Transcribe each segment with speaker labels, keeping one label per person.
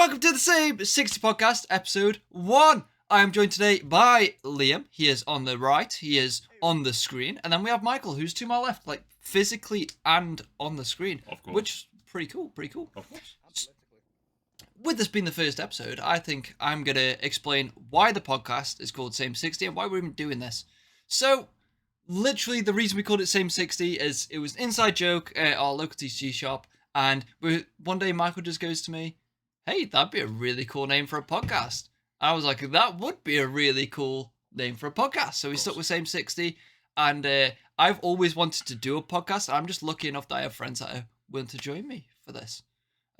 Speaker 1: welcome to the Same 60 Podcast, episode 1. I am joined today by Liam. He is on the right, he is on the screen. And then we have Michael, who's to my left, like physically and on the screen.
Speaker 2: Of course.
Speaker 1: Which is pretty cool,
Speaker 2: Of course.
Speaker 1: With this being the first episode, I think I'm going to explain why the podcast is called Same 60 and why we're even doing this. So, literally the reason we called it Same 60 is it was an inside joke at our local TCG shop. And one day Michael just goes to me, hey, that'd be a really cool name for a podcast. I was like, that would be a really cool name for a podcast. So we stuck with Same 60. And I've always wanted to do a podcast. I'm just lucky enough that I have friends that are willing to join me for this.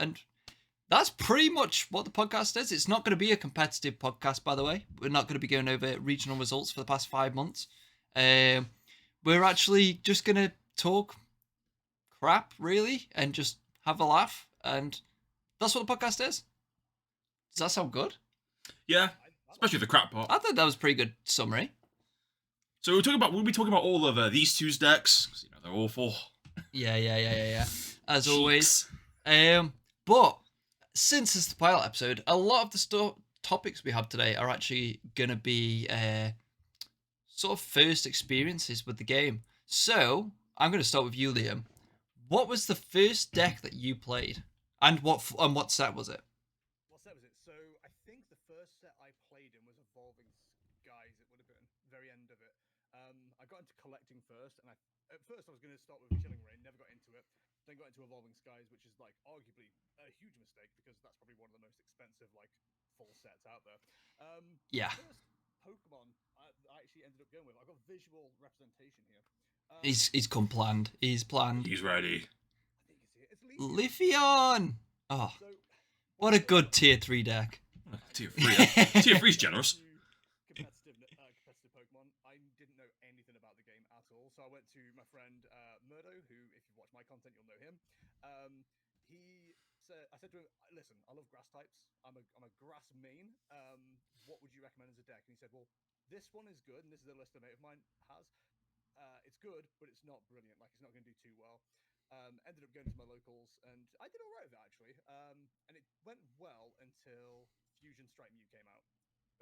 Speaker 1: And that's pretty much what the podcast is. It's not going to be a competitive podcast, by the way. We're not going to be going over regional results for the past 5 months. We're actually just going to talk crap, really, and just have a laugh. And that's what the podcast is. Does that sound good?
Speaker 2: Yeah, especially the crap part.
Speaker 1: I think that was a pretty good summary.
Speaker 2: So we'll be talking about all of these two's decks. 'Cause, they're awful.
Speaker 1: Yeah. As always. But since it's the pilot episode, a lot of the topics we have today are actually going to be sort of first experiences with the game. So I'm going to start with you, Liam. What was the first deck that you played, and what set was it?
Speaker 3: What set was it? So I think the first set I played in was Evolving Skies. It would have been very end of it. I got into collecting first, and at first I was going to start with Chilling Reign, never got into it. Then got into Evolving Skies, which is like arguably a huge mistake because that's probably one of the most expensive like full sets out there.
Speaker 1: Yeah.
Speaker 3: The first Pokemon I actually ended up going with. I got visual representation here.
Speaker 1: He's come planned. He's planned.
Speaker 2: He's ready.
Speaker 3: I think it's here. It's
Speaker 1: Leafeon! Oh,
Speaker 3: So,
Speaker 1: what a good tier 3 deck.
Speaker 2: Tier 3. Tier 3's generous.
Speaker 3: Competitive Pokemon. I didn't know anything about the game at all, so I went to my friend Murdo, who, if you watch my content, you'll know him. I said to him, "Listen, I love grass types. I'm a grass main. What would you recommend as a deck?" And he said, "Well, this one is good, and this is a list a mate of mine has. It's good, but it's not brilliant. Like, it's not going to do too well." Ended up going to my locals, and I did all right with it actually. And it went well until Fusion Strike Mew came out,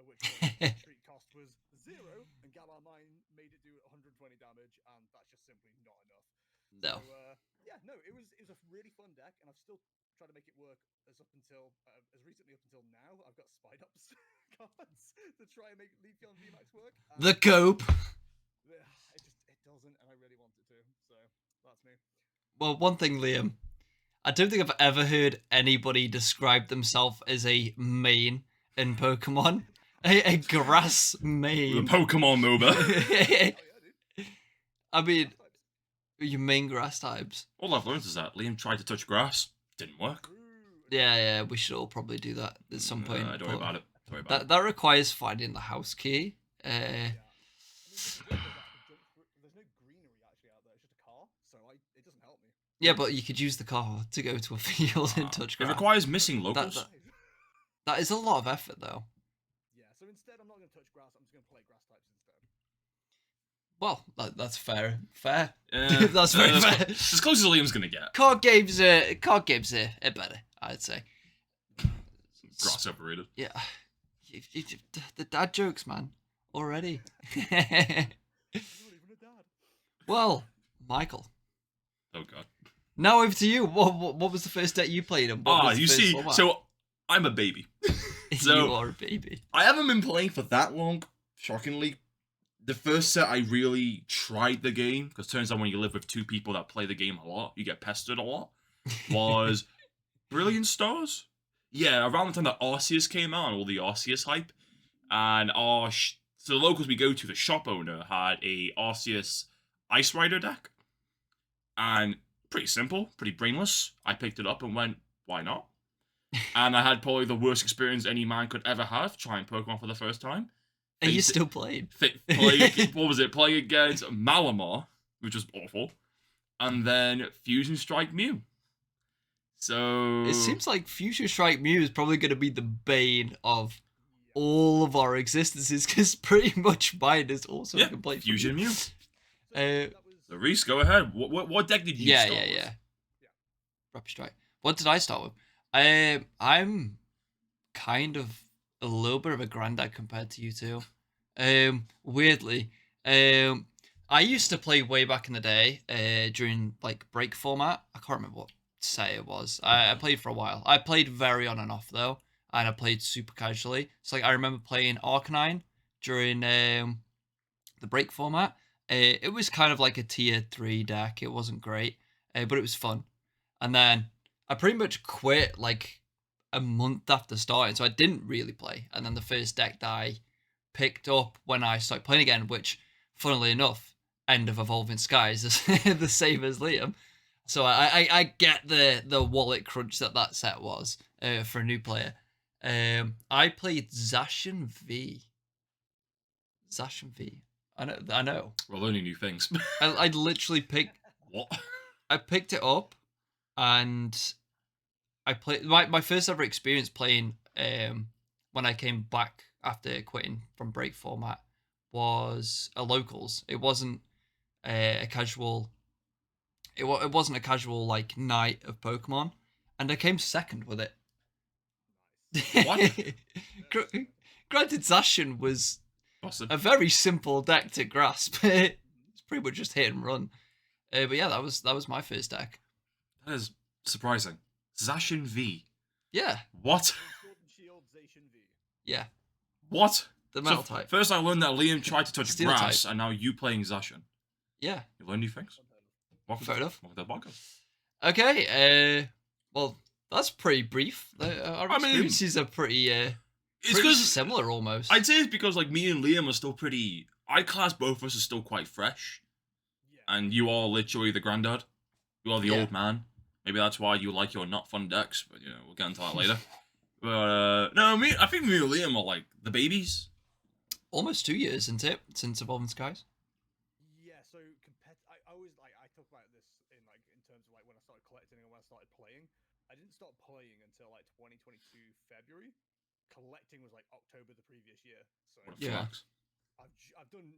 Speaker 3: at which point the treat cost was 0, and Galar Mine made it do 120 damage, and that's just simply not enough.
Speaker 1: No.
Speaker 3: So, it was a really fun deck, and I've still tried to make it work as recently up until now. I've got Spidops cards to try and make Leafeon VMAX work.
Speaker 1: The cope.
Speaker 3: It doesn't, and I really want it to. So that's me.
Speaker 1: Well, one thing, Liam. I don't think I've ever heard anybody describe themselves as a main in Pokemon. A grass
Speaker 2: The
Speaker 1: main.
Speaker 2: Pokemon MOBA.
Speaker 3: Oh, yeah, dude.
Speaker 1: I mean, you main grass types.
Speaker 2: All I've learned is that Liam tried to touch grass. Didn't work.
Speaker 1: Yeah, we should all probably do that at some point.
Speaker 2: Don't worry about it. Don't worry about
Speaker 1: That
Speaker 2: it.
Speaker 1: that requires finding the house key.
Speaker 3: Yeah. I mean, there's no greenery actually out there. It's just a car, so it doesn't help me.
Speaker 1: Yeah, but you could use the car to go to a field and touch
Speaker 2: It
Speaker 1: grass.
Speaker 2: requires missing locals.
Speaker 1: That is a lot of effort, though.
Speaker 3: Yeah, so instead I'm not going to touch grass, I'm just going to play grass types instead.
Speaker 1: Well, that's fair. Fair.
Speaker 2: Eh,
Speaker 1: That's very
Speaker 2: as
Speaker 1: fair.
Speaker 2: as close as Liam's gonna get.
Speaker 1: Card games are better, I'd say.
Speaker 2: Grass overrated.
Speaker 1: Yeah. The dad jokes, man. Already.
Speaker 3: You're not even a dad.
Speaker 1: Well, Michael.
Speaker 2: Oh god.
Speaker 1: Now over to you. What was the first deck you played? And what was the
Speaker 2: You
Speaker 1: first
Speaker 2: see,
Speaker 1: format?
Speaker 2: so I'm a baby. so-
Speaker 1: you are a baby.
Speaker 2: I haven't been playing for that long, shockingly. The first set I really tried the game, because turns out when you live with two people that play the game a lot, you get pestered a lot, was Brilliant Stars. Yeah, around the time that Arceus came out and all the Arceus hype. And so the locals we go to, the shop owner had a Arceus Ice Rider deck. And pretty simple, pretty brainless. I picked it up and went, why not? And I had probably the worst experience any man could ever have trying Pokemon for the first time.
Speaker 1: And you still played.
Speaker 2: What was it? Playing against Malamar, which was awful. And then Fusion Strike Mew. So
Speaker 1: It seems like Fusion Strike Mew is probably going to be the bane of all of our existences, because pretty much mine is also a complete
Speaker 2: Fusion Mew.
Speaker 3: That was
Speaker 2: So Reese, go ahead. What deck did you start with?
Speaker 1: Rapid Strike. What did I start with? I'm kind of a little bit of a granddad compared to you two. Weirdly, I used to play way back in the day, during like break format. I can't remember what set it was. I played for a while. I played very on and off though, and I played super casually. So like I remember playing Arcanine during the break format. It was kind of like a tier 3 deck. It wasn't great, but it was fun. And then I pretty much quit like a month after starting, so I didn't really play. And then the first deck that I picked up when I started playing again, which, funnily enough, End of Evolving Skies is the same as Liam. So I get the wallet crunch that set was for a new player. I played Zacian V. Zacian V. I know.
Speaker 2: We're learning new things.
Speaker 1: I literally picked.
Speaker 2: What?
Speaker 1: I picked it up, and I played my first ever experience playing when I came back after quitting from break format was a locals. It wasn't a casual. It wasn't a casual like night of Pokemon, and I came second with it.
Speaker 2: What?
Speaker 1: Granted, Zacian was
Speaker 2: Awesome.
Speaker 1: a very simple deck to grasp. It's pretty much just hit and run. But yeah, that was my first deck.
Speaker 2: That is surprising. Zacian V.
Speaker 1: Yeah,
Speaker 2: What?
Speaker 3: Sword and Shield Zacian V.
Speaker 1: yeah.
Speaker 2: What?
Speaker 1: The metal type.
Speaker 2: First I learned that Liam tried to touch
Speaker 1: Steel
Speaker 2: grass,
Speaker 1: type.
Speaker 2: and now you playing Zacian.
Speaker 1: Yeah,
Speaker 2: You learn new things. Welcome
Speaker 1: fair enough.
Speaker 2: Welcome to the podcast.
Speaker 1: Okay, well, that's pretty brief. Our
Speaker 2: I mean,
Speaker 1: experiences are pretty
Speaker 2: It's
Speaker 1: pretty
Speaker 2: because
Speaker 1: similar almost.
Speaker 2: I'd say it's because like me and Liam are still pretty. I class both of us as still quite fresh,
Speaker 3: Yeah.
Speaker 2: and you are literally the granddad. You are the
Speaker 1: Yeah.
Speaker 2: old man. Maybe that's why you like your not fun decks, but we'll get into that later. But no, I think me and Liam are like the babies.
Speaker 1: Almost 2 years, isn't it, since Evolving Skies?
Speaker 3: Yeah, so I always like I talk about this in terms of like when I started collecting and when I started playing. I didn't start playing until like 2022 February. Collecting was like October the previous year. So
Speaker 2: What a
Speaker 1: Yeah.
Speaker 2: flex.
Speaker 3: I've done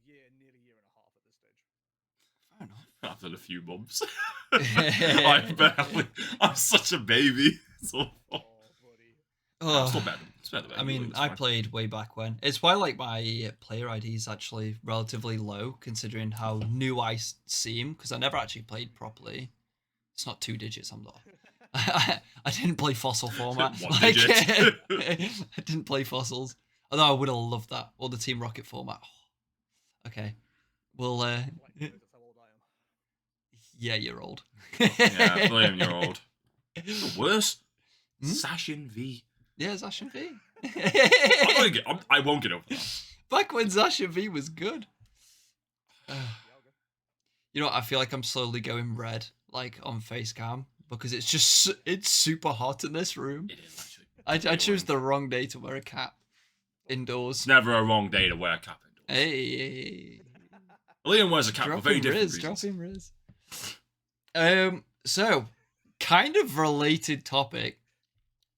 Speaker 3: nearly a year and a half at this stage.
Speaker 1: Fair enough.
Speaker 2: I've had a few bumps. I'm such a baby. It's awful.
Speaker 3: Oh, buddy.
Speaker 2: I'm
Speaker 1: Oh,
Speaker 2: still better. It's better than
Speaker 1: I
Speaker 2: you,
Speaker 1: mean,
Speaker 2: it's
Speaker 1: I
Speaker 2: fine.
Speaker 1: played way back when. It's why like my player ID is actually relatively low, considering how new I seem, because I never actually played properly. It's not 2 digits. I'm not. I didn't play fossil format.
Speaker 2: One digit.
Speaker 1: I didn't play fossils. Although I would have loved that, or the Team Rocket format. Okay, well,
Speaker 3: Like, that's how old I am.
Speaker 1: yeah, you're old.
Speaker 2: Yeah, William, you're old. The worst.
Speaker 1: Hmm?
Speaker 2: Zacian V.
Speaker 1: Yeah, Zacian V.
Speaker 2: I won't get over that.
Speaker 1: Back when Zacian V was good.
Speaker 3: Yeah, I'll go.
Speaker 1: You know what? I feel like I'm slowly going red, like on face cam, because it's super hot in this room.
Speaker 2: It is actually.
Speaker 1: I chose the wrong day to wear a cap indoors.
Speaker 2: It's never a wrong day to wear a cap indoors.
Speaker 1: Hey,
Speaker 2: Liam wears a cap for very different reasons.
Speaker 1: dropping Riz. So kind of related topic.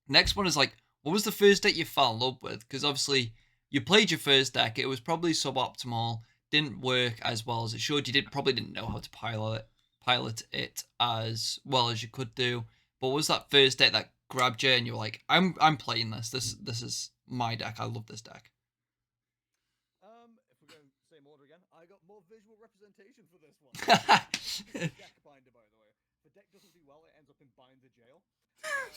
Speaker 1: Next one is like, what was the first deck you fell in love with? Because obviously you played your first deck, it was probably suboptimal, didn't work as well as it should. You probably didn't know how to pilot it as well as you could do. But what was that first deck that grabbed you and you were like, I'm playing this. This is my deck. I love this deck.
Speaker 3: If we're going same order again, I got more visual representation for this one. This is deck binder, by the way. If the deck doesn't do well, it ends up in binder jail.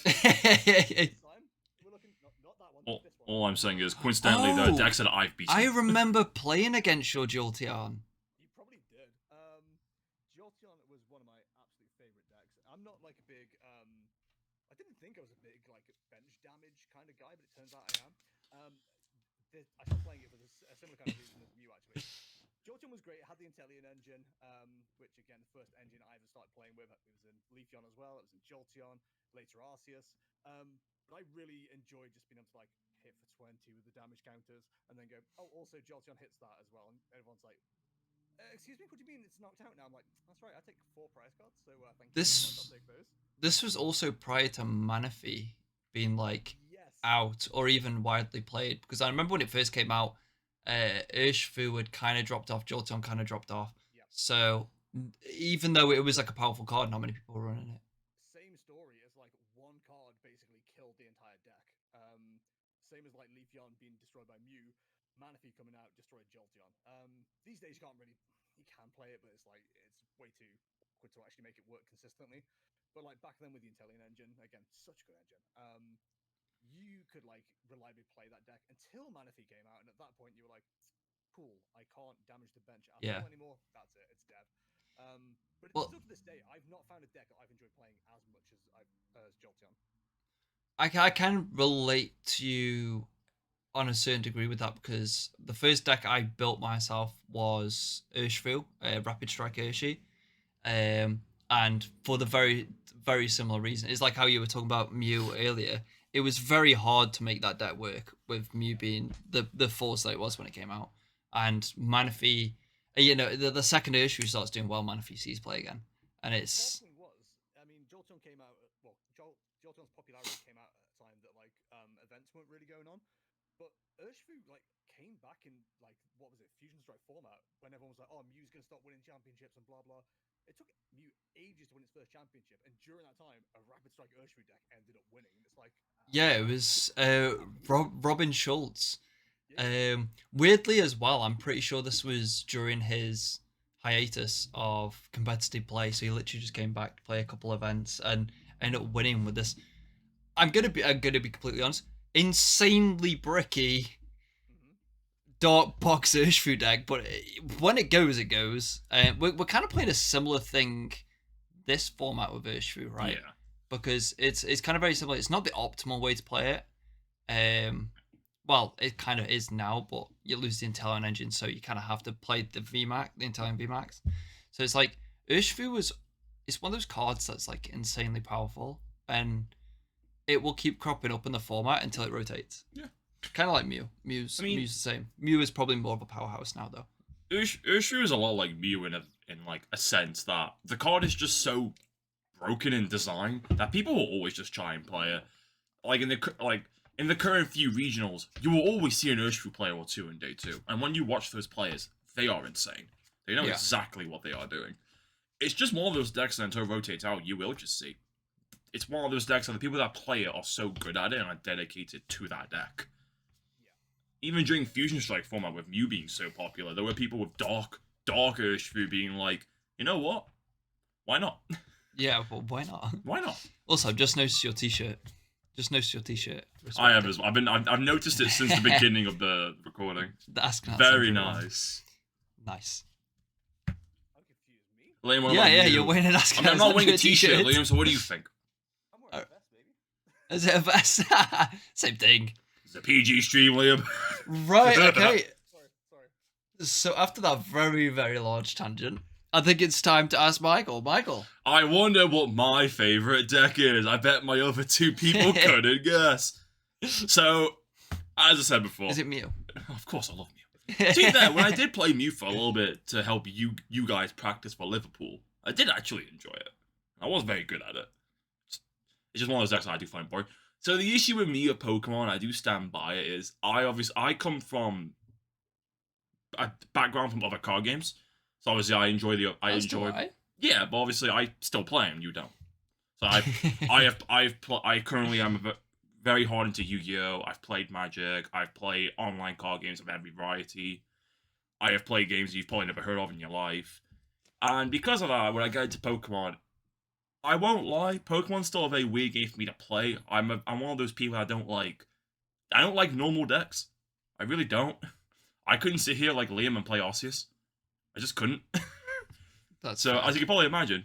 Speaker 3: This time, we're looking not that one. This one.
Speaker 2: All I'm saying is, coincidentally, the
Speaker 1: Oh,
Speaker 2: decks that I've beaten.
Speaker 1: I remember playing against your Jolteon.
Speaker 3: You probably did. Jolteon was one of my absolute favorite decks. I'm not like a big I didn't think I was a big like bench damage kind of guy, but it turns out I am. I started playing it for a similar kind of reason as Mew actually. Jolteon was great. It had the Inteleon engine, which again, the first engine I ever started playing with. It was in Leafeon as well. It was in Jolteon, later Arceus. But I really enjoyed just being able to like hit for 20 with the damage counters, and then go, oh, also Jolteon hits that as well, and everyone's like, excuse me, what do you mean it's knocked out now? I'm like, that's right, I take 4 prize cards, so thank you very much, I'll take those.
Speaker 1: This was also prior to Manaphy being like
Speaker 3: Yes.
Speaker 1: out or even widely played, because I remember when it first came out, Urshifu had kind of dropped off, Jolteon kind of dropped off.
Speaker 3: Yep.
Speaker 1: So even though it was like a powerful card, not many people were running it.
Speaker 3: Same story as like one card basically killed the entire deck. Same as like Leafeon being destroyed by Mew, Manaphy coming out destroyed Jolteon. These days you can play it, but it's like it's way too awkward to actually make it work consistently. But like back then with the Intellion engine, again, such a good engine. You could like reliably play that deck until Manaphy came out, and at that point you were like, cool, I can't damage the bench at
Speaker 1: Yeah.
Speaker 3: all anymore. That's it, it's dead. But
Speaker 1: Well-
Speaker 3: still to this day, I've not found a deck that I've enjoyed playing as much as Jolteon.
Speaker 1: I can relate to you on a certain degree with that, because the first deck I built myself was Urshifu, Rapid Strike Urshi, and for the very, very similar reason. It's like how you were talking about Mew earlier. It was very hard to make that deck work with Mew being the force that it was when it came out, and Manaphy. The second Urshifu starts doing well, Manaphy sees play again, and it's.
Speaker 3: The thing was, I mean, Jolteon came out. Jolteon's popularity came out at a time that like events weren't really going on. But Urshifu like came back in like what was it, Fusion Strike format, when everyone was like, "Oh, Mew's gonna stop winning championships and blah blah." It took Mew ages to win its first championship, and during that time, a Rapid Strike Urshifu deck ended up winning. And it's like,
Speaker 1: Yeah, it was Robin Schultz.
Speaker 3: yeah.
Speaker 1: Weirdly as well, I'm pretty sure this was during his hiatus of competitive play, so he literally just came back to play a couple events and ended up winning with this. I'm gonna be completely honest, insanely bricky
Speaker 3: Mhm.
Speaker 1: dark box Urshifu deck, but when it goes, it goes. We're kind of playing a similar thing this format with Urshifu, right?
Speaker 2: Yeah.
Speaker 1: Because it's kind of very similar. It's not the optimal way to play it. Well, it kind of is now, but you lose the Intellion engine, so you kind of have to play the Intellion VMAX. So it's like Urshifu it's one of those cards that's like insanely powerful, and it will keep cropping up in the format until it rotates.
Speaker 2: Yeah.
Speaker 1: Kind of like Mew. Mew's the same. Mew is probably more of a powerhouse now, though.
Speaker 2: Urshifu is a lot like Mew in like a sense that the card is just so broken in design that people will always just try and play it. Like in the current few regionals, you will always see an Urshifu player or two in day 2, and when you watch those players, they are insane. They know exactly what they are doing. It's just one of those decks that until it rotates out, you will just see. It's one of those decks that the people that play it are so good at it and are dedicated to that deck.
Speaker 3: Yeah.
Speaker 2: Even during Fusion Strike format with Mew being so popular, there were people with dark Urshifu being like, you know what? Why not?
Speaker 1: Yeah, well, why not?
Speaker 2: Why not?
Speaker 1: Also, I've just noticed your t-shirt. Respect
Speaker 2: I have
Speaker 1: it.
Speaker 2: as well. I've noticed it since the beginning of the recording.
Speaker 1: That's
Speaker 2: Very nice.
Speaker 1: Nice.
Speaker 3: I'm confused. Me?
Speaker 2: Liam, what
Speaker 1: Yeah,
Speaker 2: about you?
Speaker 1: you're wearing an Ask
Speaker 2: I'm not wearing a t-shirt, Liam, so what do you think?
Speaker 3: I'm wearing a vest, baby.
Speaker 1: Is it a vest? Same thing.
Speaker 2: It's a PG stream, Liam.
Speaker 1: Right, okay.
Speaker 3: Sorry.
Speaker 1: So after that very, very large tangent, I think it's time to ask Michael. Michael.
Speaker 2: I wonder what my favourite deck is. I bet my other two people couldn't guess. So, as I said before...
Speaker 1: Is it Mew?
Speaker 2: Of course I love Mew. See there, when I did play Mew for a little bit to help you guys practice for Liverpool, I did actually enjoy it. I was very good at it. It's just one of those decks that I do find boring. So the issue with me of Pokemon, I do stand by it, is I come from a background from other card games. So obviously I enjoy yeah, but obviously I still play them, you don't. So I currently am very hard into Yu-Gi-Oh! I've played Magic, I've played online card games of every variety. I have played games you've probably never heard of in your life. And because of that, when I get into Pokemon, I won't lie, Pokemon's still a very weird game for me to play. I'm one of those people I don't like normal decks. I really don't. I couldn't sit here like Liam and play Arceus. I just couldn't. So, as you can probably imagine,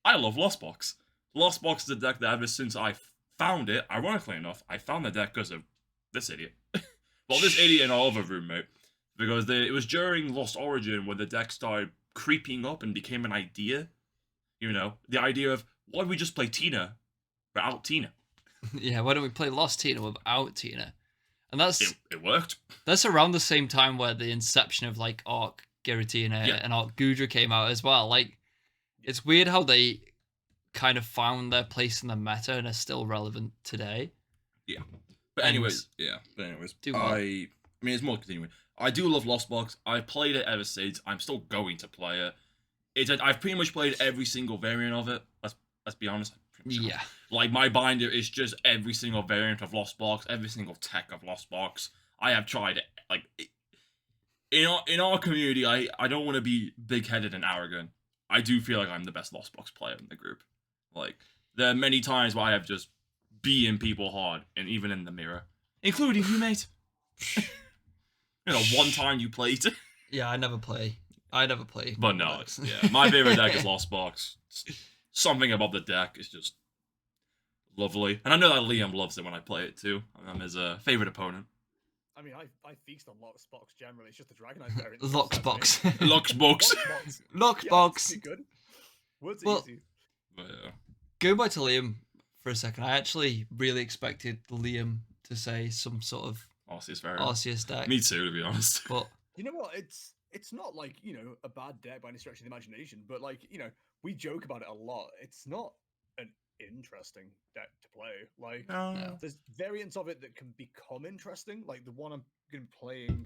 Speaker 2: I love Lost Box. Lost Box is a deck that ever since I found it, ironically enough, I found the deck because of this idiot. Well, this idiot and our other roommate. Because it was during Lost Origin when the deck started creeping up and became an idea. You know, the idea of, why don't we just play Tina without Tina?
Speaker 1: Yeah, why don't we play Lost Tina without Tina? And
Speaker 2: it worked.
Speaker 1: That's around the same time where the inception of like Arc Giratina and Arc Gudra came out as well. Like, it's weird how they kind of found their place in the meta and are still relevant today.
Speaker 2: Yeah. But anyways, I mean, it's more continuing. I do love Lost Box. I've played it ever since. I'm still going to play it. I've pretty much played every single variant of it. Let's be honest. I
Speaker 1: Yeah.
Speaker 2: Like, my binder is just every single variant of Lost Box, every single tech of Lost Box. I have tried it. Like, in our community, I don't want to be big-headed and arrogant. I do feel like I'm the best Lost Box player in the group. Like, there are many times where I have just beaten people hard, and even in the mirror. Including you, mate. One time you played.
Speaker 1: Yeah, I never play.
Speaker 2: But no, yeah. My favorite deck is Lost Box. Something about the deck is just lovely. And I know that Liam loves it when I play it too. I'm his favorite opponent.
Speaker 3: I mean, I feast on Lox box generally. It's just the Dragonite variant.
Speaker 1: Lox box.
Speaker 2: Lux Box.
Speaker 1: Lox
Speaker 3: Yeah,
Speaker 1: box.
Speaker 3: it's good. Words
Speaker 1: Well,
Speaker 3: easy.
Speaker 2: But, yeah.
Speaker 1: Going back to Liam for a second, I actually really expected Liam to say some sort of
Speaker 2: Arceus variant.
Speaker 1: Arceus deck.
Speaker 2: Me too, to be honest.
Speaker 1: But
Speaker 3: You know what? It's not like, a bad deck by any stretch of the imagination, but like, we joke about it a lot. It's not an interesting deck to play. Like,
Speaker 1: No.
Speaker 3: there's variants of it that can become interesting. Like the one I'm going to be playing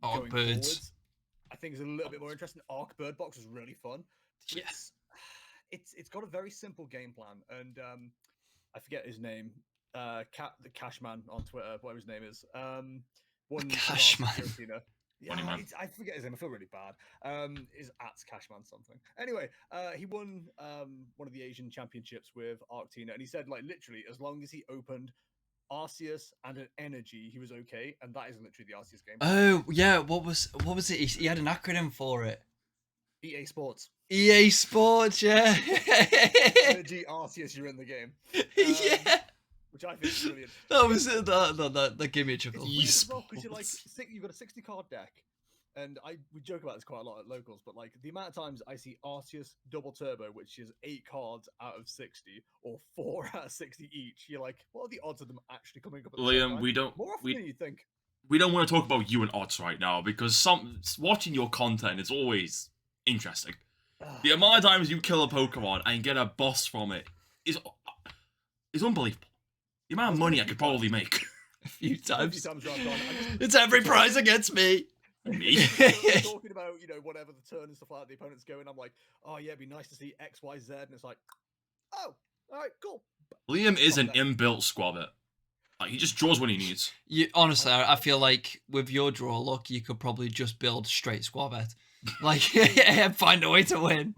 Speaker 1: Arc
Speaker 3: going
Speaker 1: Birds.
Speaker 3: forwards, I think is a little bit more interesting. Arc Bird Box is really fun.
Speaker 1: Yeah.
Speaker 3: It's got a very simple game plan, and I forget his name. The Cashman on Twitter, whatever his name is. One
Speaker 1: Cashman.
Speaker 3: Yeah,
Speaker 2: Funny man.
Speaker 3: I forget his name. I feel really bad. Is at Cashman something. Anyway, he won one of the Asian championships with Arctina, and he said, like, literally, as long as he opened Arceus and an energy, he was okay, and that is literally the Arceus game.
Speaker 1: Oh yeah, what was it? He had an acronym for it.
Speaker 3: EA Sports.
Speaker 1: EA Sports, yeah.
Speaker 3: Energy Arceus, you're in the game.
Speaker 1: Yeah.
Speaker 3: Which I think is brilliant.
Speaker 1: That was it. That gave me a chuckle.
Speaker 3: It's weird as well, because you've got a 60 card deck, and we joke about this quite a lot at locals, but like the amount of times I see Arceus Double Turbo, which is 8 cards out of 60 or 4 out of 60 each, you're like, what are the odds of them actually coming up at the same
Speaker 2: Liam,
Speaker 3: time?
Speaker 2: we don't
Speaker 3: More often than you think.
Speaker 2: we don't want to talk about you and odds right now because watching your content is always interesting. The amount of times you kill a Pokemon and get a boss from it is unbelievable. The amount of money I could probably make.
Speaker 1: A few times.
Speaker 3: Dropped on.
Speaker 1: It's every prize against me.
Speaker 2: Me?
Speaker 3: Talking about, whatever the turn and stuff like that, the opponent's going, I'm like, oh yeah, it'd be nice to see X, Y, Z, and it's like, oh, all right, cool.
Speaker 2: Liam is an inbuilt squabbit. Like, he just draws when he needs.
Speaker 1: Honestly, I feel like with your draw luck, you could probably just build straight Squabet. Like, and find a way to win.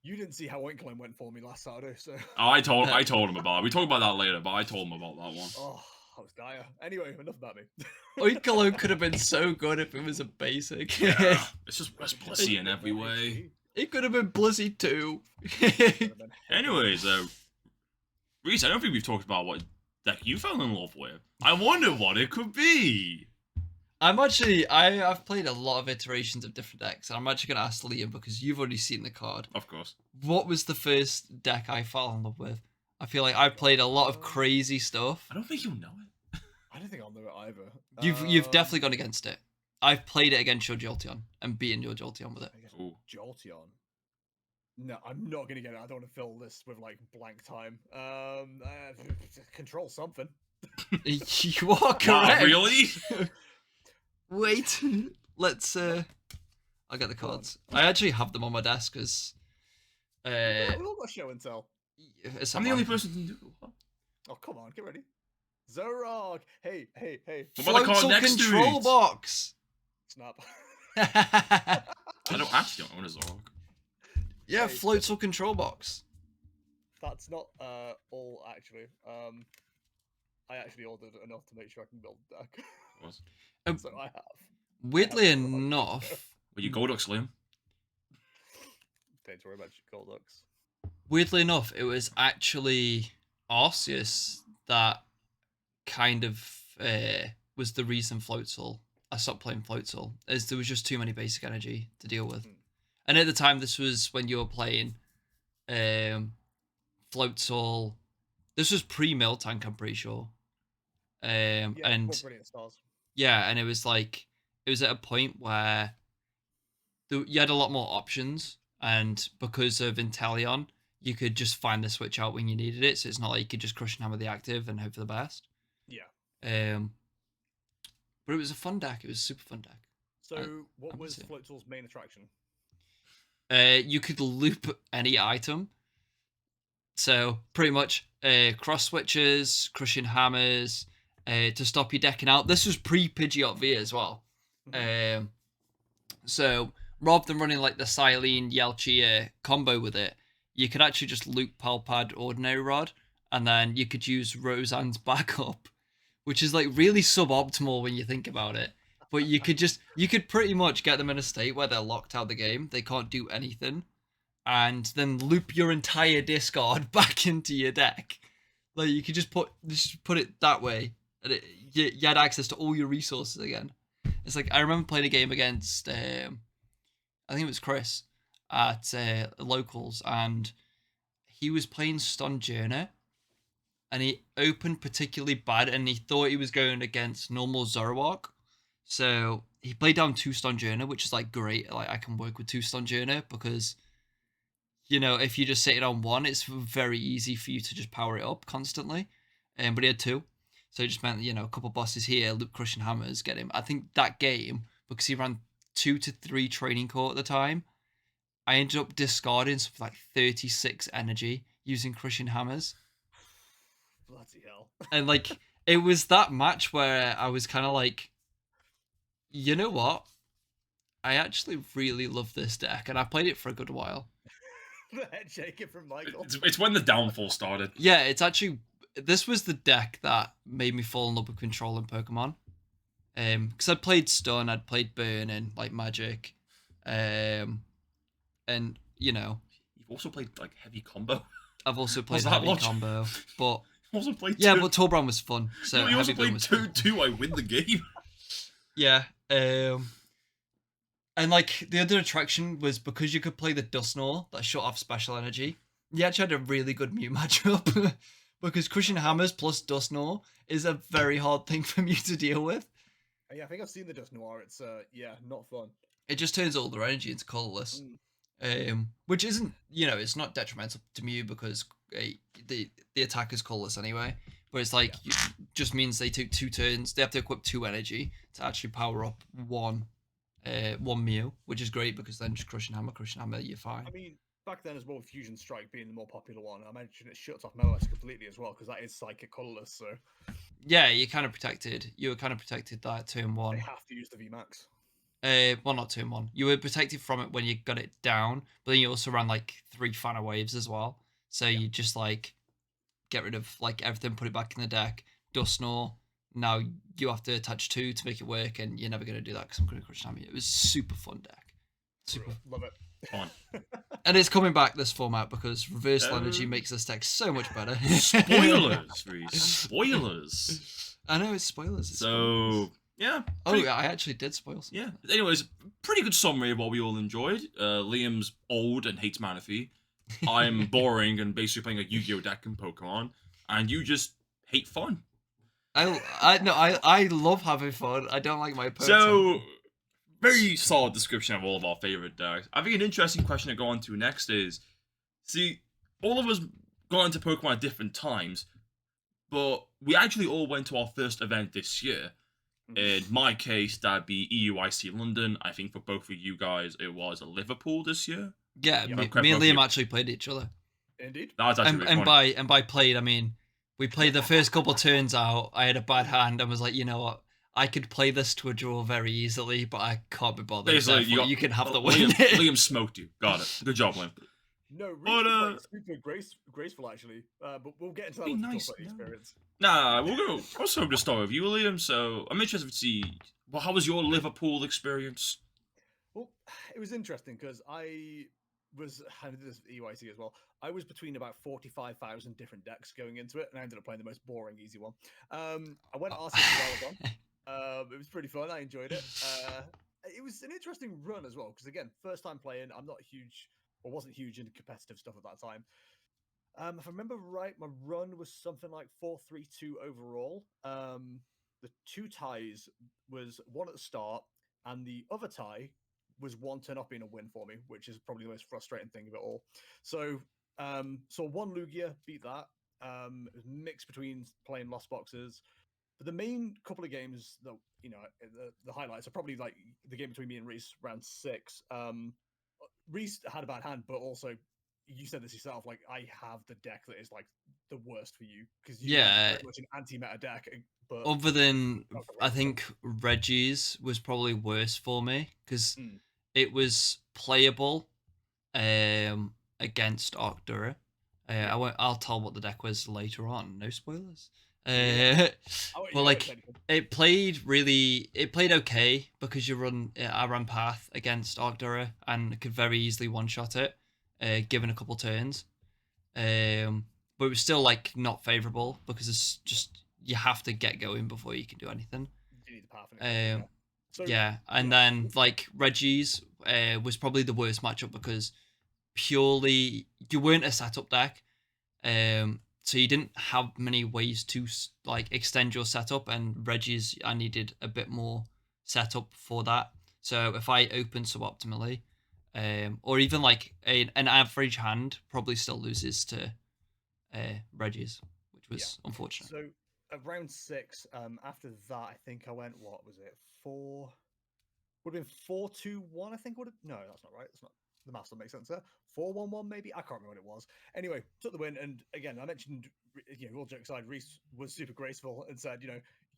Speaker 3: You didn't see how Inkling went for me last Saturday, so.
Speaker 2: Oh, I told him about it. We talk about that later, but I told him about that one.
Speaker 3: Oh, I was dire. Anyway, enough about me.
Speaker 1: Oinkolo could have been so good if it was a basic.
Speaker 2: Yeah, it's just West Blissey in every way.
Speaker 1: It could have been Blissey too.
Speaker 2: Anyways, Reese, I don't think we've talked about what deck you fell in love with. I wonder what it could be.
Speaker 1: I've played a lot of iterations of different decks, and I'm actually going to ask Liam because you've already seen the card.
Speaker 2: Of course.
Speaker 1: What was the first deck I fell in love with? I feel like I've played a lot of crazy stuff.
Speaker 2: I don't think you'll know it.
Speaker 3: I don't think I'll know it either.
Speaker 1: You've definitely gone against it. I've played it against your Jolteon and beaten your Jolteon with it.
Speaker 2: Ooh.
Speaker 3: Jolteon. No, I'm not gonna get it. I don't want to fill this with like blank time. Control something.
Speaker 1: You are correct.
Speaker 2: Wow, really?
Speaker 1: Wait, let's. I'll get the cards. I actually have them on my desk because.
Speaker 3: We all got show and tell.
Speaker 2: I'm the only person who can do it.
Speaker 3: Oh, come on, get ready. Zorog! Hey.
Speaker 2: What about the card
Speaker 1: Floatzel
Speaker 2: next to
Speaker 1: control
Speaker 2: it?
Speaker 1: box.
Speaker 3: Snap.
Speaker 2: I don't actually own a Zorg.
Speaker 1: Yeah,
Speaker 3: Hey,
Speaker 1: Floatzel control box.
Speaker 3: That's not all actually. I actually ordered enough to make sure I can build a deck.
Speaker 2: What?
Speaker 3: So I have.
Speaker 1: Weirdly
Speaker 3: I have Zorog.
Speaker 1: enough,
Speaker 2: Well, you Golducks, Liam.
Speaker 3: Don't worry about your Golducks.
Speaker 1: weirdly enough, it was actually Arceus that kind of was the reason I stopped playing Floatzel, as there was just too many basic energy to deal with. And at the time, this was when you were playing Floatzel. This was pre-Miltank, I'm pretty sure.
Speaker 3: Yeah,
Speaker 1: and
Speaker 3: more Brilliant Stars.
Speaker 1: yeah, and it was at a point where you had a lot more options, and because of Inteleon, you could just find the switch out when you needed it. So it's not like you could just crush and hammer the active and hope for the best.
Speaker 3: Yeah.
Speaker 1: But it was a fun deck. It was a super fun deck.
Speaker 3: So, what
Speaker 1: I
Speaker 3: was
Speaker 1: see.
Speaker 3: Floatzel's main attraction?
Speaker 1: You could loop any item, So pretty much cross switches, crushing hammers to stop you decking out. This was pre-Pidgeot V as well.
Speaker 3: Mhm.
Speaker 1: So rather than running like the Silene Yelchi combo with it, you could actually just loop Palpad Ordinary Rod, and then you could use Roseanne's backup, which is like really suboptimal when you think about it. But you could pretty much get them in a state where they're locked out of the game. They can't do anything, and then loop your entire discard back into your deck. Like you could just put it that way, and you had access to all your resources again. It's like I remember playing a game against I think it was Chris at locals, and he was playing Stun Journey, and he opened particularly bad, and he thought he was going against normal Zoroark. So he played down 2 Stun Journey, which is like great. Like I can work with 2 Stun Journey because if you're just sitting on one, it's very easy for you to just power it up constantly. But he had 2. So it just meant, a couple bosses here, loop crushing hammers, get him. I think that game, because he ran 2 to 3 training core at the time, I ended up discarding something like 36 energy using crushing hammers.
Speaker 3: Bloody hell.
Speaker 1: And like it was that match where I was kind of like, you know what? I actually really love this deck, and I played it for a good while.
Speaker 3: The head shaking from Michael.
Speaker 2: It's when the downfall started.
Speaker 1: Yeah, it's actually this was the deck that made me fall in love with controlling Pokemon. Because I'd played Stun, I'd played Burn and like Magic, and
Speaker 2: You've also played like heavy combo.
Speaker 1: I've also played
Speaker 2: that
Speaker 1: Heavy
Speaker 2: logic?
Speaker 1: Combo. But
Speaker 2: You also played
Speaker 1: yeah,
Speaker 2: two.
Speaker 1: but Torbran was fun. So
Speaker 2: you also
Speaker 1: Heavy Burn
Speaker 2: played
Speaker 1: was
Speaker 2: two.
Speaker 1: fun.
Speaker 2: Two. I win the game.
Speaker 1: Yeah. And like the other attraction was because you could play the Dusknoir that shut off special energy. You actually had a really good Mew matchup because Crushing Hammers plus Dusknoir is a very hard thing for Mew to deal with.
Speaker 3: Yeah, I think I've seen the Dust Noir. It's not fun.
Speaker 1: It just turns all their energy into colorless, which isn't it's not detrimental to Mew because the attack is colorless anyway. But it's like just means they took 2 turns. They have to equip 2 energy to actually power up one Mew, which is great because then just crushing hammer, you're fine.
Speaker 3: I mean, back then as well, with Fusion Strike being the more popular one, I mentioned it shuts off Meloess completely as well because that is psychic colorless. So
Speaker 1: Yeah, you're kind of protected. You were kind of protected that turn
Speaker 3: they
Speaker 1: 1.
Speaker 3: have to use the VMAX.
Speaker 1: Well, not turn 1. You were protected from it when you got it down, but then you also ran like 3 Fana waves as well. So you just like get rid of like everything, put it back in the deck. Dusknoir. Now you have to attach 2 to make it work, and you're never going to do that because I'm going to crush hammer. It was super fun deck. Super.
Speaker 3: Love it.
Speaker 2: Fun.
Speaker 1: And it's coming back this format because reversal energy makes this deck so much better.
Speaker 2: Spoilers, Reese. Spoilers.
Speaker 1: I know it's spoilers. It's
Speaker 2: So
Speaker 1: spoilers.
Speaker 2: yeah.
Speaker 1: Oh, yeah, I actually did spoil something.
Speaker 2: Yeah. Anyways, pretty good summary of what we all enjoyed. Liam's old and hates Manaphy. I'm boring and basically playing a Yu-Gi-Oh deck in Pokemon, and you just hate fun.
Speaker 1: I love having fun. I don't like my opponents.
Speaker 2: So, very solid description of all of our favorite decks. I think an interesting question to go on to next is, see, all of us got into Pokemon at different times, but we actually all went to our first event this year. In my case, that'd be EUIC London. I think for both of you guys, it was Liverpool this year.
Speaker 1: Yeah,
Speaker 3: Yeah,
Speaker 1: me
Speaker 2: correct,
Speaker 1: and
Speaker 2: both of
Speaker 1: Liam
Speaker 2: you.
Speaker 1: actually played each other.
Speaker 3: Indeed.
Speaker 2: That was actually really funny.
Speaker 1: And by played, I mean we played the first couple turns out. I had a bad hand and was like, you know what? I could play this to a draw very easily, but I can't be bothered.
Speaker 2: Basically,
Speaker 1: Therefore, you can have the win.
Speaker 2: Liam smoked you. Got it. Good job, Liam.
Speaker 3: No, Reese
Speaker 2: But,
Speaker 3: was like, super graceful actually. But we'll get into that
Speaker 2: Be
Speaker 3: when we
Speaker 2: nice,
Speaker 3: talk about the
Speaker 2: no.
Speaker 3: experience.
Speaker 2: Nah, we'll go. Also, to start with you, Liam. So I'm interested to see. Well, how was your Liverpool experience?
Speaker 3: Well, it was interesting because I did this at EYC as well. I was between about 45,000 different decks going into it, and I ended up playing the most boring, easy one. I went R6 Marathon. It was pretty fun. I enjoyed it. It was an interesting run as well because again, first time playing. I'm not huge or wasn't huge into competitive stuff at that time. If I remember right, my run was something like 4-3-2 overall. The 2 ties was one at the start, and the other tie was 1 turn off being a win for me, which is probably the most frustrating thing of it all. So, so 1 Lugia beat that. It was mixed between playing Lost Boxes. But the main couple of games that the highlights are probably like the game between me and Reese round 6. Reese had a bad hand, but also you said this yourself. Like, I have the deck that is like the worst for you because you have
Speaker 1: Yeah.
Speaker 3: very much an anti-meta deck. But
Speaker 1: Other than
Speaker 3: not
Speaker 1: I
Speaker 3: great.
Speaker 1: think Reggie's was probably worse for me because
Speaker 3: Mm.
Speaker 1: it was playable against Arctura.
Speaker 3: Yeah.
Speaker 1: I'll tell what the deck was later on. No spoilers.
Speaker 3: Yeah. Oh,
Speaker 1: But
Speaker 3: yeah,
Speaker 1: like it played okay because I ran Path against Arctura and could very easily one shot it, given a couple turns. But it was still like not favorable because it's just you have to get going before you can do anything.
Speaker 3: you need the path in it.
Speaker 1: Um,
Speaker 3: So
Speaker 1: yeah, and
Speaker 3: yeah.
Speaker 1: then like Reggie's was probably the worst matchup because purely you weren't a setup deck, so you didn't have many ways to like extend your setup. And Reggie's, I needed a bit more setup for that. So if I open suboptimally, or even like an average hand, probably still loses to Reggie's, which
Speaker 3: Yeah.
Speaker 1: was unfortunate.
Speaker 3: So at round 6, after that, I think I went. What was it? 4. Would have been 4-2-1. I think would have. No, that's not right. That's not. The maths don't make sense there. 4-1-1 maybe. I can't remember what it was. Anyway, took the win, and again, I mentioned, all jokes aside, Reese was super graceful and said,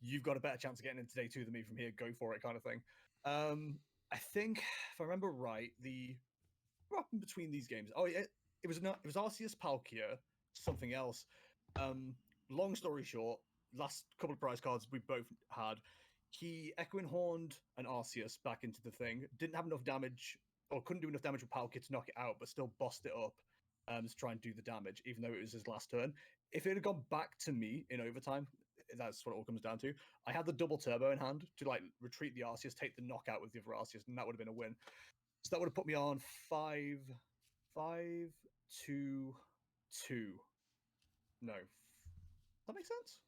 Speaker 3: you've got a better chance of getting into day 2 than me from here. Go for it, kind of thing. I think if I remember right, what happened between these games? Oh, yeah, it was not. It was Arceus Palkia, something else. Long story short, last couple of prize cards we both had. He Echoing Horned and Arceus back into the thing. Didn't have enough damage, or couldn't do enough damage with Palkia to knock it out, but still bossed it up to try and do the damage, even though it was his last turn. If it had gone back to me in overtime, that's what it all comes down to. I had the double turbo in hand to like retreat the Arceus, take the knockout with the other Arceus, and that would have been a win. So that would have put me on 5-2-2. No, that makes sense.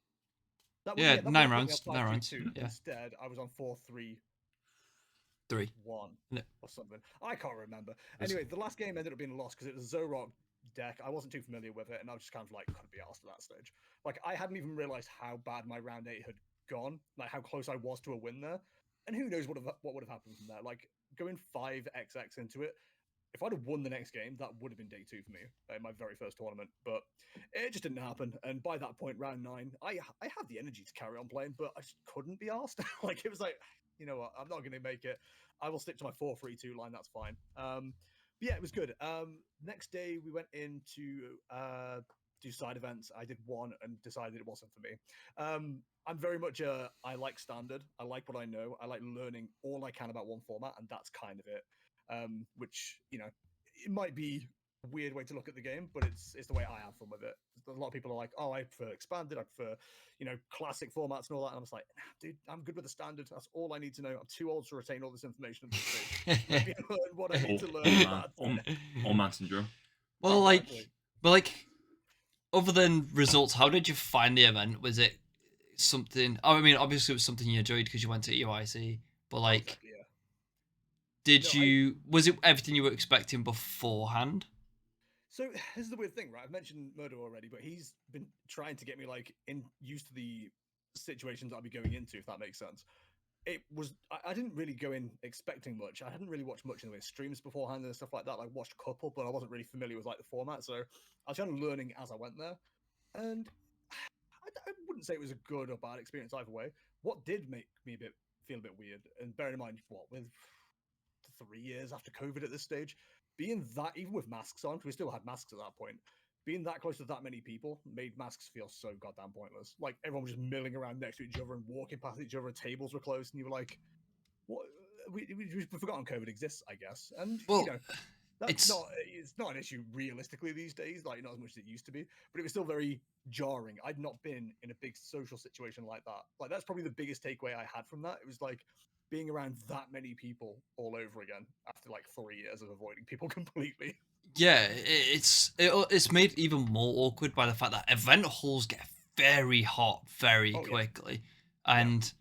Speaker 3: That would,
Speaker 1: Yeah,
Speaker 3: that would
Speaker 1: nine
Speaker 3: have put me
Speaker 1: rounds,
Speaker 3: on 5-2-2.
Speaker 1: Yeah,
Speaker 3: Instead, I was on 4-3-1
Speaker 1: 3. No.
Speaker 3: or something. I can't remember. Anyway, the last game ended up being a loss because it was a Zoroark deck. I wasn't too familiar with it, and I was just kind of like, couldn't be asked at that stage. Like, I hadn't even realized how bad my round 8 had gone, like how close I was to a win there. And who knows what would have happened from there. Like, going 5xx into it, if I'd have won the next game, that would have been day 2 for me in my very first tournament. But it just didn't happen. And by that point, round 9, I had the energy to carry on playing, but I just couldn't be asked. Like, it was like, you know what, I'm not going to make it. I will stick to my 4-3-2 line. That's fine. But yeah, it was good. Next day, we went in to do side events. I did one and decided it wasn't for me. I'm very much I like standard. I like what I know. I like learning all I can about one format, and that's kind of it. Which, it might be a weird way to look at the game, but it's the way I have fun with it. A lot of people are like, oh, I prefer expanded, I prefer, classic formats and all that. And I'm just like, nah, dude, I'm good with the standard. That's all I need to know. I'm too old to retain all this information at this stage. Let me learn what I need to learn.
Speaker 2: All man syndrome.
Speaker 1: Well,
Speaker 3: Exactly.
Speaker 1: other than results, how did you find the event? Was it something? Oh, I mean, obviously it was something you enjoyed because you went to EYC, but like,
Speaker 3: Exactly, yeah.
Speaker 1: was it everything you were expecting beforehand?
Speaker 3: So this is the weird thing, right? I've mentioned Murdo already, but he's been trying to get me used to the situations I'll be going into, if that makes sense. I didn't really go in expecting much. I hadn't really watched much in the way of streams beforehand and stuff like that. I watched a couple, but I wasn't really familiar with the format. So I was kind of learning as I went there. And I wouldn't say it was a good or bad experience either way. What did make me feel a bit weird, and bearing in mind, with 3 years after COVID at this stage, being that, even with masks on, because we still had masks at that point, being that close to that many people made masks feel so goddamn pointless. Like, everyone was just milling around next to each other and walking past each other, and tables were closed, and you were like, what? We've forgotten COVID exists, I guess. And,
Speaker 1: Well,
Speaker 3: it's not an issue realistically these days, like not as much as it used to be, but it was still very jarring. I'd not been in a big social situation like that. Like, that's probably the biggest takeaway I had from that. It was like being around that many people all over again after 3 years of avoiding people completely.
Speaker 1: Yeah, it's made even more awkward by the fact that event halls get very hot very quickly, and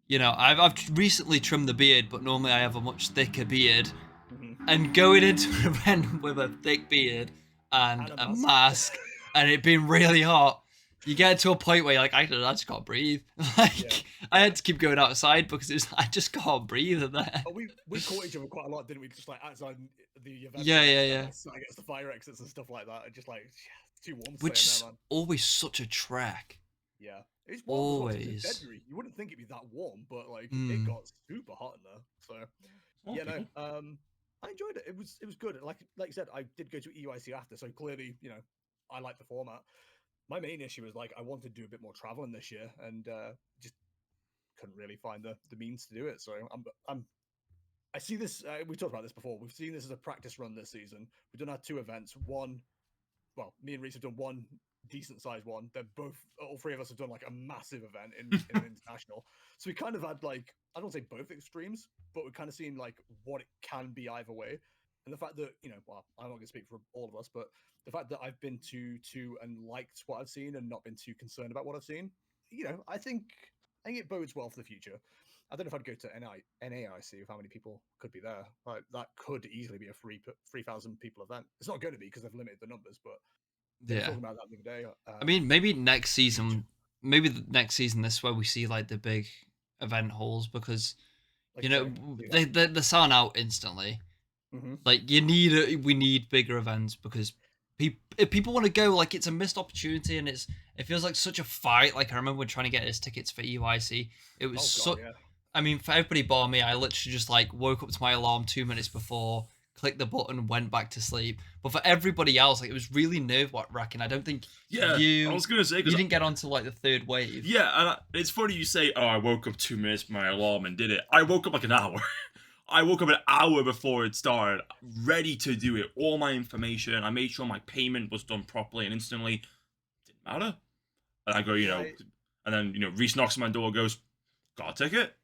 Speaker 1: I've recently trimmed the beard, but normally I have a much thicker beard, and going into an event with a thick beard and a mask and it being really hot, you get to a point where you're like, I just can't breathe. Like, I had to keep going outside because I just can't breathe in there.
Speaker 3: Oh, we caught each other quite a lot, didn't we? Just like outside the event.
Speaker 1: Yeah.
Speaker 3: Like, sat against the fire exits and stuff like that. And just like, it's too warm to
Speaker 1: Which
Speaker 3: stay in
Speaker 1: is
Speaker 3: there, man.
Speaker 1: always such a trek.
Speaker 3: Yeah. It's warm as well, 'cause it's in
Speaker 1: Always.
Speaker 3: February. You wouldn't think it'd be that warm, but like it
Speaker 1: Mm.
Speaker 3: got super hot in there. So yeah, no. I enjoyed it. It was good. Like you said, I did go to EUIC after, so clearly, I like the format. My main issue was like I wanted to do a bit more traveling this year, and just couldn't really find the means to do it. So I see this. We talked about this before. We've seen this as a practice run this season. We've done our 2 events. One, well, me and Reese have done one decent sized one. They're all 3 of us have done like a massive event in an international. So we kind of had like, I don't say both extremes, but we've kind of seen like what it can be either way. And the fact that, well, I'm not going to speak for all of us, but the fact that I've been to 2 and liked what I've seen and not been too concerned about what I've seen, I think it bodes well for the future. I don't know if I'd go to NAIC with how many people could be there. Like, that could easily be a 3,000 people event. It's not going to be because they've limited the numbers, but they were talking about that the other day.
Speaker 1: I mean, maybe next season, this is where we see like the big event halls, because they sound out instantly.
Speaker 3: Mm-hmm.
Speaker 1: Like we need bigger events, because if people want to go, like, it's a missed opportunity, and it feels like such a fight. Like, I remember when trying to get his tickets for EUIC, it was I mean, for everybody bar me, I literally just like woke up to my alarm 2 minutes before, clicked the button, went back to sleep. But for everybody else, like, it was really nerve-wracking. I don't think
Speaker 2: I was gonna say,
Speaker 1: you didn't get onto like the 3rd wave.
Speaker 2: Yeah, and it's funny you say, "Oh, I woke up 2 minutes for my alarm and did it." I woke up like an hour. I woke up an hour before it started, ready to do it. All my information. I made sure my payment was done properly and instantly. Didn't matter. And I go, and then Reese knocks on my door, goes, "Got a ticket?"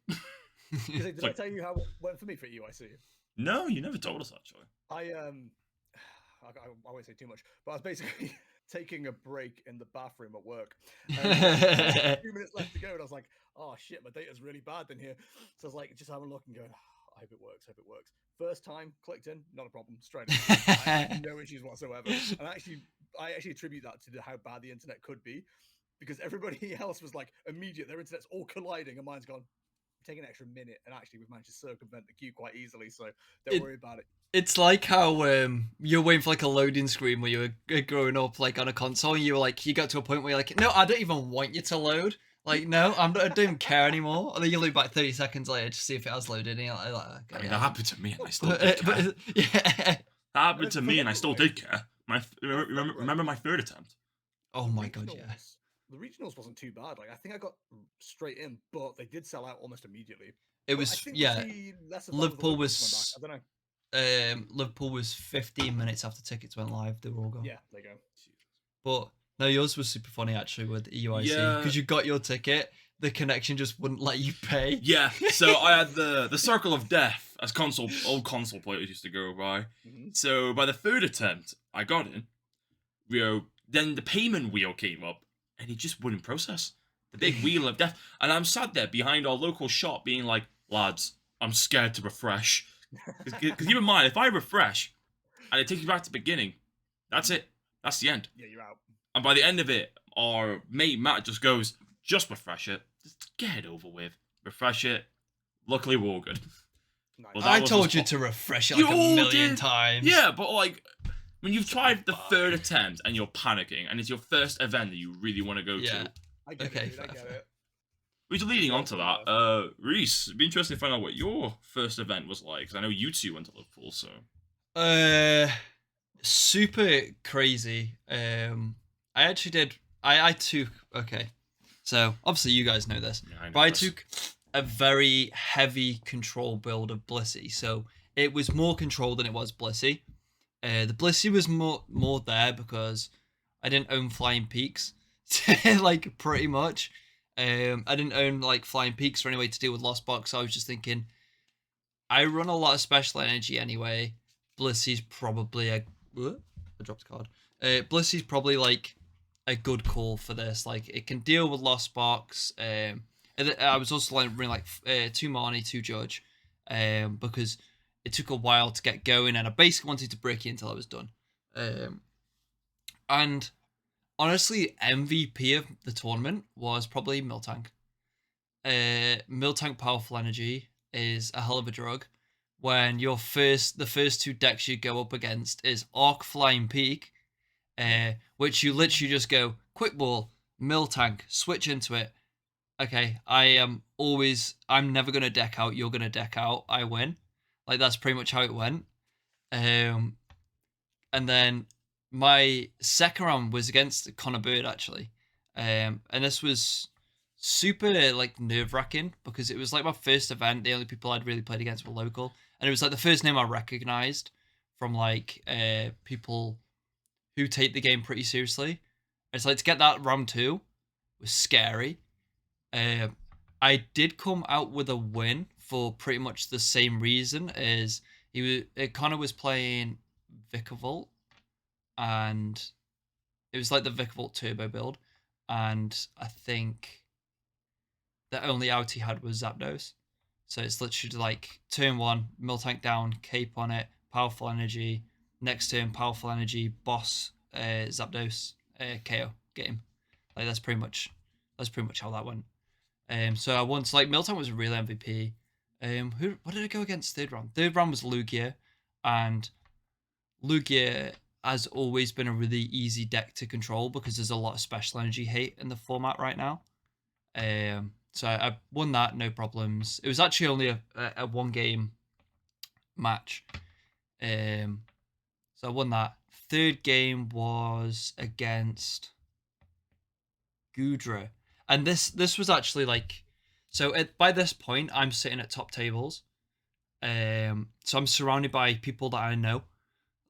Speaker 3: Did I tell you how it went for me for EUIC?
Speaker 2: No, you never told us actually.
Speaker 3: I won't say too much, but I was basically taking a break in the bathroom at work. A few minutes left to go, and I was like, "Oh shit, my data's really bad in here." So I was like, just having a look and going, "I hope it works. Hope it works." First time clicked in, not a problem, straight in. I had no issues whatsoever. And I actually attribute that to how bad the internet could be, because everybody else was like immediate. Their internet's all colliding, and mine's gone. Take an extra minute, and actually we've managed to circumvent the queue quite easily, so don't worry about it.
Speaker 1: It's like how you're waiting for like a loading screen where you were growing up like on a console, and you got to a point where you're like, no, I don't even want you to load. Like, no, I don't even care anymore. And then you look back 30 seconds later to see if it has loaded, and you're like, okay,
Speaker 2: I mean, that happened to me, and I still did care. That happened to me, and I still did care. Remember my 3rd attempt?
Speaker 1: Oh my god, yeah.
Speaker 3: The regionals wasn't too bad. Like, I think I got straight in, but they did sell out almost immediately.
Speaker 1: It was Liverpool was.
Speaker 3: I don't know.
Speaker 1: Liverpool was 15 minutes after tickets went live. They were all gone.
Speaker 3: Yeah, there you go.
Speaker 1: But no, yours was super funny actually with EUIC, because you got your ticket, the connection just wouldn't let you pay.
Speaker 2: Yeah, so I had the Circle of Death, as old console players used to go by. Mm-hmm. So by the 3rd attempt, I got in. Then the payment wheel came up, and it just wouldn't process. The big wheel of death. And I'm sat there behind our local shop being like, "Lads, I'm scared to refresh." Because keep in mind, if I refresh and it takes you back to the beginning, that's it. That's the end.
Speaker 3: Yeah, you're out.
Speaker 2: And by the end of it, our mate Matt just goes, "Just refresh it. Just get it over with. Refresh it." Luckily, we're all good.
Speaker 3: Nice.
Speaker 1: Well, I told you to refresh it like a million times.
Speaker 2: Yeah, but like, when you've tried the 3rd attempt and you're panicking, and it's your first event that you really want to go to.
Speaker 3: I get it.
Speaker 2: Which leading on to that, Reese, it'd be interesting to find out what your first event was like, because I know you 2 went to Liverpool, so.
Speaker 1: Super crazy. I actually did. I took. Okay, so obviously you guys know this, but I took a very heavy control build of Blissey, so it was more control than it was Blissey. The Blissey was more there because I didn't own Flying Peaks, like pretty much. I didn't own like Flying Peaks or any way to deal with Lost Box. So I was just thinking, I run a lot of special energy anyway. Blissey's probably I dropped a card. Blissey's probably like a good call for this. Like, it can deal with Lost Box. And I was also like running like 2 Marnie, 2 Judge, because it took a while to get going, and I basically wanted to break it until I was done. And honestly, MVP of the tournament was probably Miltank. Miltank Powerful Energy is a hell of a drug. When the first two decks you go up against is Arc Flying Peak, which you literally just go quick ball, Miltank, switch into it. Okay, I'm never gonna deck out. You're gonna deck out. I win. Like that's pretty much how it went. Um, and then my second round was against Connor Bird actually, and this was super like nerve wracking because it was like my first event. The only people I'd really played against were local, and it was like the first name I recognized from like people who take the game pretty seriously. It's like to get that round two was scary. Um, I did come out with a win for pretty much the same reason as Connor was playing Vicavolt, and it was like the Vicavolt Turbo build, and I think the only out he had was Zapdos. So it's literally like turn one, Miltank down, cape on it, powerful energy. Next turn, powerful energy, boss, Zapdos, KO, get him. Like that's pretty much how that went. So I won. So like Miltank was a real MVP. What did I go against third round? Third round was Lugia, and Lugia has always been a really easy deck to control because there's a lot of special energy hate in the format right now. So I won that, no problems. It was actually only a one game match. So I won that. Third game was against Gudra. And this was actually like by this point I'm sitting at top tables. So I'm surrounded by people that I know.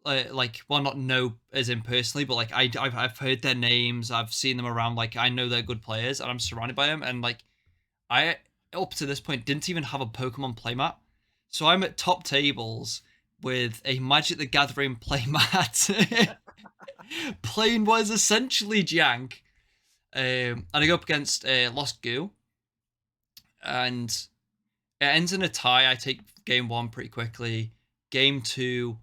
Speaker 1: Like well not know as in personally, but like I've heard their names, I've seen them around, like I know they're good players and I'm surrounded by them, and like I up to this point didn't even have a Pokemon playmat. So I'm at top tables with a Magic the Gathering playmat playing what is essentially Jank. And I go up against Lost Goo, and it ends in a tie. I take game one pretty quickly. Game two,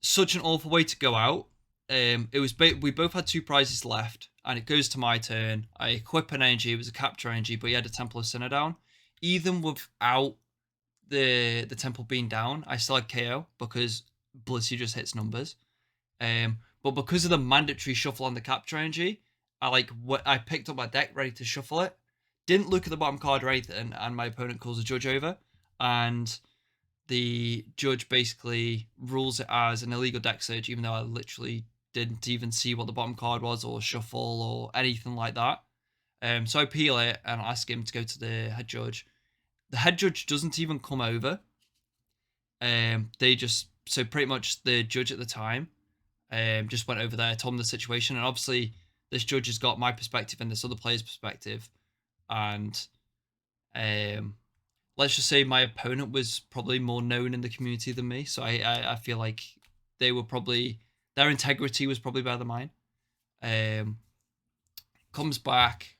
Speaker 1: such an awful way to go out. It was we both had two prizes left, and it goes to my turn. I equip an energy. It was a capture energy, but he had a Temple of Sinnoh down. Even without the Temple being down, I still had KO because Blissey just hits numbers. But because of the mandatory shuffle on the capture energy, I picked up my deck ready to shuffle it. Didn't look at the bottom card or anything, and my opponent calls a judge over, and the judge basically rules it as an illegal deck search, even though I literally didn't even see what the bottom card was or shuffle or anything like that. So I appeal it and ask him to go to the head judge. The head judge doesn't even come over. They just so pretty much the judge at the time just went over there, told him the situation, and obviously this judge has got my perspective and this other player's perspective, and let's just say my opponent was probably more known in the community than me, so I feel like they were probably their integrity was probably better than mine. Comes back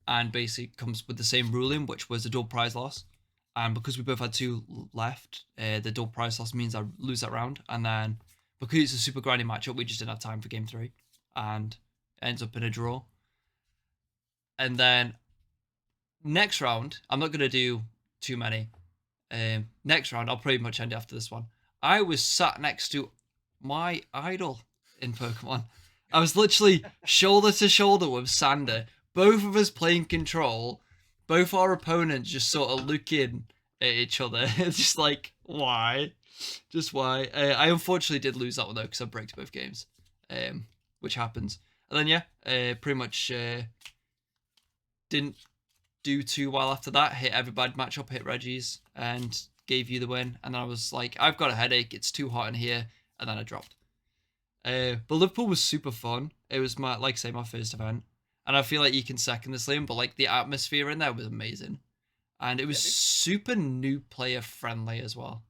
Speaker 1: and basically comes with the same ruling, which was a dual prize loss. And because we both had two left, the dual prize loss means I lose that round. And then because it's a super grinding matchup, we just didn't have time for game three, and it ends up in a draw. And then next round, I'm not gonna do too many. Next round, I'll pretty much end it after this one. I was sat next to my idol in Pokemon. I was literally shoulder to shoulder with Sander, both of us playing control, both our opponents just sort of looking at each other. It's just like, why? Just why? I unfortunately did lose that one though because I broke both games, which happens. And then pretty much didn't do too well after that. Hit every bad matchup, hit Reggie's, and gave you the win. And then I was like, I've got a headache. It's too hot in here. And then I dropped. But Liverpool was super fun. It was my first event, and I feel like you can second this, Liam. But like the atmosphere in there was amazing, and it was super new player friendly as well.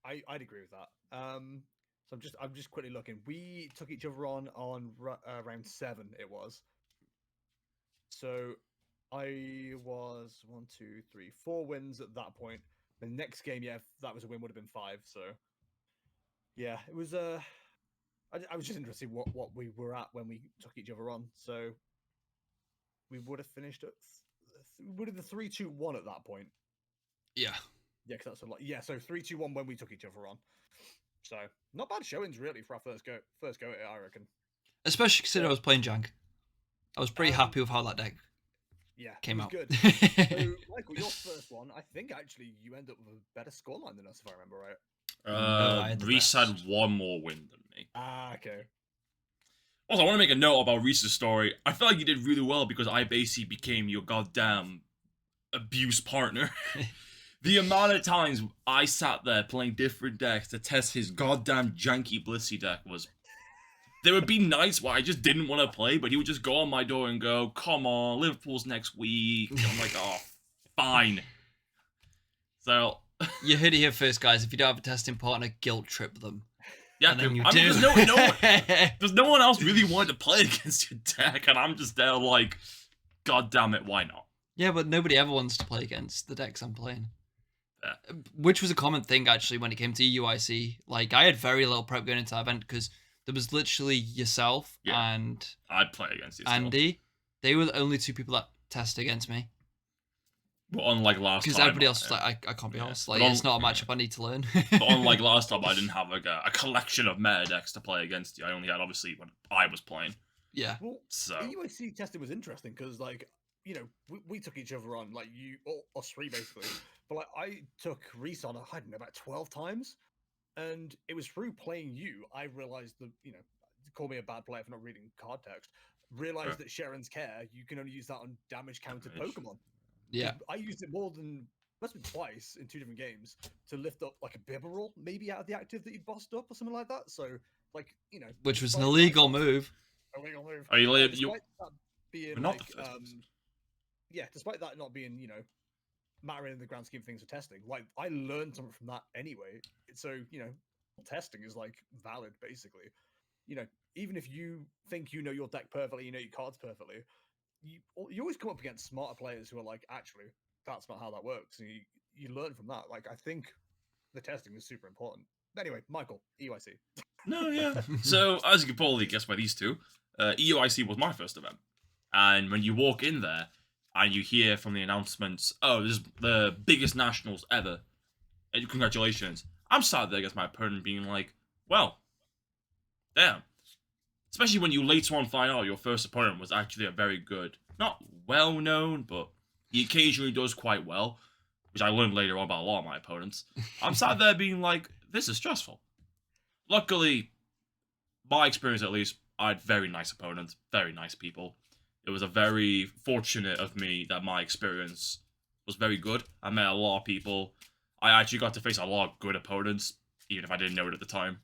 Speaker 3: I'd agree with that. So I'm just quickly looking. We took each other on round 7. It was. So I was 1, 2, 3, 4 wins at that point. The next game, yeah, if that was a win, would have been 5. So yeah, it was I was just interested what we were at when we took each other on. So we would have finished at would have the 3-2-1 at that point.
Speaker 1: Yeah.
Speaker 3: Yeah, because that's a lot. Yeah, so 3-2-1 when we took each other on. So not bad showings really for our first go at it, I reckon.
Speaker 1: Especially considering I was playing Jank. I was pretty happy with how that deck
Speaker 3: Yeah,
Speaker 1: came
Speaker 3: it was
Speaker 1: out.
Speaker 3: good. So, Michael, your first one, I think actually you end up with a better scoreline than us, if I remember right.
Speaker 1: I had the
Speaker 2: Reese had
Speaker 1: best.
Speaker 2: one more win than me.
Speaker 3: Ah, okay.
Speaker 2: Also, I want to make a note about Reese's story. I feel like you did really well because I basically became your goddamn abuse partner. The amount of times I sat there playing different decks to test his goddamn janky Blissey deck was... There would be nights where I just didn't want to play, but he would just go on my door and go, come on, Liverpool's next week. And I'm like, oh, fine. So...
Speaker 1: You heard it here first, guys. If you don't have a testing partner, guilt trip them.
Speaker 2: Yeah,
Speaker 1: And then you
Speaker 2: I mean,
Speaker 1: do.
Speaker 2: there's no one else really wanted to play against your deck, and I'm just there like, god damn it, why not?
Speaker 1: Yeah, but nobody ever wants to play against the decks I'm playing.
Speaker 2: Yeah.
Speaker 1: Which was a common thing, actually, when it came to UIC. Like, I had very little prep going into that event because there was literally yourself and
Speaker 2: I'd play against you.
Speaker 1: Andy. They were the only two people that tested against me.
Speaker 2: But unlike last time.
Speaker 1: Because everybody else was like, I can't be honest. Like, it's not a matchup I need to learn.
Speaker 2: But unlike last time, I didn't have like a collection of meta decks to play against you. I only had, obviously, when I was playing.
Speaker 1: Yeah.
Speaker 3: Well,
Speaker 2: So...
Speaker 3: the UIC testing was interesting because, like, you know, we took each other on, like, us three basically. But, like, I took Reese on, I don't know, about 12 times. And it was through playing you, I realized that, you know, call me a bad player for not reading card text, realized that Sharon's Care, you can only use that on damage counted Pokemon.
Speaker 1: Yeah.
Speaker 3: I used it more than, must have been twice in 2 different games to lift up, like, a Bibberol, maybe out of the active that you'd bossed up or something like that. So, like, you know.
Speaker 1: Which was an illegal move.
Speaker 3: Illegal move.
Speaker 2: Are you
Speaker 3: Despite that being,
Speaker 2: not
Speaker 3: like,
Speaker 2: the first person.
Speaker 3: yeah, despite that not being, you know, mattering in the grand scheme of things for testing, like, I learned something from that anyway. So, you know, testing is, like, valid, basically. You know, even if you think you know your deck perfectly, you know your cards perfectly, you always come up against smarter players who are like, actually, that's not how that works. And you learn from that. Like, I think the testing is super important. Anyway, Michael, EUIC.
Speaker 2: No, yeah. So, as you can probably guess by these two, EUIC was my first event. And when you walk in there, and you hear from the announcements, oh, this is the biggest nationals ever, and congratulations. I'm sat there against my opponent being like, well, damn. Especially when you later on find out your first opponent was actually a very good, not well-known, but he occasionally does quite well, which I learned later on about a lot of my opponents. I'm sat there being like, this is stressful. Luckily, my experience at least, I had very nice opponents, very nice people. It was a very fortunate of me that my experience was very good. I met a lot of people. I actually got to face a lot of good opponents, even if I didn't know it at the time.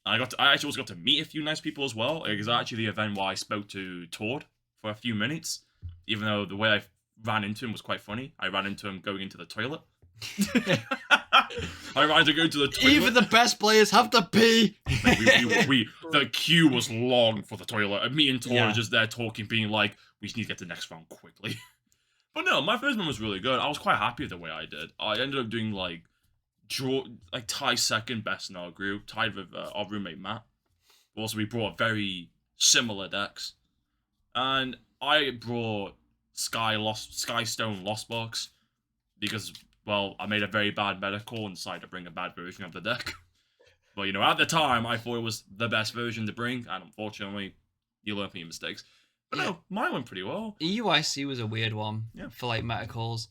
Speaker 2: I actually also got to meet a few nice people as well. It was actually the event where I spoke to Tord for a few minutes, even though the way I ran into him was quite funny. I ran into him going into the toilet. I ran to go into the toilet.
Speaker 1: Even the best players have to pee.
Speaker 2: The queue was long for the toilet, and me and Tord
Speaker 1: Yeah.
Speaker 2: were just there talking, being like, we just need to get to the next round quickly. But no, my first one was really good. I was quite happy with the way I did. I ended up doing tie second best in our group, tied with our roommate Matt. Also, we brought very similar decks, and I brought Skystone Lost Box because, well, I made a very bad meta call and decided to bring a bad version of the deck. But, you know, at the time, I thought it was the best version to bring, and unfortunately, you learn from your mistakes. But no, mine went pretty well.
Speaker 1: EUIC was a weird one for, like, meta calls.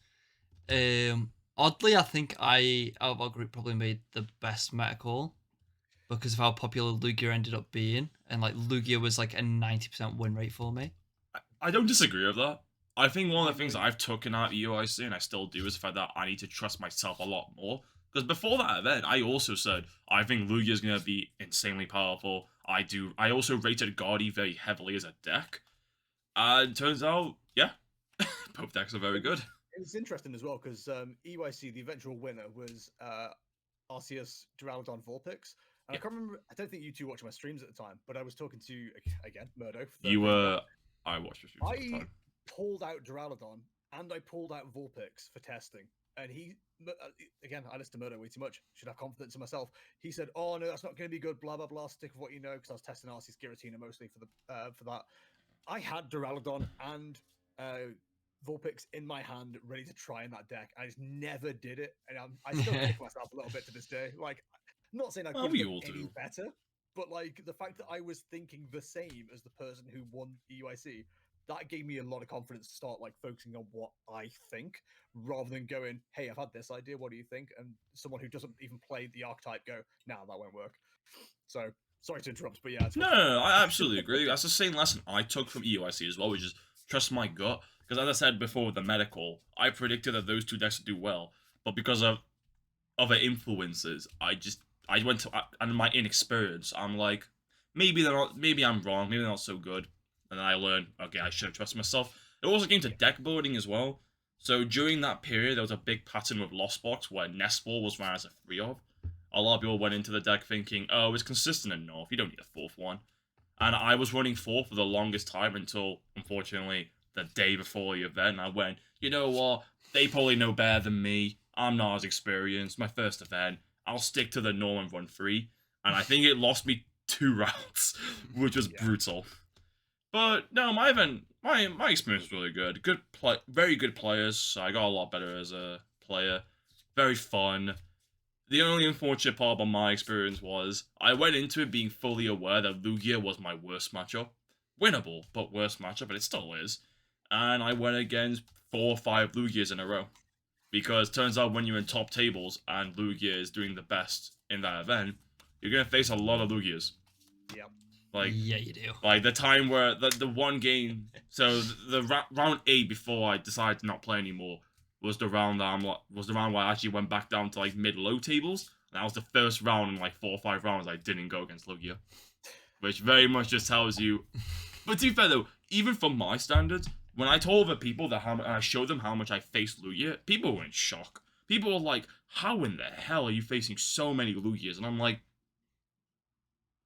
Speaker 1: Oddly, I think out of our group, probably made the best meta call because of how popular Lugia ended up being. And, like, Lugia was, like, a 90% win rate for me.
Speaker 2: I don't disagree with that. I think one of the things that I've taken out of UIC, and I still do, is the fact that I need to trust myself a lot more. Because before that event, I also said, I think Lugia is going to be insanely powerful. I also rated Guardy very heavily as a deck. And it turns out, yeah, both decks are very good.
Speaker 3: It's interesting as well because EYC, the eventual winner, was Arceus Duraludon Vulpix. And I can't remember, I don't think you two watched my streams at the time, but I was talking to, again, Murdo.
Speaker 2: I watched your streams at the time.
Speaker 3: Pulled out Duraludon and I pulled out Vulpix for testing. And again, I listen to Murdo way too much. Should have confidence in myself. He said, "Oh no, that's not going to be good." Blah blah blah. Stick with what you know, because I was testing Arceus Giratina mostly for that. I had Duraludon and Vulpix in my hand, ready to try in that deck. I just never did it, and I still kick myself a little bit to this day. Like, I'm not saying I could have
Speaker 2: we
Speaker 3: done
Speaker 2: all
Speaker 3: any
Speaker 2: do.
Speaker 3: better, but like the fact that I was thinking the same as the person who won EUIC, that gave me a lot of confidence to start like focusing on what I think rather than going, "Hey, I've had this idea. What do you think?" And someone who doesn't even play the archetype go, "Nah, that won't work." So sorry to interrupt, but yeah, it's
Speaker 2: No, I absolutely agree. That's the same lesson I took from EUIC as well, which is trust my gut. Because as I said before with the medical, I predicted that those two decks would do well, but because of other influences, I went to and my inexperience. I'm like, maybe they're not. Maybe I'm wrong. Maybe they're not so good. And then I learned, okay, I should have trusted myself. It also came to deck building as well. So during that period, there was a big pattern with Lost Box where Nest Ball was ran as a 3 of. A lot of people went into the deck thinking, oh, it's consistent enough. You don't need a fourth one. And I was running 4 for the longest time until, unfortunately, the day before the event. I went, you know what? They probably know better than me. I'm not as experienced. My first event. I'll stick to the norm and run 3. And I think it lost me 2 rounds, which was brutal. But no, my event, my experience was really good. Very good players. So I got a lot better as a player. Very fun. The only unfortunate part about my experience was I went into it being fully aware that Lugia was my worst matchup. Winnable, but worst matchup, but it still is. And I went against 4 or 5 Lugias in a row. Because turns out when you're in top tables and Lugia is doing the best in that event, you're going to face a lot of Lugias.
Speaker 3: Yep.
Speaker 1: Like, yeah, you do.
Speaker 2: Like the time where the one game, so round 8 before I decided to not play anymore was the round where I actually went back down to like mid-low tables. And that was the first round in like 4 or 5 rounds I didn't go against Lugia, which very much just tells you. But to be fair though, even from my standards, when I told other people that I showed them how much I faced Lugia, people were in shock. People were like, "How in the hell are you facing so many Lugias?" And I'm like,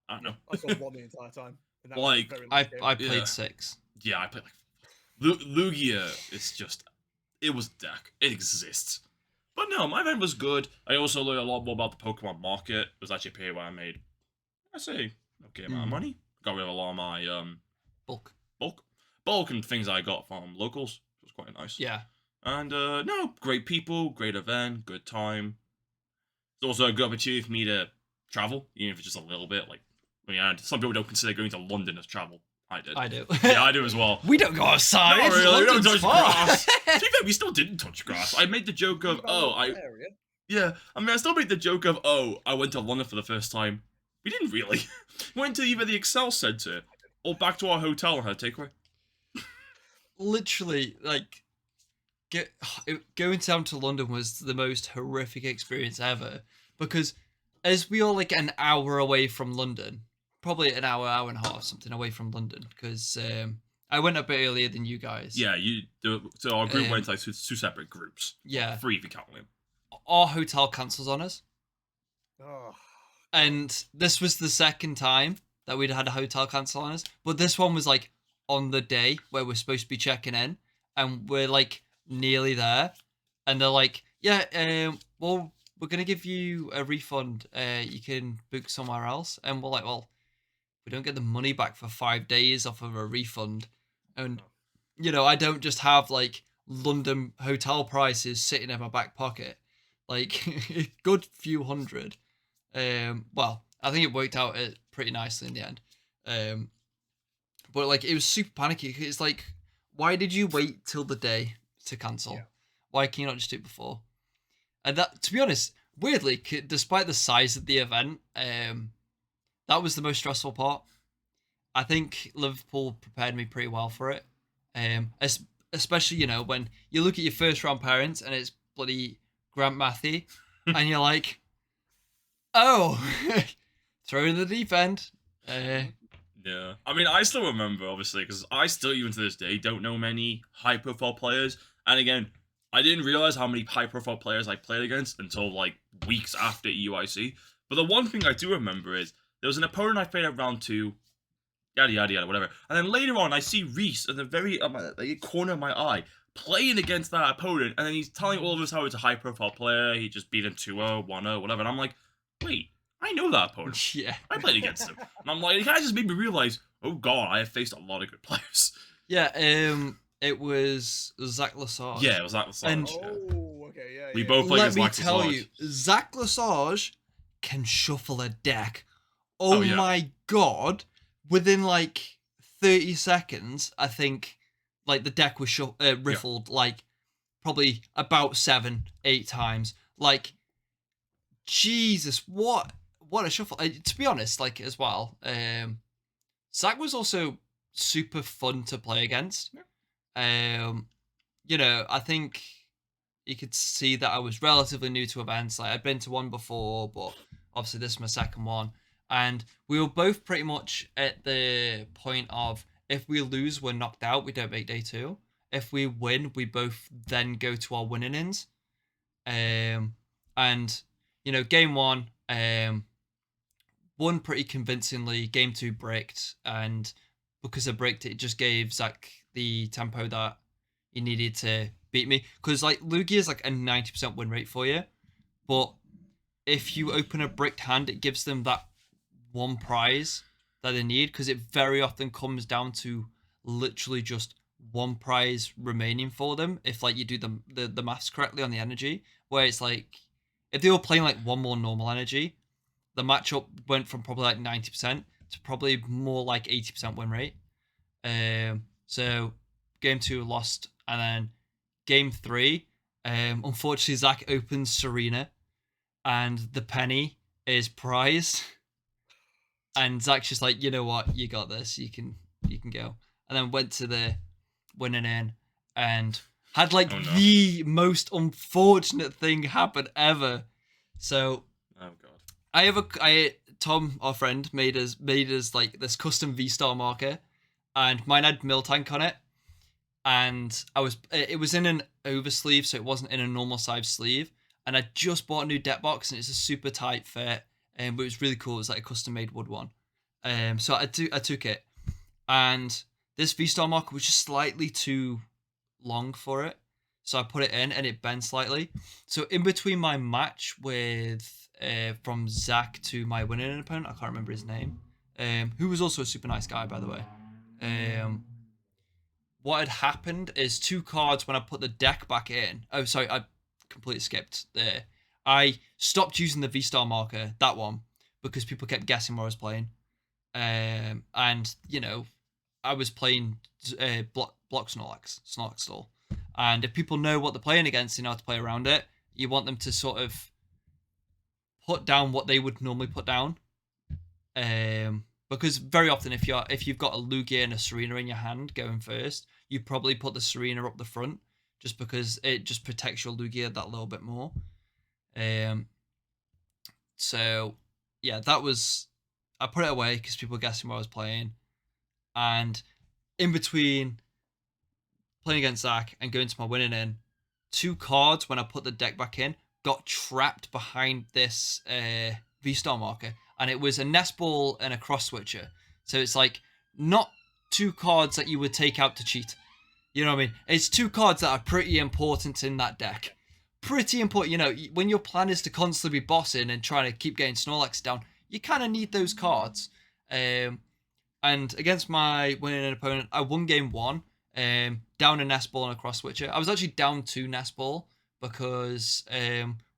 Speaker 2: I don't know.
Speaker 3: I saw one the entire time. And that
Speaker 2: Like,
Speaker 3: was very
Speaker 1: I played 6.
Speaker 2: Yeah, I played like Lugia is just, it was deck. It exists. But no, my event was good. I also learned a lot more about the Pokemon market. It was actually a period where I made, I say, okay amount of money. Got rid of a lot of my bulk and things I got from locals. It was quite nice.
Speaker 1: Yeah.
Speaker 2: And no, great people, great event, good time. It's also a good opportunity for me to travel, even if it's just a little bit. Like, I mean, some people don't consider going to London as travel. I did.
Speaker 1: I do.
Speaker 2: Yeah, I do as well.
Speaker 1: We don't go outside.
Speaker 2: Not really. We don't touch
Speaker 1: far.
Speaker 2: grass. To be fair, we still didn't touch grass. I made the joke of, yeah. I mean, I still made the joke of, I went to London for the first time. We didn't really. We went to either the Excel Centre or back to our hotel and had a takeaway.
Speaker 1: Literally, like, going down to London was the most horrific experience ever, because as we are like an hour away from London, probably an hour and a half, something away from London, because I went a bit earlier than you guys.
Speaker 2: Yeah, so our group went to like 2 separate groups.
Speaker 1: Yeah.
Speaker 2: 3 if you count them.
Speaker 1: Our hotel cancels on us.
Speaker 3: Oh.
Speaker 1: And this was the second time that we'd had a hotel cancel on us, but this one was like on the day where we're supposed to be checking in, and we're like nearly there, and they're like, yeah, well, we're gonna give you a refund, you can book somewhere else. And we're like, well, we don't get the money back for 5 days off of a refund. And you know, I don't just have like London hotel prices sitting in my back pocket, like a good few hundred. Well, I think it worked out pretty nicely in the end. But like, it was super panicky. It's like, why did you wait till the day to cancel? Yeah. Why can you not just do it before? And that, to be honest, weirdly, despite the size of the event, that was the most stressful part. I think Liverpool prepared me pretty well for it. Especially, you know, when you look at your first round parents and it's bloody Grant Matthew, and you're like, oh, throw in the deep end.
Speaker 2: Yeah. I mean, I still remember, obviously, because I still, even to this day, don't know many high-profile players. And again, I didn't realize how many high-profile players I played against until, like, weeks after EUIC. But the one thing I do remember is there was an opponent I played at round 2. yada yada yada, whatever. And then later on, I see Reese in the very corner of my eye playing against that opponent, and then he's telling all of us how it's a high-profile player. He just beat him 2-0, 1-0, whatever. And I'm like, wait, I know that opponent.
Speaker 1: Yeah.
Speaker 2: I played against him. And I'm like, it kind of just made me realize, oh god, I have faced a lot of good players.
Speaker 1: Yeah, it was Zach Lesage.
Speaker 2: Yeah, it was that Lesage.
Speaker 1: And-
Speaker 3: Oh, okay, yeah.
Speaker 2: We
Speaker 3: yeah.
Speaker 2: both played
Speaker 1: Let
Speaker 2: against
Speaker 1: me
Speaker 2: Zach
Speaker 1: tell
Speaker 2: Lesage.
Speaker 1: you, Zach Lesage can shuffle a deck. Oh,
Speaker 2: yeah.
Speaker 1: my god. Within like 30 seconds, I think like the deck was riffled like probably about 7-8 times. Like, Jesus, what a shuffle. To be honest, like as well, Zach was also super fun to play against. You know, I think you could see that I was relatively new to events. Like I'd been to one before, but obviously this is my second one. And we were both pretty much at the point of if we lose, we're knocked out. We don't make day 2. If we win, we both then go to our winning ends. And you know, game 1, won pretty convincingly. Game 2 bricked, and because I bricked it, it just gave Zach the tempo that he needed to beat me. Because like Lugia is like a 90% win rate for you, but if you open a bricked hand, it gives them that one prize that they need, because it very often comes down to literally just one prize remaining for them if like you do the maths correctly on the energy, where it's like if they were playing like one more normal energy, the matchup went from probably like 90% to probably more like 80% win rate. So game 2 lost, and then game 3, unfortunately Zach opens Serena and the penny is prize. And Zach's just like, you know what, you got this, you can go. And then went to the winning in and had like the most unfortunate thing happen ever. So
Speaker 2: oh god,
Speaker 1: Tom, our friend, made us like this custom V-Star marker, and mine had Miltank on it. And it was in an oversleeve, so it wasn't in a normal size sleeve. And I just bought a new deck box, and it's a super tight fit. But it was really cool. It was like a custom made wood one. So I took it, and this V-Star marker was just slightly too long for it. So I put it in, and it bent slightly. So in between my match with from Zach to my winning opponent, I can't remember his name, who was also a super nice guy, by the way. What had happened is 2 cards when I put the deck back in. Oh, sorry, I completely skipped there. I stopped using the V-Star marker, that one, because people kept guessing what I was playing. And, you know, I was playing block Snorlax stall. And if people know what they're playing against and know how to play around it, you want them to sort of put down what they would normally put down. Because very often if you've got a Lugia and a Serena in your hand going first, you probably put the Serena up the front just because it just protects your Lugia that little bit more. So yeah, I put it away because people were guessing what I was playing. And in between playing against Zach and going to my winning in, 2 cards when I put the deck back in got trapped behind this V-Star marker. And it was a nest ball and a cross switcher. So it's like not 2 cards that you would take out to cheat. You know what I mean? It's 2 cards that are pretty important in that deck. Pretty important. You know, when your plan is to constantly be bossing and trying to keep getting Snorlax down, you kind of need those cards. And against my winning opponent, I won game 1. Down a nest ball and a cross switcher. I was actually down 2 nest ball because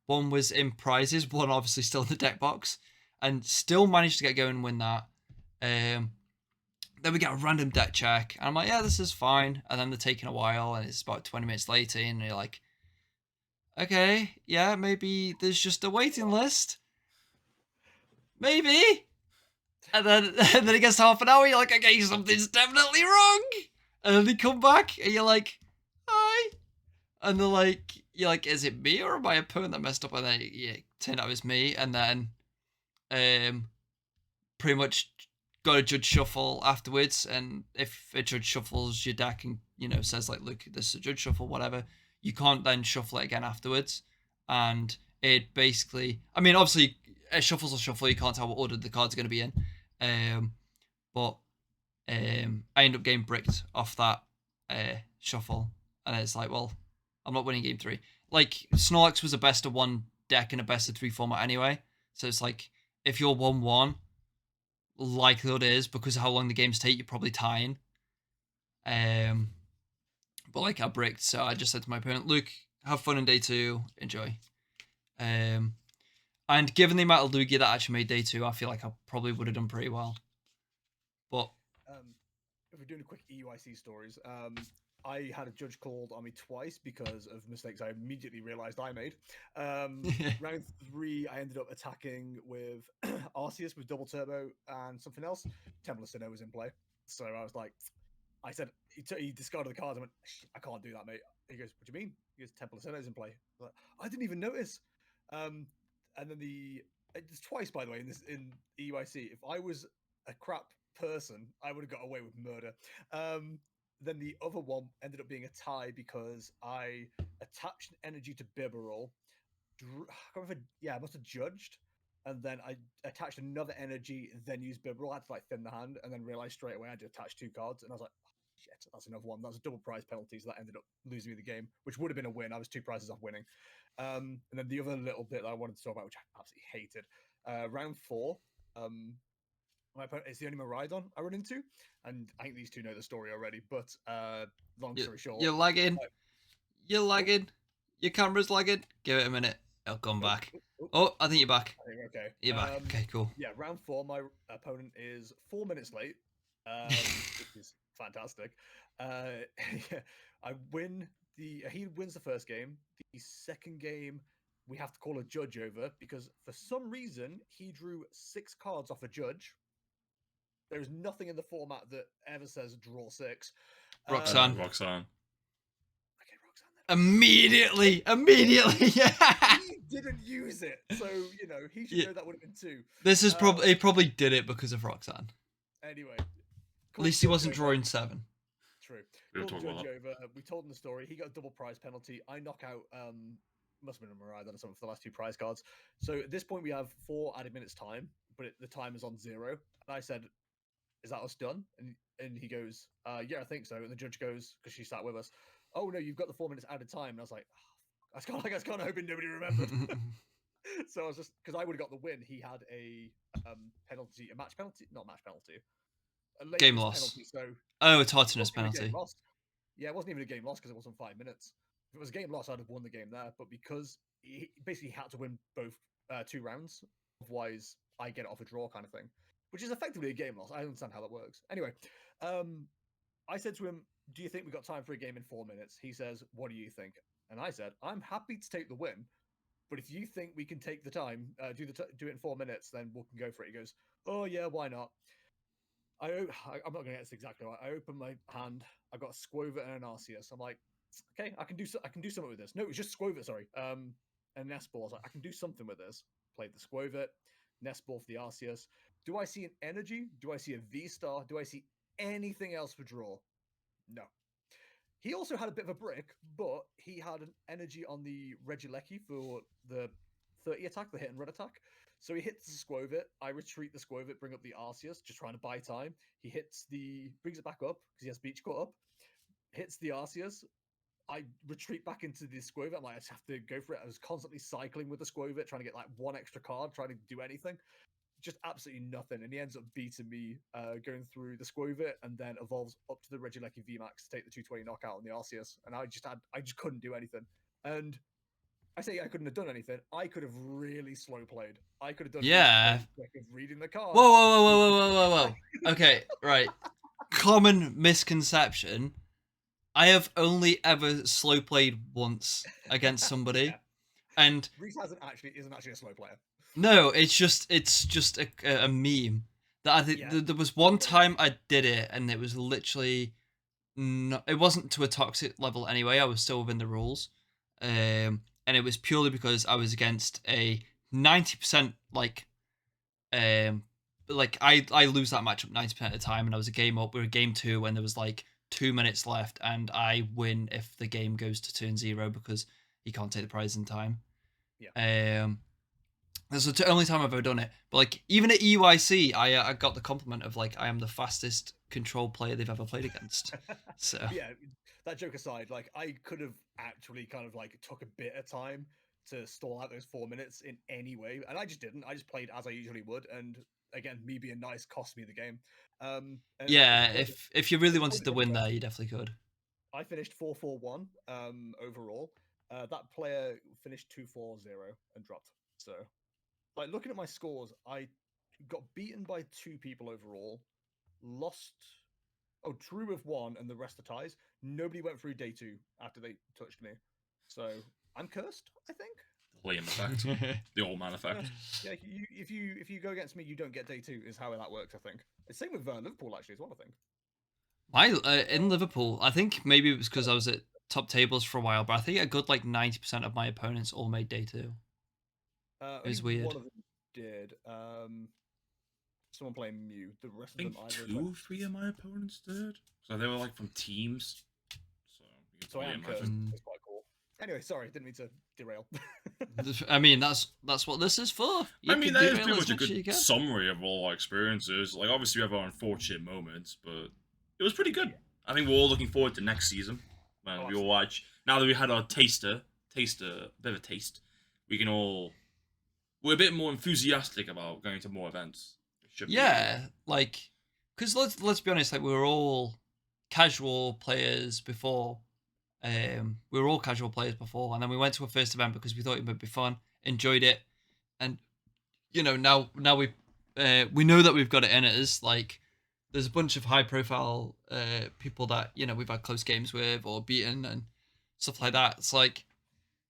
Speaker 1: one was in prizes, one obviously still in the deck box, and still managed to get going and win that. Then we get a random deck check, and I'm like, yeah, this is fine. And then they're taking a while, and it's about 20 minutes later, and you're like, okay, yeah, maybe there's just a waiting list. Maybe. And then it gets half an hour, you're like, okay, something's definitely wrong. And then they come back, and you're like, hi. And they're like, you're like, is it me or my opponent that messed up? And then it turned out it was me. And then pretty much got a judge shuffle afterwards. And if a judge shuffles your deck and, you know, says like, look, this is a judge shuffle, whatever, you can't then shuffle it again afterwards. And it basically, I mean, obviously, a shuffle's a shuffle. You can't tell what order the card's going to be in. But I end up getting bricked off that shuffle, and it's like, well, I'm not winning game 3. Like, Snorlax was a best of 1 deck in a best of 3 format anyway, so it's like, if you're 1-1, likelihood is, because of how long the games take, you're probably tying. But like, I bricked, so I just said to my opponent, Luke, have fun in day 2, enjoy. And given the amount of Lugia that actually made day 2, I feel like I probably would have done pretty well. But
Speaker 3: if we're doing a quick EUIC stories, I had a judge called on me twice because of mistakes I immediately realized I made. Round 3, I ended up attacking with Arceus with double turbo and something else. Temple of Sinnoh was in play, so I was like, I said he discarded the cards. I went, I can't do that, mate. He goes, what do you mean? He goes, Temple of Sinnoh's in play. I didn't even notice. And then it's twice, by the way, in EUIC. If I was a crap person, I would have got away with murder. Then the other one ended up being a tie because I attached an energy to Bibarel. I must have judged, and then I attached another energy, then used Bibarel. I had to like thin the hand, and then realized straight away I had to attach 2 cards, and I was like, oh, shit, that's another one. That was a double prize penalty, so that ended up losing me the game, which would have been a win. I was 2 prizes off winning. And then the other little bit that I wanted to talk about, which I absolutely hated, round 4. My opponent is the only Miraidon I run into, and I think these two know the story already. But long story short,
Speaker 1: you're lagging. You're lagging. Your camera's lagging. Give it a minute. It'll come back. Oh, I think you're back.
Speaker 3: I think okay.
Speaker 1: You're back. Okay, cool.
Speaker 3: Yeah, round 4, my opponent is 4 minutes late, which is fantastic. I win he wins the first game. The second game, we have to call a judge over because for some reason he drew 6 cards off a judge. There's nothing in the format that ever says draw 6.
Speaker 1: Roxanne.
Speaker 2: Roxanne.
Speaker 3: Okay, Roxanne. Then.
Speaker 1: Immediately, yeah.
Speaker 3: He didn't use it, so he should know that would have been 2.
Speaker 1: This is probably he probably did it because of Roxanne.
Speaker 3: Anyway,
Speaker 1: at least he wasn't drawing 7.
Speaker 3: True. Called judge over. We told him the story. He got a double prize penalty. I knock out must have been a Miraidon or something for the last 2 prize cards. So at this point we have 4 added minutes time, but the time is on 0. And I said, is that us done? And he goes, yeah, I think so. And the judge goes, because she sat with us, oh no, you've got the 4 minutes added time. And I was like, oh, I was kind of hoping nobody remembered. So I was just, because I would have got the win. He had a penalty, a match penalty, not match penalty, a
Speaker 1: game loss.
Speaker 3: Penalty, so
Speaker 1: a tartness penalty.
Speaker 3: Yeah, it wasn't even a game loss because it wasn't 5 minutes. If it was a game loss, I'd have won the game there. But because he basically had to win both 2 rounds, otherwise I get it off a draw kind of thing, which is effectively a game loss. I understand how that works. Anyway, I said to him, do you think we got time for a game in 4 minutes? He says, what do you think? And I said, I'm happy to take the win, but if you think we can take the time, do it in 4 minutes, then we can go for it. He goes, oh yeah, why not? I'm not going to get this exactly right. I open my hand. I got a Squovit and an Arceus. I'm like, okay, I can do something with this. No, it was just Squovit, sorry. And Nest Ball. I was like, I can do something with this. Played the Squovit, Nest Ball for the Arceus. Do I see an energy? Do I see a V-Star? Do I see anything else for draw? No. He also had a bit of a brick, but he had an energy on the Regieleki for the 30 attack, the hit and run attack. So he hits the Squovit. I retreat the Squovit, bring up the Arceus, just trying to buy time. He brings it back up because he has Beach caught up. Hits the Arceus. I retreat back into the Squovit. I'm like, I just have to go for it. I was constantly cycling with the Squovit, trying to get like 1 extra card, trying to do anything. Just absolutely nothing. And he ends up beating me, going through the Squovit, and then evolves up to the Regieleki VMAX to take the 220 knockout on the Arceus. And I just couldn't do anything. And I say I couldn't have done anything. I could have really slow played. I could have done of reading the card.
Speaker 1: Whoa. Okay, right. Common misconception. I have only ever slow played once against somebody.
Speaker 3: Yeah.
Speaker 1: And
Speaker 3: Reese isn't actually a slow player.
Speaker 1: No, it's just a meme that I think there was one time I did it, and it was literally it wasn't to a toxic level anyway. I was still within the rules, and it was purely because I was against a 90% I lose that matchup 90% of the time, and I was a game up. We were game 2 when there was like 2 minutes left, and I win if the game goes to turn 0 because you can't take the prize in time.
Speaker 3: Yeah.
Speaker 1: That's the only time I've ever done it. But like even at EUIC, I got the compliment of like I am the fastest control player they've ever played against. So
Speaker 3: Yeah, that joke aside, like I could have actually kind of like took a bit of time to stall out those 4 minutes in any way, and I just didn't. I just played as I usually would, and again, me being nice cost me the game. And
Speaker 1: yeah,
Speaker 3: for the,
Speaker 1: if you
Speaker 3: for
Speaker 1: really
Speaker 3: the point
Speaker 1: wanted
Speaker 3: of
Speaker 1: to win there,
Speaker 3: interest,
Speaker 1: you definitely could.
Speaker 3: I finished 4-4-1 overall. That player finished 2-4-0 and dropped. So, like looking at my scores, I got beaten by 2 people overall, lost. Oh, drew with 1, and the rest are ties. Nobody went through day 2 after they touched me. So I'm cursed, I think.
Speaker 2: The Liam effect, the old man effect.
Speaker 3: Yeah, if you go against me, you don't get day 2. Is how that works. I think. It's same with Liverpool actually as well. I think.
Speaker 1: In Liverpool, I think maybe it was because I was at top tables for a while, but I think a good like 90% of my opponents all made day 2. It was
Speaker 3: Only
Speaker 1: weird.
Speaker 3: one of them did. Someone playing Mew. The rest
Speaker 2: I
Speaker 3: of them
Speaker 2: think
Speaker 3: either.
Speaker 2: 2, 3 of my opponents did. So they were like from teams. So you can
Speaker 3: So I
Speaker 2: probably
Speaker 3: am cursed.
Speaker 2: imagine.
Speaker 3: It's quite cool. Anyway, sorry, didn't mean to derail.
Speaker 1: I mean, that's what this is for. You
Speaker 2: I mean,
Speaker 1: can
Speaker 2: that is
Speaker 1: derail
Speaker 2: pretty
Speaker 1: as
Speaker 2: much a
Speaker 1: much as you
Speaker 2: good
Speaker 1: can.
Speaker 2: summary of all our experiences. Like, obviously, we have our unfortunate moments, but it was pretty good.
Speaker 3: Yeah.
Speaker 2: I think we're all looking forward to next season. When we all watch. Now that we had our a bit of a taste, we can all. We're a bit more enthusiastic about going to more events. It should be.
Speaker 1: Yeah, like, because let's be honest, like we were all casual players before. We were all casual players before, and then we went to a first event because we thought it would be fun, enjoyed it, and now we know that we've got it in us. Like, there's a bunch of high profile people that we've had close games with or beaten and stuff like that. It's like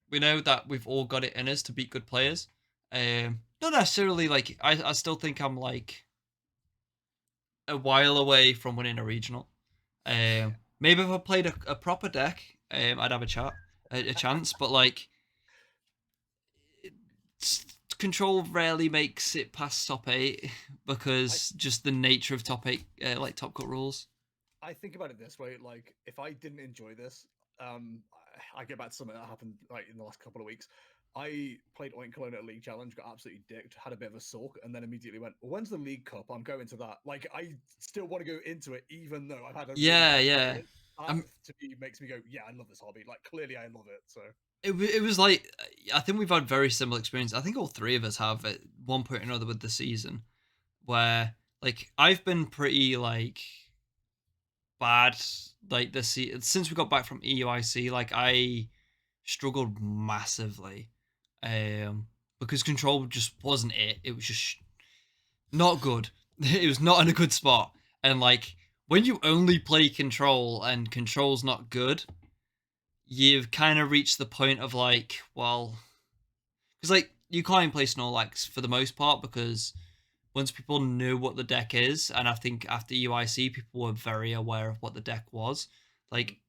Speaker 1: we know that we've all got it in us to beat good players. Not necessarily like I still think I'm like a while away from winning a regional. Maybe if I played a proper deck, I'd have a chance. But like, control rarely makes it past top 8 because just the nature of top 8, like top cut rules.
Speaker 3: I think about it this way: like, if I didn't enjoy this, I get back to something that happened like in the last couple of weeks. I played Oink Cologne at a league challenge, got absolutely dicked, had a bit of a sulk, and then immediately went, well, "When's the League Cup? I'm going to that." Like, I still want to go into it, even though I've had a
Speaker 1: Yeah,
Speaker 3: really bad
Speaker 1: yeah.
Speaker 3: experience. That to me makes me go, "Yeah, I love this hobby." Like, clearly, I love it. So
Speaker 1: It was like, I think we've had very similar experience. I think all 3 of us have at one point or another with the season, where like I've been pretty like bad like this since we got back from EUIC. Like I struggled massively, because control just wasn't it. It was just not good. It was not in a good spot, and like when you only play control and control's not good, you've kind of reached the point of like, well, because like you can't even play Snorlax for the most part because once people knew what the deck is, and I think after UIC people were very aware of what the deck was. Like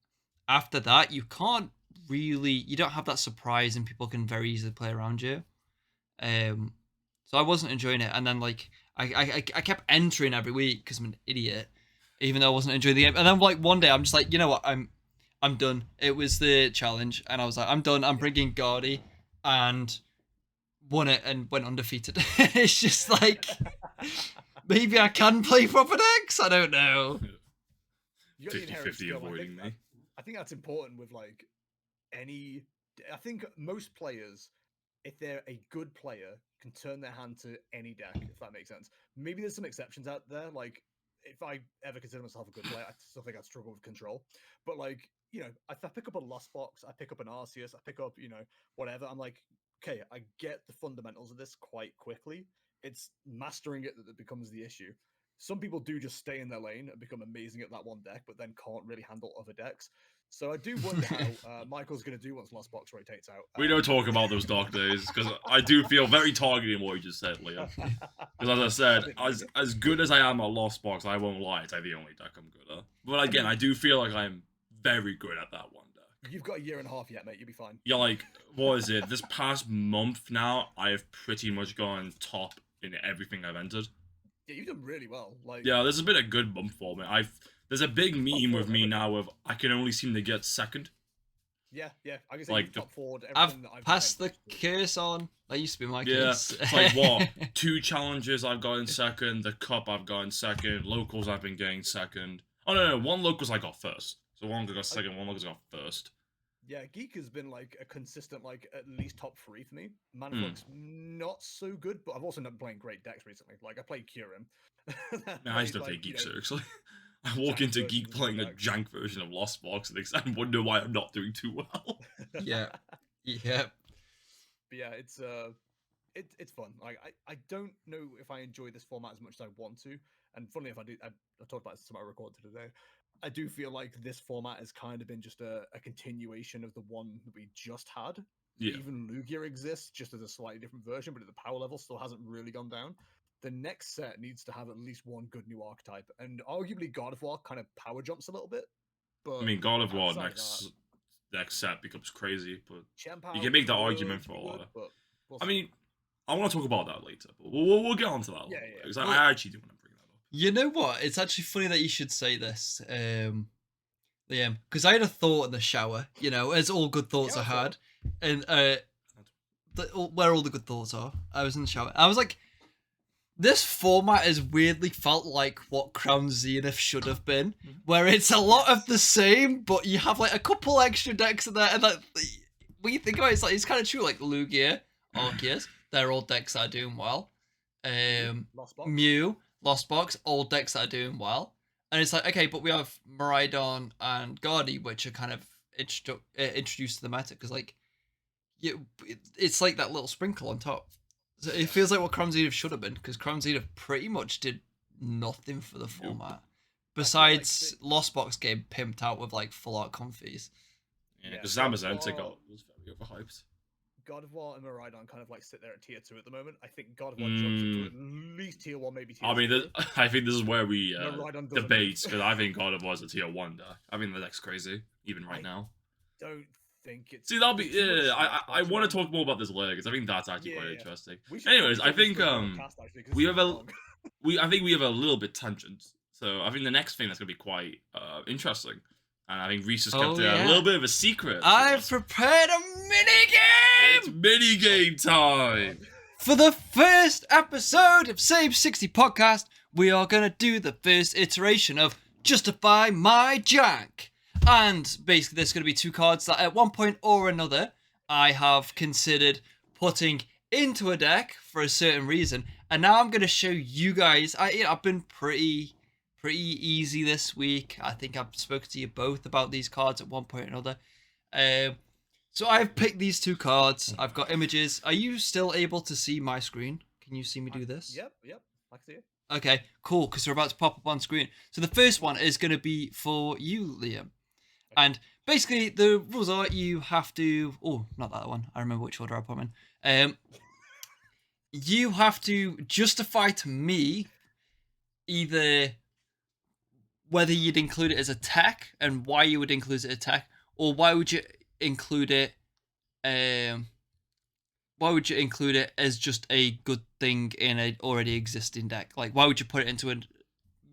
Speaker 1: after that, you don't have that surprise, and people can very easily play around you. So I wasn't enjoying it, and then like I kept entering every week because I'm an idiot, even though I wasn't enjoying the game. And then like one day I'm just like, you know what, I'm done. It was the challenge, and I was like, I'm done. I'm bringing Guardy, and won it and went undefeated. It's just like maybe I can play proper decks. I don't know.
Speaker 3: you got the inherent
Speaker 2: 50-50
Speaker 3: skill.
Speaker 2: avoiding me.
Speaker 3: I think that's important with like any. I think most players, if they're a good player, can turn their hand to any deck. If that makes sense. Maybe there's some exceptions out there. Like if I ever consider myself a good player, I still think I'd struggle with control. But like if I pick up a Lost Box, I pick up an Arceus, I pick up whatever. I'm like, okay, I get the fundamentals of this quite quickly. It's mastering it that becomes the issue. Some people do just stay in their lane and become amazing at that one deck, but then can't really handle other decks. So I do wonder how Michael's going to do once Lost Box rotates out.
Speaker 2: We don't talk about those dark days because I do feel very targeted in what you just said, Liam. Because as I said, as good as I am at Lost Box, I won't lie, it's the only deck I'm good at. But again, I do feel like I'm very good at that one deck.
Speaker 3: You've got a year and a half yet, mate. You'll be fine.
Speaker 2: Yeah, like, what is it? This past month now, I have pretty much gone top in everything I've entered.
Speaker 3: Yeah, you've done really well. Like,
Speaker 2: yeah, there's been a good month for me. There's a big meme with me now of I can only seem to get second.
Speaker 3: Yeah, I can say
Speaker 2: Like
Speaker 3: you've top forward
Speaker 1: I've
Speaker 3: everything that I've
Speaker 1: passed the
Speaker 3: played.
Speaker 1: curse on. That used to be my
Speaker 2: Yeah,
Speaker 1: curse.
Speaker 2: it's like what? 2 challenges I've got in second, the cup I've got in second, locals I've been getting second. Oh no, 1 locals I got first. So 1 got second, 1 locals I got first.
Speaker 3: Yeah, Geek has been like a consistent, like at least top 3 for me. Manaflux not so good, but I've also not been playing great decks recently. Like I played Kyurem.
Speaker 2: Man, I just don't take Geek seriously. I walk
Speaker 3: jank
Speaker 2: into
Speaker 3: versions
Speaker 2: Geek
Speaker 3: of
Speaker 2: playing a
Speaker 3: Zodax.
Speaker 2: jank version of Lost Box and wonder why I'm not doing too well.
Speaker 1: Yeah.
Speaker 3: But yeah, it's fun. Like I don't know if I enjoy this format as much as I want to. And funnily, if I do, I talked about this in my record today. I do feel like this format has kind of been just a continuation of the one that we just had.
Speaker 2: Yeah.
Speaker 3: Even Lugia exists just as a slightly different version, but the power level still hasn't really gone down. The next set needs to have at least one good new archetype, and arguably God of War kind of power jumps a little bit. But
Speaker 2: I mean, God of War
Speaker 3: outside of
Speaker 2: next set becomes crazy, but
Speaker 3: Chen
Speaker 2: you
Speaker 3: Pao
Speaker 2: can make the
Speaker 3: could
Speaker 2: argument for a
Speaker 3: be
Speaker 2: lot
Speaker 3: good,
Speaker 2: of.
Speaker 3: but we'll
Speaker 2: I
Speaker 3: see.
Speaker 2: mean, I want to talk about that later, but we'll get onto that.
Speaker 3: Yeah.
Speaker 2: Because
Speaker 1: Well,
Speaker 2: I actually do want to bring that up.
Speaker 1: You know what? It's actually funny that you should say this, Liam, because I had a thought in the shower. You know, as all good thoughts
Speaker 3: Yeah,
Speaker 1: are
Speaker 3: sure.
Speaker 1: had, and where all the good thoughts are. I was in the shower. I was like, this format has weirdly felt like what Crown Zenith should have been, where it's a lot of the same, but you have like a couple extra decks in there, and like when you think about it, it's kind of true. Like Lugia, Arceus, they're all decks that are doing well.
Speaker 3: Lost Box.
Speaker 1: Mew, Lost Box, all decks that are doing well. And it's like, okay, but we have Miraidon and Guardi, which are kind of introduced to the meta, because like, it's like that little sprinkle on top. So it feels like what Crown Zenith should have been, because Crown Zenith pretty much did nothing for the format. Besides Lost Box getting pimped out with like full art confies.
Speaker 2: Yeah, because Zamazenta was very overhyped.
Speaker 3: God of War and Miraidon kind of like sit there at tier 2 at the moment. I think God of War jumps up to at least tier 1, maybe tier 0.
Speaker 2: I mean, I think this is where we
Speaker 3: Miraidon doesn't.
Speaker 2: debate, because I think God of War is a tier 1 deck. I think the deck's crazy, even right now.
Speaker 3: Don't think it's.
Speaker 2: See, that'll be. I want to talk more about this later, because I think that's actually quite interesting.
Speaker 3: Should
Speaker 2: Anyways, I think we have
Speaker 3: a.
Speaker 2: I think we have a little bit tangent. So I think the next thing that's going to be quite interesting. And I think Reese has kept a little bit of a secret.
Speaker 1: I've prepared a minigame!
Speaker 2: It's minigame time!
Speaker 1: For the first episode of Same 60 Podcast, we are going to do the first iteration of Justify My Jank. And basically, there's going to be 2 cards that at one point or another, I have considered putting into a deck for a certain reason. And now I'm going to show you guys, I've been pretty easy this week. I think I've spoken to you both about these cards at one point or another. So I've picked these 2 cards. I've got images. Are you still able to see my screen? Can you see me do this?
Speaker 3: Yep, I can see it.
Speaker 1: Okay, cool, because they're about to pop up on screen. So the first one is going to be for you, Liam. And basically, the rules are you have to... Oh, not that one. I remember which order I put them in. You have to justify to me either whether you'd include it as a tech and why you would include it as a tech, or why would you include it as just a good thing in an already existing deck? Like, why would you put it into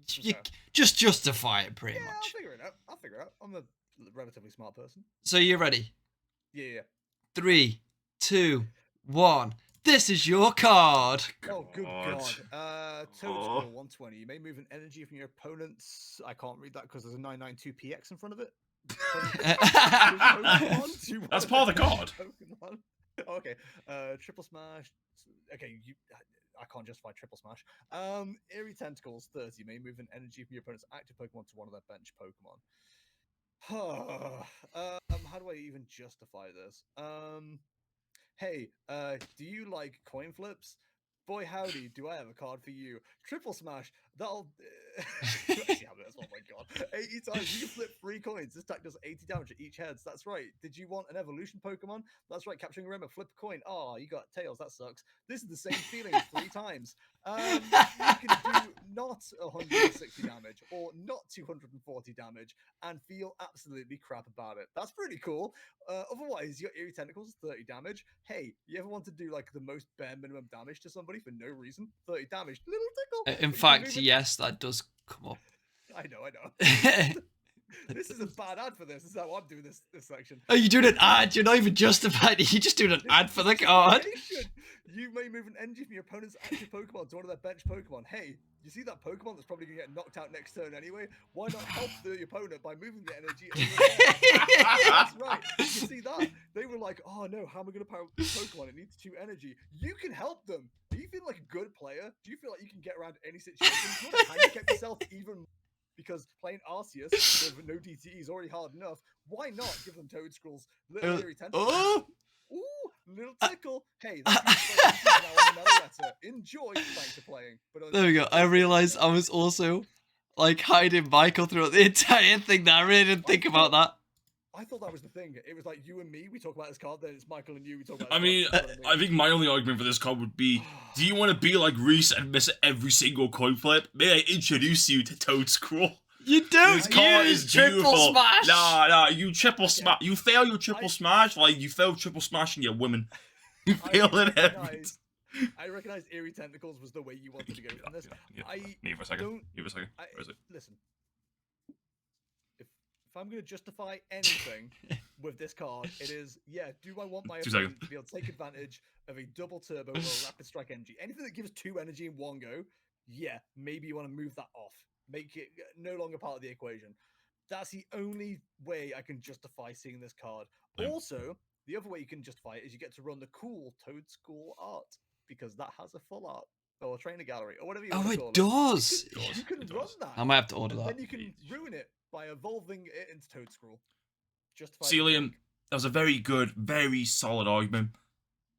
Speaker 1: just justify it pretty much.
Speaker 3: I'll figure it out. I'm a relatively smart person.
Speaker 1: So you're ready?
Speaker 3: Yeah.
Speaker 1: 3, 2, 1. This is your card.
Speaker 3: Oh, good God. Toad score 120. You may move an energy from your opponent's. I can't read that because there's a 992 PX in front of it.
Speaker 2: That's part of the card.
Speaker 3: Okay. Triple smash. Okay, I can't justify triple smash. Eerie Tentacles 30. You may move an energy from your opponent's active Pokemon to one of their bench Pokemon. How do I even justify this? Hey, do you like coin flips? Boy howdy, do I have a card for you. Triple smash, that'll... Oh my god. 80 times, you can flip 3 coins. This deck does 80 damage at each heads. That's right. Did you want an evolution Pokemon? That's right, capturing a Rainbow, flip a coin. Oh, you got Tails, that sucks. This is the same feeling 3 times. You can do not 160 damage or not 240 damage and feel absolutely crap about it. That's pretty cool. Otherwise, your Eerie Tentacles is 30 damage. Hey, you ever want to do like the most bare minimum damage to somebody for no reason? 30 damage, little tickle.
Speaker 1: In fact, yes, that does come up.
Speaker 3: I know. This is a bad ad for this. This is how I'm doing this section.
Speaker 1: Oh, you're doing an ad. You're not even justified. You're just doing an ad for the card.
Speaker 3: You may move an energy from your opponent's active Pokemon to one of their bench Pokemon. Hey, you see that Pokemon that's probably going to get knocked out next turn anyway? Why not help the opponent by moving the energy over there? That's right. You see that? They were like, oh no, how am I going to power Pokemon? It needs 2 energy. You can help them. Do you feel like a good player? Do you feel like you can get around any situation? You want to handicap yourself even more? Because playing Arceus with no DTE is already hard enough. Why not give them Toad Scrolls? Little Eerie Tentacles.
Speaker 1: Oh!
Speaker 3: Ooh, little tickle. Hey, that's now on another letter. Enjoy. Thanks for playing. But
Speaker 1: There we go. I realized I was also like hiding Michael throughout the entire thing. That I really didn't think about that.
Speaker 3: I thought that was the thing. It was like you and me, we talk about this card, then it's Michael and you, we talk about
Speaker 2: I mean, I think my only argument for this card would be, do you want to be like Reese and miss every single coin flip? May I introduce you to Toad Scroll?
Speaker 1: You don't
Speaker 2: This card
Speaker 1: use
Speaker 2: is
Speaker 1: triple
Speaker 2: beautiful.
Speaker 1: smash.
Speaker 2: Nah, you triple smash. You fail your triple smash, like you fail triple smashing your women. You fail it every time.
Speaker 3: I recognize Eerie Tentacles was the way you wanted to go from this.
Speaker 2: Give for a second. Give a second. Where is it?
Speaker 3: Listen, if I'm going to justify anything with this card, it is, yeah, do I want my
Speaker 2: 2
Speaker 3: opponent
Speaker 2: seconds.
Speaker 3: to be able to take advantage of a double turbo or a rapid strike energy? Anything that gives 2 energy in one go, yeah, maybe you want to move that off. Make it no longer part of the equation. That's the only way I can justify seeing this card.
Speaker 2: Yeah.
Speaker 3: Also, the other way you can justify it is you get to run the cool Toad School art, because that has a full art or a trainer gallery or whatever you want to call
Speaker 1: it does.
Speaker 3: it. You can run that.
Speaker 1: I might have to order
Speaker 3: and
Speaker 1: that.
Speaker 3: then you can ruin it by evolving it into Toad Scroll. Justify
Speaker 2: Celium, that was a very good, very solid argument.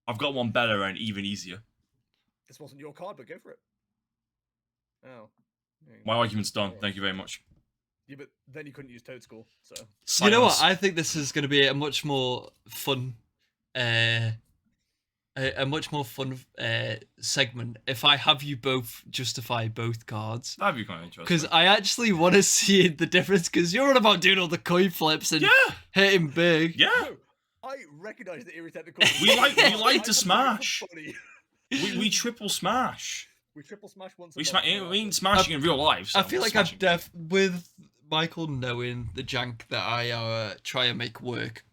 Speaker 2: I've got one better and even easier.
Speaker 3: This wasn't your card, but go for it. Oh.
Speaker 2: My argument's done. Thank you very much.
Speaker 3: Yeah, but then you couldn't use Toad School, so.
Speaker 1: You know what?
Speaker 2: Silence.
Speaker 1: I think this is going to be a much more fun, a much more fun segment if I have you both justify both cards.
Speaker 2: That'd be kind of interesting.
Speaker 1: Because I actually want to see the difference. Because you're all about doing all the coin flips and hitting big.
Speaker 2: Yeah.
Speaker 3: No, I recognize the Eerie Tentacles.
Speaker 2: We like to
Speaker 3: I find them
Speaker 2: smash.
Speaker 3: funny.
Speaker 2: We triple smash.
Speaker 3: We triple smash once.
Speaker 2: We mean smashing in real life. So
Speaker 1: I feel like
Speaker 2: smashing.
Speaker 1: with Michael knowing the jank that I try and make work.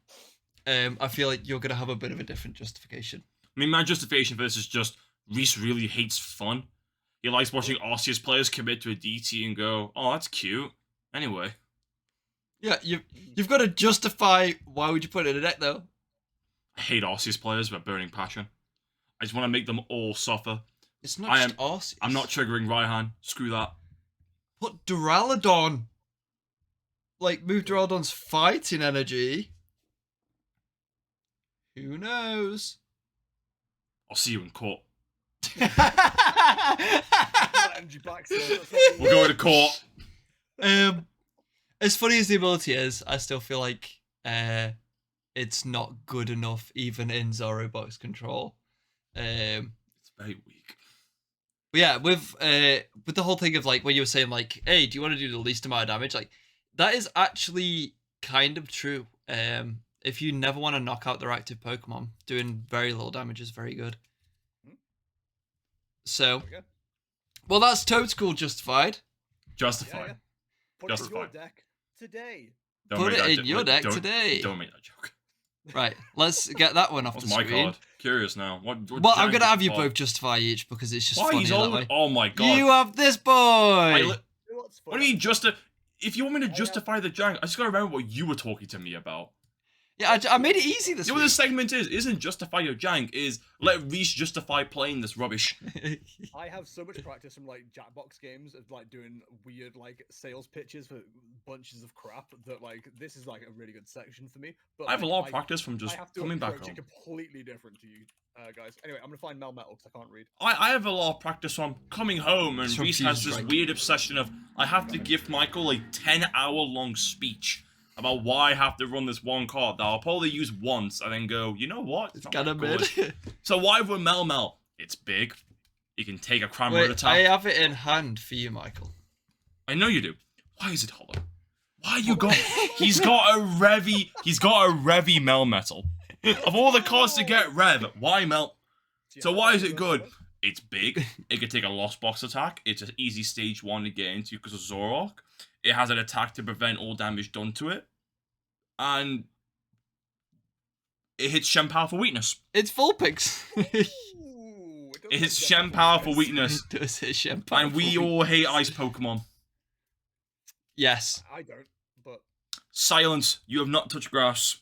Speaker 1: I feel like you're gonna have a bit of a different justification.
Speaker 2: I mean, my justification for this is just Reese really hates fun. He likes watching Arceus players commit to a DT and go, "Oh, that's cute." Anyway.
Speaker 1: Yeah, you've got to justify why would you put it in a deck though.
Speaker 2: I hate Arceus players with burning passion. I just want to make them all suffer.
Speaker 1: It's not just Arceus.
Speaker 2: I'm not triggering Raihan. Screw that.
Speaker 1: Put Duraludon. Like, move Duraludon's fighting energy. Who knows?
Speaker 2: I'll see you in court.
Speaker 3: Energy back, so that's what
Speaker 2: We're going to court.
Speaker 1: As funny as the ability is, I still feel like it's not good enough even in Zoro box control.
Speaker 2: It's very weak.
Speaker 1: But yeah, with the whole thing of like when you were saying like, hey, do you want to do the least amount of damage? Like that is actually kind of true. If you never want to knock out their active Pokemon, doing very little damage is very good. So, well, that's Toad School justified.
Speaker 2: Justified.
Speaker 3: Yeah. Put it in your
Speaker 2: Justified.
Speaker 3: deck today.
Speaker 1: Put it in your deck today.
Speaker 2: Don't make that joke.
Speaker 1: Right, let's get that one off
Speaker 2: What's
Speaker 1: the
Speaker 2: my
Speaker 1: screen.
Speaker 2: card? Curious now. What
Speaker 1: Well, I'm
Speaker 2: jank
Speaker 1: gonna have
Speaker 2: is
Speaker 1: you
Speaker 2: the card?
Speaker 1: both justify each because it's just
Speaker 2: Why
Speaker 1: funny
Speaker 2: he's
Speaker 1: that
Speaker 2: all?
Speaker 1: way.
Speaker 2: Oh my god.
Speaker 1: You have this boy.
Speaker 2: I li-
Speaker 3: You know what's
Speaker 2: what do you mean if you want me to
Speaker 3: have-
Speaker 2: justify the jank, I just gotta remember what you were talking to me about.
Speaker 1: Yeah, I made it easy this
Speaker 2: You know what
Speaker 1: week.
Speaker 2: this segment is? Isn't justify your jank, is let Reese justify playing this rubbish.
Speaker 3: I have so much practice from like Jackbox games of like doing weird like sales pitches for bunches of crap that like this is like a really good section for me. But
Speaker 2: I have a
Speaker 3: like,
Speaker 2: lot of practice from
Speaker 3: I
Speaker 2: just
Speaker 3: have to
Speaker 2: coming back
Speaker 3: approach
Speaker 2: home.
Speaker 3: it completely different to you guys. Anyway, I'm gonna find Mel Metal because I can't read.
Speaker 2: I have a lot of practice from coming home, and
Speaker 1: It's from
Speaker 2: Reese has
Speaker 1: Fusion
Speaker 2: this
Speaker 1: Strike.
Speaker 2: weird obsession of I have to give Michael a 10-hour-long speech about why I have to run this one card that I'll probably use once and then go, you know what?
Speaker 1: It's
Speaker 2: not
Speaker 1: kind of
Speaker 2: that
Speaker 1: mid.
Speaker 2: good. So why with Mel? It's big. You can take a crime road
Speaker 1: Wait,
Speaker 2: attack.
Speaker 1: I have it in hand for you, Michael.
Speaker 2: I know you do. Why is it hollow? Why you got? He's got a Revy. He's got a Revy Melmetal. Of all the cards to get Rev, why Mel? So why is it good? It's big. It can take a Lost Box attack. It's an easy stage 1 to get into because of Zoroark. it has an attack to prevent all damage done to it, and it hits Shem Power for weakness.
Speaker 1: It's Vulpix.
Speaker 3: Ooh, it does
Speaker 2: It hits
Speaker 3: get
Speaker 2: Shem
Speaker 3: that
Speaker 2: Power for
Speaker 3: bonus.
Speaker 2: weakness,
Speaker 1: It does hit Shem Power
Speaker 2: and we
Speaker 1: for
Speaker 2: all
Speaker 1: weakness.
Speaker 2: hate ice Pokemon.
Speaker 1: Yes.
Speaker 3: I don't, but
Speaker 2: Silence. You have not touched grass.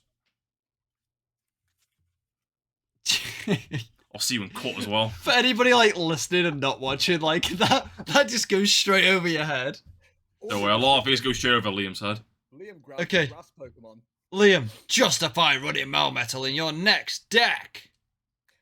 Speaker 2: I'll see you in court as well.
Speaker 1: For anybody like listening and not watching, like that just goes straight over your head.
Speaker 2: Don't worry, a lot of things go straight over Liam's head.
Speaker 3: Liam grabs
Speaker 1: Okay.
Speaker 3: the grass Pokemon.
Speaker 1: Liam, justify running Melmetal in your next deck.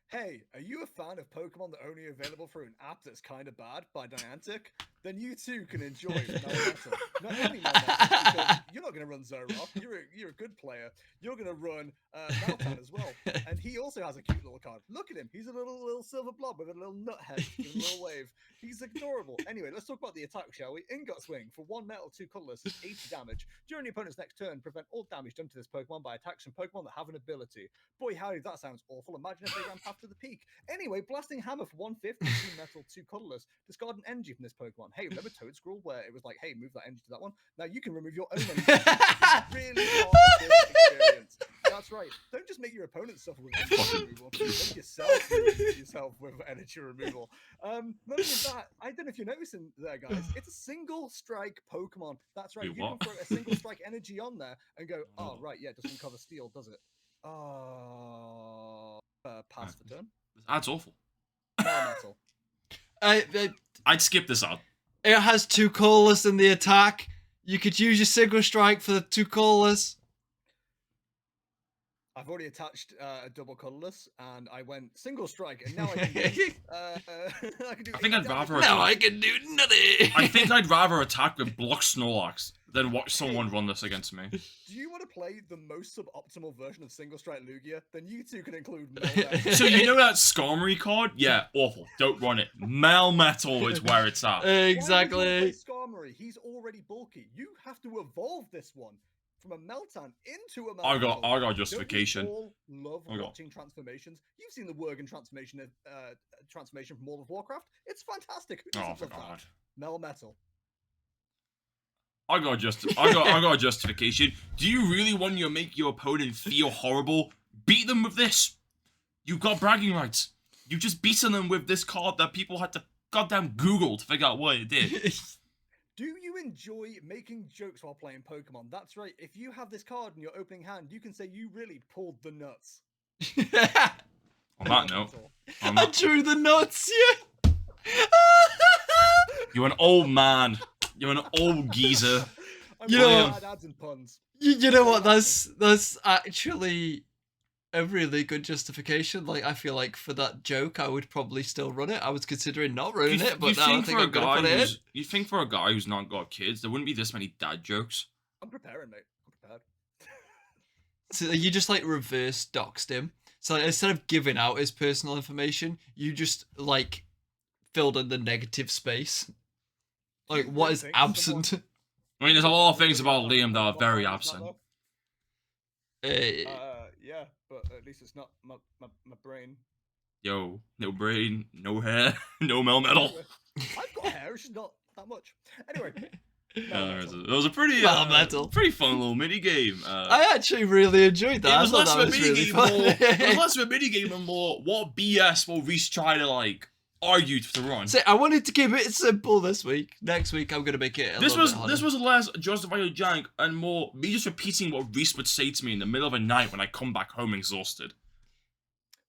Speaker 3: Hey, are you a fan of Pokemon that are only available through an app that's kind of bad by Niantic? Then you too can enjoy Melmetal. Not only Melmetal, because you're not going to run Zoroark. You're a good player. You're going to run Meltan as well. And he also has a cute little card. Look at him. He's a little silver blob with a little nut head with a little wave. He's adorable. Anyway, let's talk about the attack, shall we? Ingot Swing. For 1 metal, 2 colorless, 80 damage. During your opponent's next turn, prevent all damage done to this Pokemon by attacks from Pokemon that have an ability. Boy, howdy, that sounds awful. Imagine if they ran past to the peak. Anyway, Blasting Hammer for 150, 2 metal, 2 colorless. Discard an energy from this Pokemon. Hey, remember Toad Scroll where it was like, hey, move that energy to that one? Now you can remove your own energy. It's really hard experience. That's right. Don't just make your opponent suffer with energy removal. Make yourself remove yourself with energy removal. Not only that, I don't know if you're noticing there, guys. It's a single strike Pokemon. That's right.
Speaker 2: Wait,
Speaker 3: You
Speaker 2: what?
Speaker 3: can throw a single strike energy on there and go, oh, right, yeah, it doesn't cover steel, does it? Pass for turn.
Speaker 2: That's awful.
Speaker 3: Metal.
Speaker 2: I'd skip this out.
Speaker 1: It has 2 colorless in the attack. You could use your single strike for the 2 colorless.
Speaker 3: I've already attached a double colorless, and I went single strike, and now I can do. I can do.
Speaker 2: I think
Speaker 3: 80
Speaker 2: I'd
Speaker 3: damage.
Speaker 2: rather
Speaker 1: Now I can do nothing.
Speaker 2: I think I'd rather attack with Block Snorlax than watch someone run this against me.
Speaker 3: Do you want to play the most suboptimal version of single strike Lugia? Then you two can include Melmetal.
Speaker 2: So you know that Skarmory card? Yeah, awful. Don't run it. Melmetal is where it's at.
Speaker 3: Why would you
Speaker 1: Exactly.
Speaker 3: play Skarmory? He's already bulky. You have to evolve this one from a Meltan into a Melmetal.
Speaker 2: I got justification.
Speaker 3: Don't we all love
Speaker 2: I got-
Speaker 3: watching transformations. You've seen the Worgen transformation from World of Warcraft. It's fantastic. Who
Speaker 2: Oh
Speaker 3: doesn't
Speaker 2: my
Speaker 3: love
Speaker 2: god.
Speaker 3: that? Melmetal.
Speaker 2: I got justification. Do you really want to make your opponent feel horrible? Beat them with this. You got bragging rights. You just beaten them with this card that people had to goddamn Google to figure out what it did.
Speaker 3: Do you enjoy making jokes while playing Pokemon? That's right. If you have this card in your opening hand, you can say you really pulled the nuts.
Speaker 2: On that note,
Speaker 1: I drew the nuts, yeah.
Speaker 2: you're an old man. You're an old geezer.
Speaker 3: I'm
Speaker 1: You know
Speaker 3: really
Speaker 1: what?
Speaker 3: bad ads and puns.
Speaker 1: You know what? That's actually a really good justification. Like, I feel like for that joke, I would probably still run it. I was considering not running it, but now I think I'm gonna put it in.
Speaker 2: You think for a guy who's not got kids, there wouldn't be this many dad jokes?
Speaker 3: I'm preparing, mate. I'm prepared.
Speaker 1: So you just like reverse doxed him. So like, instead of giving out his personal information, you just like filled in the negative space. Like, what is
Speaker 3: Think
Speaker 1: absent?
Speaker 3: someone-
Speaker 2: I mean, there's a lot of things about Liam that are very
Speaker 3: Not
Speaker 2: absent.
Speaker 3: though. Yeah, but at least it's not my brain.
Speaker 2: Yo, no brain, no hair, no Melmetal.
Speaker 3: I've got hair, it's just not that much. Anyway.
Speaker 2: It was a pretty,
Speaker 1: Melmetal.
Speaker 2: pretty fun little mini game.
Speaker 1: I actually really enjoyed that.
Speaker 2: It
Speaker 1: I
Speaker 2: was
Speaker 1: thought
Speaker 2: less
Speaker 1: that
Speaker 2: of a
Speaker 1: was
Speaker 2: mini
Speaker 1: really
Speaker 2: game,
Speaker 1: fun.
Speaker 2: it was less of a mini game and more what BS will Reese try to like argue to run.
Speaker 1: See, I wanted to keep it simple this week. Next week, I'm gonna make it.
Speaker 2: This was less justify your jank and more me just repeating what Reese would say to me in the middle of a night when I come back home exhausted.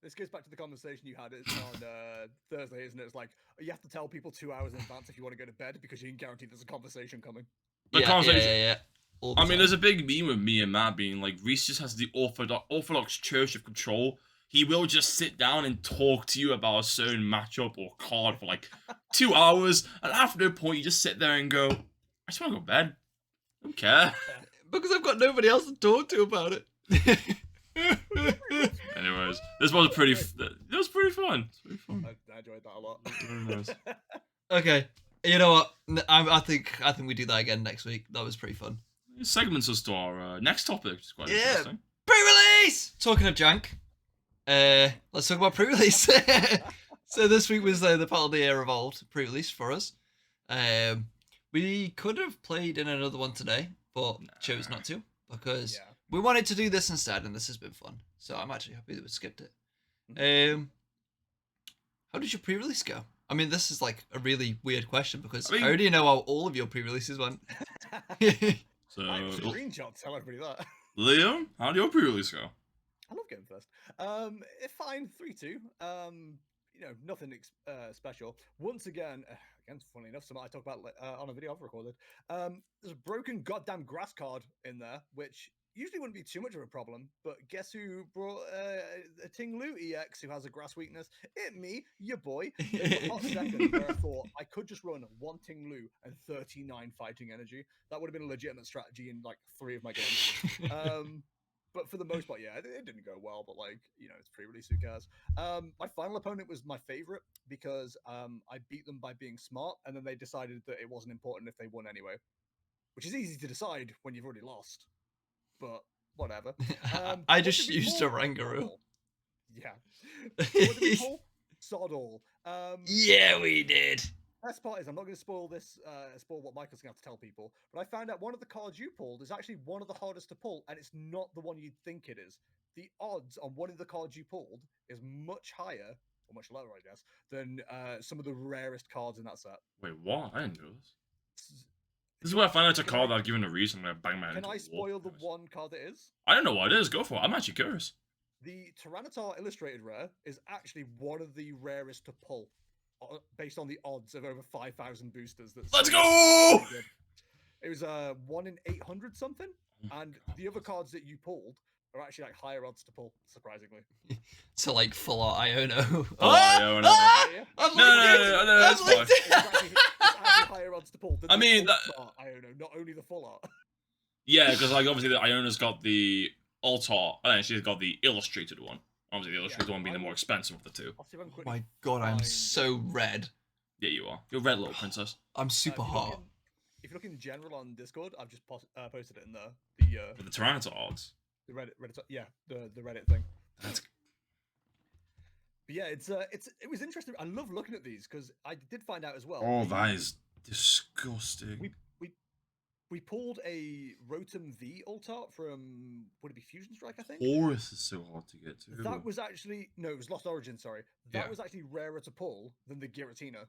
Speaker 3: This goes back to the conversation you had on Thursday, isn't it? It's like, you have to tell people 2 hours in advance if you want to go to bed because you can guarantee there's a conversation coming.
Speaker 1: Yeah. All the
Speaker 2: I mean,
Speaker 1: time.
Speaker 2: there's a big meme with me and Matt being like, Reese just has the orthodox church of control. He will just sit down and talk to you about a certain matchup or card for like 2 hours, and after a point, you just sit there and go, I just want to go to bed. I don't care.
Speaker 1: Because I've got nobody else to talk to about it.
Speaker 2: Anyways, this was pretty fun. It's pretty fun.
Speaker 3: I enjoyed that a lot.
Speaker 2: Very nice.
Speaker 1: Okay, you know what? I think we do that again next week. That was pretty fun.
Speaker 2: Segments us to our next topic, which is quite
Speaker 1: Yeah.
Speaker 2: interesting.
Speaker 1: Pre-release. Talking of jank, let's talk about pre-release. So this week was the Paldea Evolved pre-release for us. We could have played in another one today, but chose
Speaker 2: Nah.
Speaker 1: not to because
Speaker 3: Yeah.
Speaker 1: we wanted to do this instead, and this has been fun. So I'm actually happy that we skipped it.
Speaker 3: Mhm.
Speaker 1: How did your pre-release go? I mean, this is like a really weird question because
Speaker 2: I mean-
Speaker 1: I already know how all of your pre-releases went.
Speaker 2: So,
Speaker 3: I have a screenshot to tell everybody that.
Speaker 2: Liam, how did your pre-release go?
Speaker 3: I love getting first. Fine, 3-2. Nothing special. Once again, funny enough, something I talk about on a video I've recorded. There's a broken goddamn grass card in there, which usually wouldn't be too much of a problem. But guess who brought a Ting Lu EX who has a grass weakness? It me, your boy. There was a hot second where I thought I could just run one Ting Lu and 39 fighting energy. That would have been a legitimate strategy in like 3 of my games. But for the most part, yeah, it didn't go well. But it's pre-release, who cares? My final opponent was my favorite because I beat them by being smart, and then they decided that it wasn't important if they won anyway, which is easy to decide when you've already lost. But whatever.
Speaker 1: I
Speaker 3: What
Speaker 1: just
Speaker 3: did we
Speaker 1: used
Speaker 3: pull?
Speaker 1: a Rangaroo.
Speaker 3: Sod all. Yeah. What did we pull? Sod all.
Speaker 1: Yeah, we did.
Speaker 3: Best part is I'm not going to spoil this, spoil what Michael's going to have to tell people, but I found out one of the cards you pulled is actually one of the hardest to pull, and it's not the one you'd think it is. The odds on one of the cards you pulled is much higher, or much lower, I guess, than some of the rarest cards in that set.
Speaker 2: Wait, what? I didn't know this.
Speaker 3: S-
Speaker 2: This is where I find out it's a
Speaker 3: Can
Speaker 2: card
Speaker 3: I-
Speaker 2: that I've given a reason I'm gonna bang my head
Speaker 3: Can
Speaker 2: into
Speaker 3: I
Speaker 2: a wall.
Speaker 3: spoil the one card it is?
Speaker 2: I don't know what it is. Go for it. I'm actually curious.
Speaker 3: The Tyranitar Illustrated Rare is actually one of the rarest to pull, based on the odds of over 5,000 boosters.
Speaker 2: Let's go!
Speaker 3: It was 1 in 800 something, and the other cards that you pulled are actually like higher odds to pull, surprisingly.
Speaker 1: So like full art Iono.
Speaker 2: Iono.
Speaker 3: Yeah.
Speaker 1: I've
Speaker 2: No,
Speaker 1: linked it!
Speaker 2: no, that's
Speaker 1: I've linked
Speaker 3: It's
Speaker 1: it!
Speaker 3: actually higher odds to pull than
Speaker 2: I mean,
Speaker 3: the Ultra Iono, not only the full art.
Speaker 2: Yeah, because like obviously the Iona's got the alt art, and then she's got the illustrated one. Obviously, the illustrated one being the more expensive of the two.
Speaker 3: I'll see if I can
Speaker 1: Oh
Speaker 3: quickly
Speaker 1: my god, I'm
Speaker 3: find
Speaker 1: so red.
Speaker 2: Yeah, you are. You're a red little princess.
Speaker 1: I'm super hot.
Speaker 3: If you look in general on Discord, I've just posted it in there.
Speaker 2: With the Tyranitar odds.
Speaker 3: The Reddit, yeah, the Reddit thing.
Speaker 2: That's
Speaker 3: But yeah, it was interesting. I love looking at these because I did find out as well.
Speaker 2: oh, that is disgusting.
Speaker 3: We pulled a Rotom V alt art from, would it be Fusion Strike, I think?
Speaker 2: Horus is so hard to get to.
Speaker 3: That was actually, no, it was Lost Origin, sorry. That
Speaker 2: Yeah.
Speaker 3: was actually rarer to pull than the Giratina,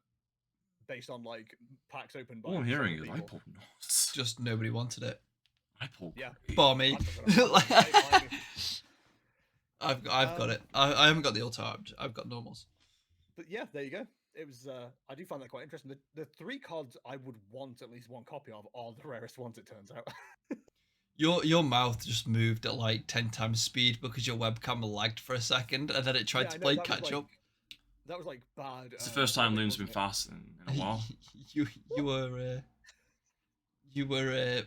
Speaker 3: based on like packs opened by
Speaker 2: All I'm hearing is
Speaker 3: several
Speaker 2: I
Speaker 3: people.
Speaker 2: pulled nuts.
Speaker 1: Just nobody wanted it.
Speaker 2: I pulled
Speaker 3: Yeah.
Speaker 2: great.
Speaker 1: Bar me.
Speaker 3: I'm not gonna lie,
Speaker 1: I've got it. I haven't got the alt art. I've got normals.
Speaker 3: But yeah, there you go. It was, I do find that quite interesting. The 3 cards I would want at least one copy of are the rarest ones, it turns out.
Speaker 1: Your mouth just moved at like 10 times speed because your webcam lagged for a second and then it tried
Speaker 3: Yeah,
Speaker 1: to
Speaker 3: I know,
Speaker 1: play
Speaker 3: that was,
Speaker 1: catch
Speaker 3: like,
Speaker 1: up.
Speaker 3: That was like bad.
Speaker 2: It's the first time
Speaker 3: quality,
Speaker 2: Liam's been
Speaker 3: wasn't it?
Speaker 2: fast in a while.
Speaker 1: you were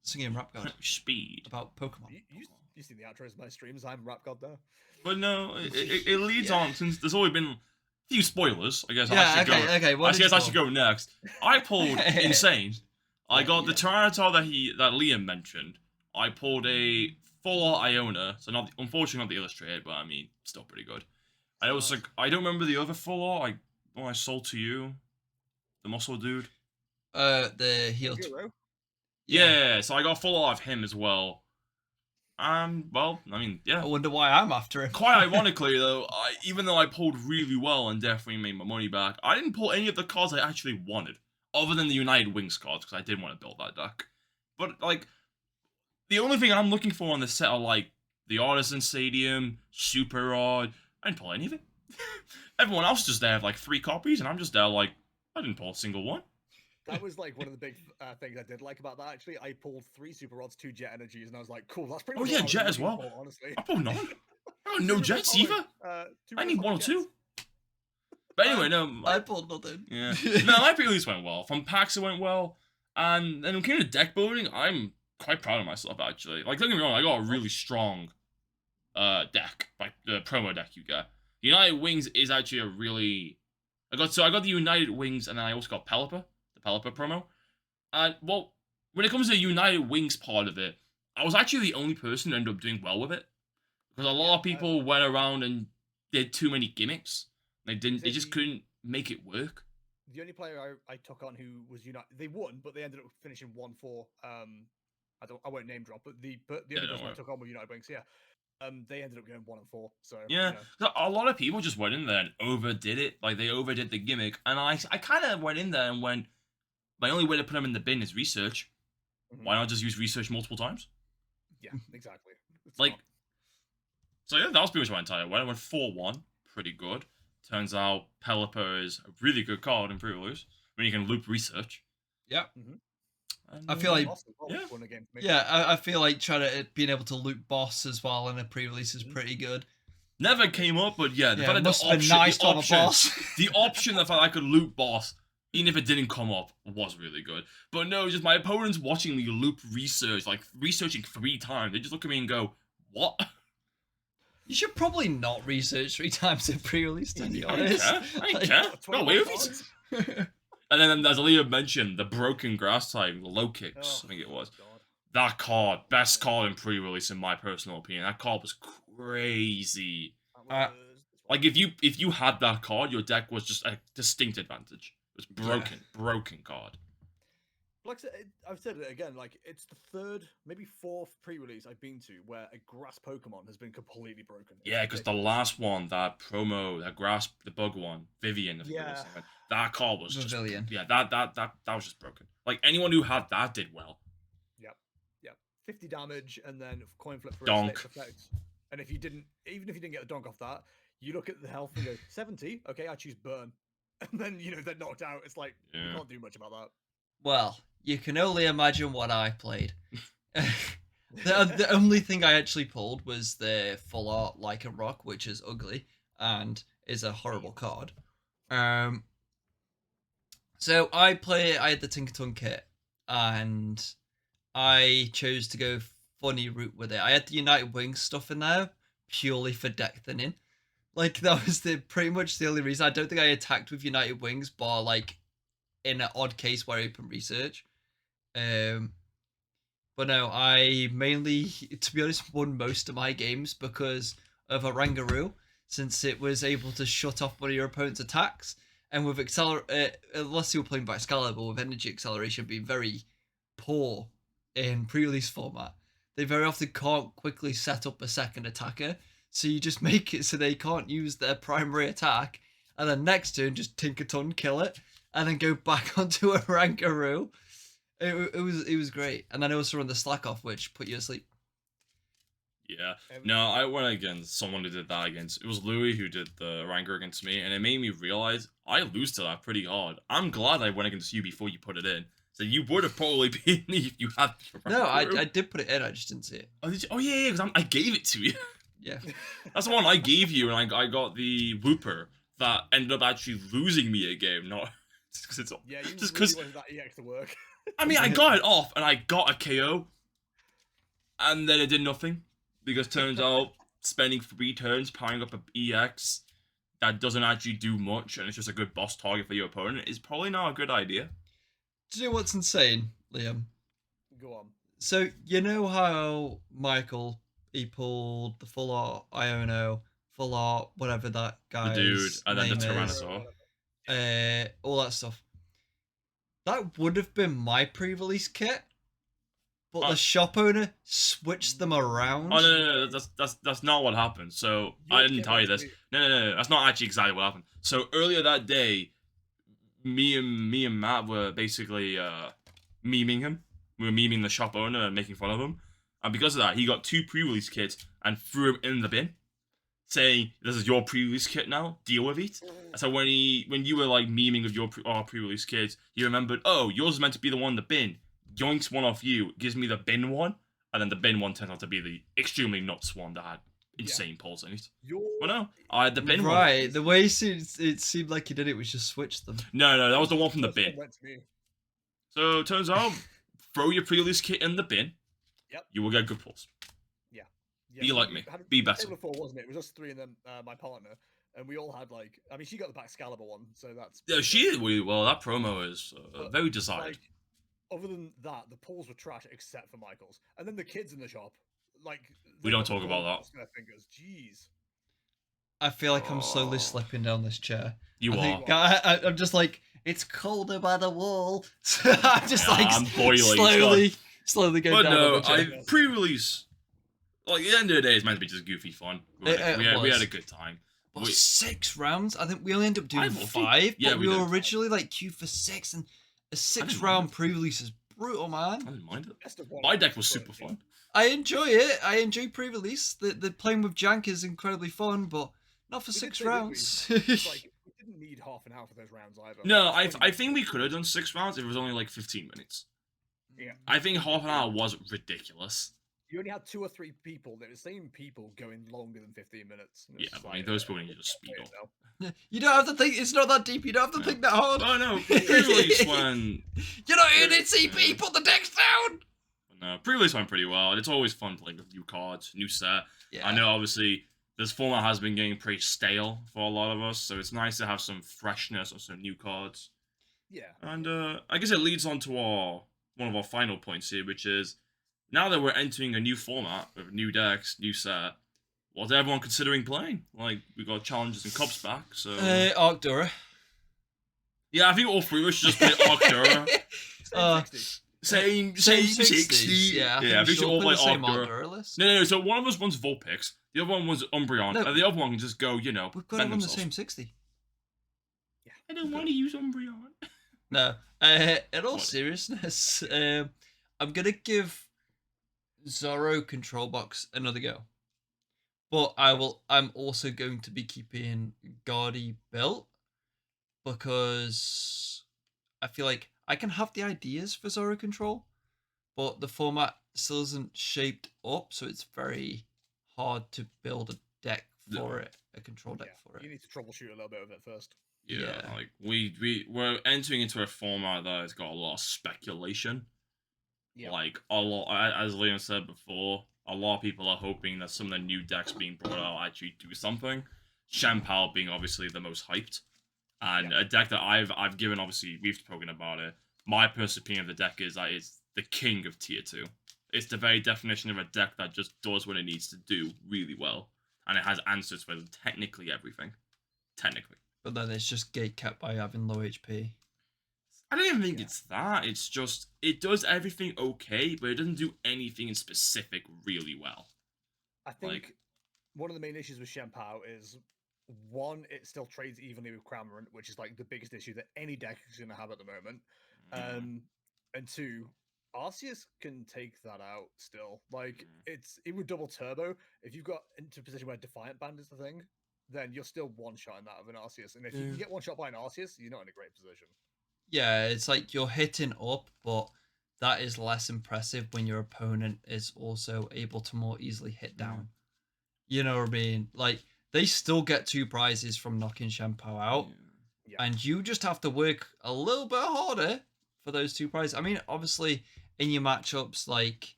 Speaker 1: singing Rap God
Speaker 2: Speed.
Speaker 1: about Pokemon.
Speaker 3: You see the outros of my streams, I'm Rap God there.
Speaker 2: But no, it leads
Speaker 1: Yeah.
Speaker 2: on since there's always been a few spoilers. I guess I
Speaker 1: Yeah,
Speaker 2: should go.
Speaker 1: okay. What
Speaker 2: I
Speaker 1: did
Speaker 2: guess
Speaker 1: you
Speaker 2: I should
Speaker 1: pull?
Speaker 2: go next. I pulled insane. I got the Tyranitar that Liam mentioned. I pulled a full art Iona, so unfortunately not the illustrated, but I mean still pretty good. I also I don't remember the other full art. I sold to you, the muscle dude.
Speaker 1: The heal.
Speaker 3: Hero?
Speaker 2: Yeah, so I got full art of him as well. Well, I mean,
Speaker 1: I
Speaker 2: yeah.
Speaker 1: wonder why I'm after him.
Speaker 2: Quite ironically, though, even though I pulled really well and definitely made my money back, I didn't pull any of the cards I actually wanted, other than the United Wings cards, because I did want to build that deck. But, like, the only thing I'm looking for on this set are, like, the Artisan Stadium, Super Odd. I didn't pull any of it. Everyone else just there have, like, 3 copies, and I'm just there, like, I didn't pull a single one.
Speaker 3: That was like one of the big things I did like about that. Actually, I pulled 3 Super Rods, 2 Jet Energies, and I was like, "Cool, that's pretty
Speaker 2: Oh,
Speaker 3: much."
Speaker 2: yeah,
Speaker 3: what I was
Speaker 2: Jet as
Speaker 3: looking
Speaker 2: well.
Speaker 3: for, honestly,
Speaker 2: I pulled none. I got no Jets either. I need 1 or 2. But anyway, no.
Speaker 1: I pulled nothing.
Speaker 2: Yeah. No, my pre-release went well. From packs, it went well. And then when it came to deck building, I'm quite proud of myself, actually. Like, don't get me wrong, I got a really strong deck. Like, the promo deck you get. United Wings is actually a really... I got the United Wings, and then I also got Pelipper. The Pelipper promo. And, well, when it comes to the United Wings part of it, I was actually the only person who ended up doing well with it. Because a lot of people went around and did too many gimmicks. They just couldn't make it work.
Speaker 3: the only player I took on who was United, they won, but they ended up finishing 1-4. I won't name drop, but the only person I took on with United Wings, yeah. They ended up going 1-4. So
Speaker 2: Yeah,
Speaker 3: you know.
Speaker 2: so a lot of people just went in there and overdid it. Like they overdid the gimmick, and I kind of went in there and went, my only way to put them in the bin is research. Why not just use research multiple times?
Speaker 3: Yeah, exactly. It's
Speaker 2: Like,
Speaker 3: not.
Speaker 2: so yeah, that was pretty much my entire way. I went 4-1, pretty good. Turns out Pelipper is a really good card in pre-release when you can loop research.
Speaker 1: Yep.
Speaker 3: Mhm.
Speaker 2: And,
Speaker 1: I feel like
Speaker 2: yeah.
Speaker 3: Won a game for me.
Speaker 1: Yeah, I feel like being able to loop boss as well in a pre-release is pretty good.
Speaker 2: Never came up, but yeah, the
Speaker 1: Yeah,
Speaker 2: fact
Speaker 1: it
Speaker 2: that
Speaker 1: must
Speaker 2: the
Speaker 1: have been
Speaker 2: option,
Speaker 1: nice
Speaker 2: the
Speaker 1: to have a
Speaker 2: option,
Speaker 1: boss.
Speaker 2: the option that I could loop boss, even if it didn't come up, was really good. But no, just my opponents watching me loop research, like researching 3 times, they just look at me and go, "What?"
Speaker 1: You should probably not research 3 times in pre-release, to be
Speaker 2: I
Speaker 1: honest.
Speaker 2: don't care. Go away with it. And then, as Leah mentioned, the broken grass type, the low kicks, I think it was.
Speaker 3: God.
Speaker 2: That card, best card in pre-release in my personal opinion. That card was crazy. Like if you had that card, your deck was just a distinct advantage. It was broken card.
Speaker 3: Like I've said it again, like it's the 3rd, maybe 4th pre-release I've been to where a grass Pokemon has been completely broken.
Speaker 2: Yeah, because the last one, that promo, that grass, the bug one, Vivian, that card was just that was just broken. Like anyone who had that did well.
Speaker 3: Yep. 50 damage and then coin flip for
Speaker 2: Donk.
Speaker 3: its effect. And if you didn't, even if you didn't get the donk off that, you look at the health and go 70. Okay, I choose burn, and then they're knocked out. It's like you can't do much about that.
Speaker 1: Well, you can only imagine what I played. The only thing I actually pulled was the full art Lycan Rock, which is ugly and is a horrible card. So I had the Tinkaton kit, and I chose to go funny route with it. I had the United Wings stuff in there purely for deck thinning. Like that was pretty much the only reason. I don't think I attacked with United Wings, bar like in an odd case where I open research. But no, I mainly, to be honest, won most of my games because of Orangaroo, since it was able to shut off one of your opponent's attacks. And with unless you were playing by Excalibur, with energy acceleration being very poor in pre-release format, they very often can't quickly set up a second attacker. So you just make it so they can't use their primary attack, and then next turn just Tinkaton, kill it, and then go back onto a Rankaroo. It was great. And then I also run the Slack Off, which put you asleep.
Speaker 2: Yeah. No, I went against someone who did that against. It was Louis who did the Ranker against me, and it made me realize I lose to that pretty hard. I'm glad I went against you before you put it in. So you would have probably beat me if you had.
Speaker 1: No, I did put it in. I just didn't see it.
Speaker 2: Oh, did you? Oh yeah, because I gave it to you.
Speaker 1: Yeah.
Speaker 2: That's the one I gave you, and I got the Wooper that ended up actually losing me a game, not just because it's
Speaker 3: just because that EX to work.
Speaker 2: I mean, I got it off, and I got a KO, and then it did nothing because turns out spending 3 turns powering up an EX that doesn't actually do much, and it's just a good boss target for your opponent is probably not a good idea.
Speaker 1: Do you know what's insane, Liam?
Speaker 3: Go on.
Speaker 1: So you know how Michael, he pulled the full art Iono, full art whatever that guy's
Speaker 2: the dude, and then the
Speaker 1: name is,
Speaker 2: Tyrannosaur,
Speaker 1: all that stuff. That would have been my pre-release kit, but the shop owner switched them around.
Speaker 2: Oh no, that's not what happened. So I didn't tell you this. No, that's not actually exactly what happened. So earlier that day, me and Matt were basically memeing him. We were memeing the shop owner and making fun of him. And because of that, he got 2 pre-release kits and threw them in the bin, saying, "This is your pre-release kit now. Deal with it." And so when you were like memeing with your pre-release kits, he remembered, "Oh, yours is meant to be the one in the bin. Yoinks one off you, gives me the bin one, and then the bin one turns out to be the extremely nuts one that had insane pulls in it." Well, no, I had the bin one.
Speaker 1: Right, the way it seemed like you did it was just switch them.
Speaker 2: No, that was the one from the bin. So it turns out, throw your pre-release kit in the bin.
Speaker 3: Yep.
Speaker 2: You will get good pulls.
Speaker 3: Yeah.
Speaker 2: Be like me. Be better.
Speaker 3: Before, wasn't it? It was us 3 and then my partner, and we all had like. I mean, she got the Excalibur one, so that's.
Speaker 2: Yeah, she did really well. That promo is very desired.
Speaker 3: Like, other than that, the pulls were trash except for Michael's, and then the kids in the shop, like.
Speaker 2: We don't talk about that.
Speaker 3: Their fingers. Jeez.
Speaker 1: I feel like I'm slowly slipping down this chair.
Speaker 2: You are.
Speaker 1: I'm just like, it's colder by the wall. So I'm just
Speaker 2: Yeah,
Speaker 1: like
Speaker 2: I'm boiling.
Speaker 1: slowly going
Speaker 2: But
Speaker 1: down.
Speaker 2: no,
Speaker 1: on the chair.
Speaker 2: pre-release. Like at the end of the day, it's meant to be just goofy fun. We had a good time.
Speaker 1: But 6 rounds. I think we only ended up doing 5.
Speaker 2: Yeah,
Speaker 1: but
Speaker 2: we
Speaker 1: we were
Speaker 2: did.
Speaker 1: originally like queued for 6, and a 6
Speaker 2: mind
Speaker 1: round
Speaker 2: it.
Speaker 1: pre-release is brutal, man.
Speaker 2: I didn't mind it.
Speaker 3: Best of one
Speaker 2: My
Speaker 3: round
Speaker 2: deck was
Speaker 3: is
Speaker 2: super
Speaker 3: fun,
Speaker 2: fun.
Speaker 1: I enjoy it. I enjoy pre-release. The playing with Jank is incredibly fun, but not for
Speaker 3: We did
Speaker 1: 6
Speaker 3: say, didn't we?
Speaker 1: rounds.
Speaker 3: It's like we didn't need half an hour for those rounds either.
Speaker 2: No,
Speaker 3: Like,
Speaker 2: I think we could have done 6 rounds if it was only like 15 minutes.
Speaker 3: Yeah.
Speaker 2: I think half an hour was ridiculous.
Speaker 3: You only had 2 or 3 people. They're the same people going longer than 15 minutes.
Speaker 2: Yeah, I mean, those people need to just speed up.
Speaker 1: You don't have to think. It's not that deep. You don't have to think that hard.
Speaker 2: Oh no, pre-release when
Speaker 1: You're not in it, CP. Put the decks down.
Speaker 2: no, pre-release went pretty well. It's always fun playing with new cards, new set.
Speaker 1: Yeah.
Speaker 2: I know obviously this format has been getting pretty stale for a lot of us, so it's nice to have some freshness or some new cards.
Speaker 3: Yeah.
Speaker 2: And I guess it leads on to one of our final points here, which is now that we're entering a new format with new decks, new set, what's everyone considering playing? Like we got challenges and cups back, so
Speaker 1: Arcdura.
Speaker 2: yeah, I think all 3 of us should just play Arcdura.
Speaker 3: Same 60.
Speaker 2: Same
Speaker 1: 60s. Yeah,
Speaker 2: I think we should all play Arcdura.
Speaker 1: Arcdura list.
Speaker 2: No, so one of us wants Vulpix, the other one wants Umbreon,
Speaker 1: No.
Speaker 2: and the other one can just go,
Speaker 1: We've got
Speaker 2: bend
Speaker 1: it on the
Speaker 2: themselves.
Speaker 1: same 60.
Speaker 2: I don't want to use Umbreon.
Speaker 1: No. In all
Speaker 2: What?
Speaker 1: seriousness, I'm gonna give Zorro Control Box another go. But I'm also going to be keeping Guardy built because I feel like I can have the ideas for Zorro Control, but the format still isn't shaped up, so it's very hard to build a deck for it, a control deck for it.
Speaker 3: You need to troubleshoot a little bit of it first.
Speaker 2: Yeah, like we're entering into a format that has got a lot of speculation.
Speaker 3: Yeah.
Speaker 2: Like a lot, as Liam said before, a lot of people are hoping that some of the new decks being brought out actually do something. Shampal being obviously the most hyped, and a deck that I've given, obviously we've spoken about it. My personal opinion of the deck is that it's the king of tier 2. It's the very definition of a deck that just does what it needs to do really well, and it has answers for technically everything. Technically.
Speaker 1: But then it's just gate kept by having low HP.
Speaker 2: I don't even think it's that. It's just, it does everything okay, but it doesn't do anything in specific really well.
Speaker 3: I think one of the main issues with Shampao is, one, it still trades evenly with Cramorant, which is like the biggest issue that any deck is going to have at the moment. And 2, Arceus can take that out still. Like, it would double turbo. If you've got into a position where Defiant Band is the thing, then you're still one-shotting that of an Arceus. And if you can get one-shot by an Arceus, you're not in a great position.
Speaker 1: Yeah, it's like you're hitting up, but that is less impressive when your opponent is also able to more easily hit down. You know what I mean? Like, they still get 2 prizes from knocking Shampoo out, and you just have to work a little bit harder for those 2 prizes. I mean, obviously, in your matchups like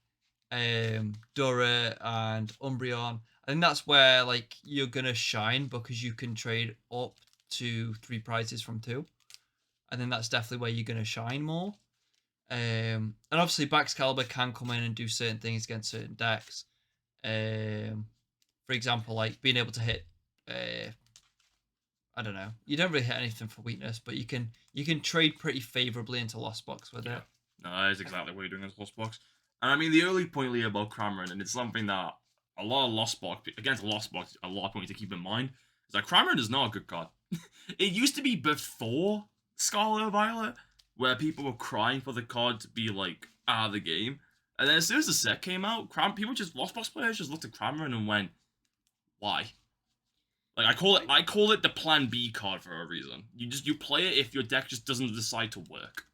Speaker 1: Dura and Umbreon, I think that's where like you're gonna shine because you can trade up to 3 prizes from 2. I think that's definitely where you're going to shine more. And obviously, Baxcalibur can come in and do certain things against certain decks. For example, like being able to hit, I don't know, you don't really hit anything for weakness, but you can trade pretty favorably into Lost Box with it.
Speaker 2: No, that is exactly what you're doing against Lost Box. And I mean, the early point Lee about Cramorant, and it's something that a lot of Lost Box, against Lost Box, a lot of people need to keep in mind, is that Cramorant is not a good card. It used to be before Scarlet and Violet, where people were crying for the card to be like out of the game, and then as soon as the set came out, Lost Box players just looked at Cramorant and went, "Why?" Like I call it the Plan B card for a reason. You play it if your deck just doesn't decide to work.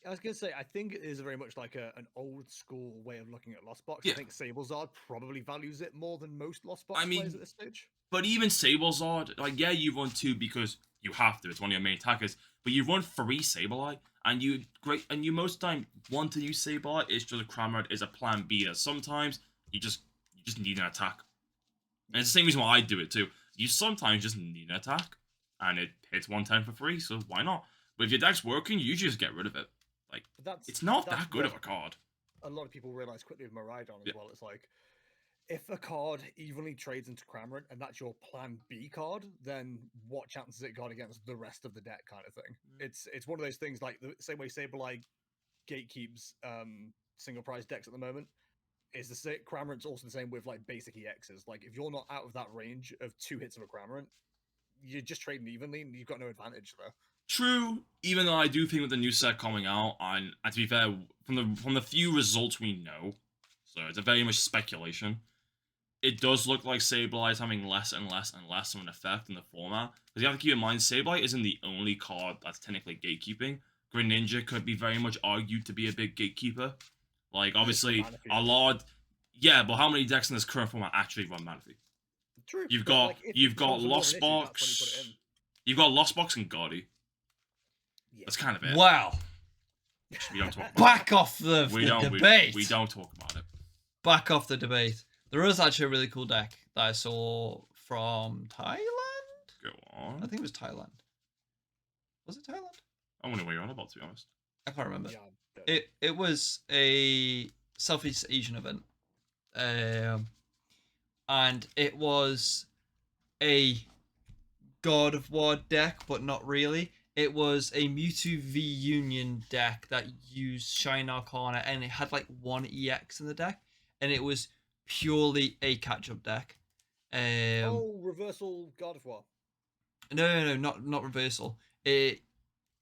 Speaker 3: I was gonna say, I think it is very much like an old school way of looking at Lost Box.
Speaker 2: Yeah.
Speaker 3: I think Sablezard probably values it more than most Lost Box players at this stage.
Speaker 2: But even Sablezard, like you run 2 because you have to. It's one of your main attackers. But you run 3 Sableye, and you most of the time want to use Sableye. It's just a Cramorant is a Plan B. That sometimes you just need an attack, and it's the same reason why I do it too. You sometimes just need an attack, and it hits 110 for free. So why not? But if your deck's working, you just get rid of it. Like it's not that good of a card.
Speaker 3: A lot of people realize quickly with Miraidon as well. It's like if a card evenly trades into Cramorant and that's your plan B card, then what chance has it got against the rest of the deck, kind of thing? It's one of those things like the same way Sableye gatekeeps single prize decks at the moment. Is the Cramorant's also the same with like basic EXs. Like if you're not out of that range of 2 hits of a Cramorant, you're just trading evenly and you've got no advantage there.
Speaker 2: True, even though I do think with the new set coming out, and to be fair, from the few results we know, so it's a very much speculation. It does look like Sableye is having less and less and less of an effect in the format. Because you have to keep in mind, Sableye isn't the only card that's technically gatekeeping. Greninja could be very much argued to be a big gatekeeper. Like, obviously, a lot... Yeah, but how many decks in this current format actually run Manaphy?
Speaker 3: True.
Speaker 2: You've
Speaker 3: but,
Speaker 2: got
Speaker 3: like, if
Speaker 2: you've
Speaker 3: it
Speaker 2: got
Speaker 3: becomes more of
Speaker 2: Lost
Speaker 3: an issue, that's when you put it
Speaker 2: Box.
Speaker 3: in.
Speaker 2: You've got Lost Box and Gaudy.
Speaker 3: Yeah.
Speaker 2: That's kind of it.
Speaker 1: Wow.
Speaker 2: We don't talk about
Speaker 1: Back off the debate.
Speaker 2: We don't talk about it.
Speaker 1: Back off the debate. There is actually a really cool deck that I saw from Thailand.
Speaker 2: Go on.
Speaker 1: I think it was Thailand. Was it Thailand?
Speaker 2: I wonder what you're on about, to be honest.
Speaker 1: I can't remember.
Speaker 3: Yeah,
Speaker 1: It was a Southeast Asian event, and it was a God of War deck, but not really. It was a Mewtwo V Union deck that used Shine Arcana, and it had like 1 EX in the deck, and it was purely a catch-up deck.
Speaker 3: Reversal God of War.
Speaker 1: No, not reversal. It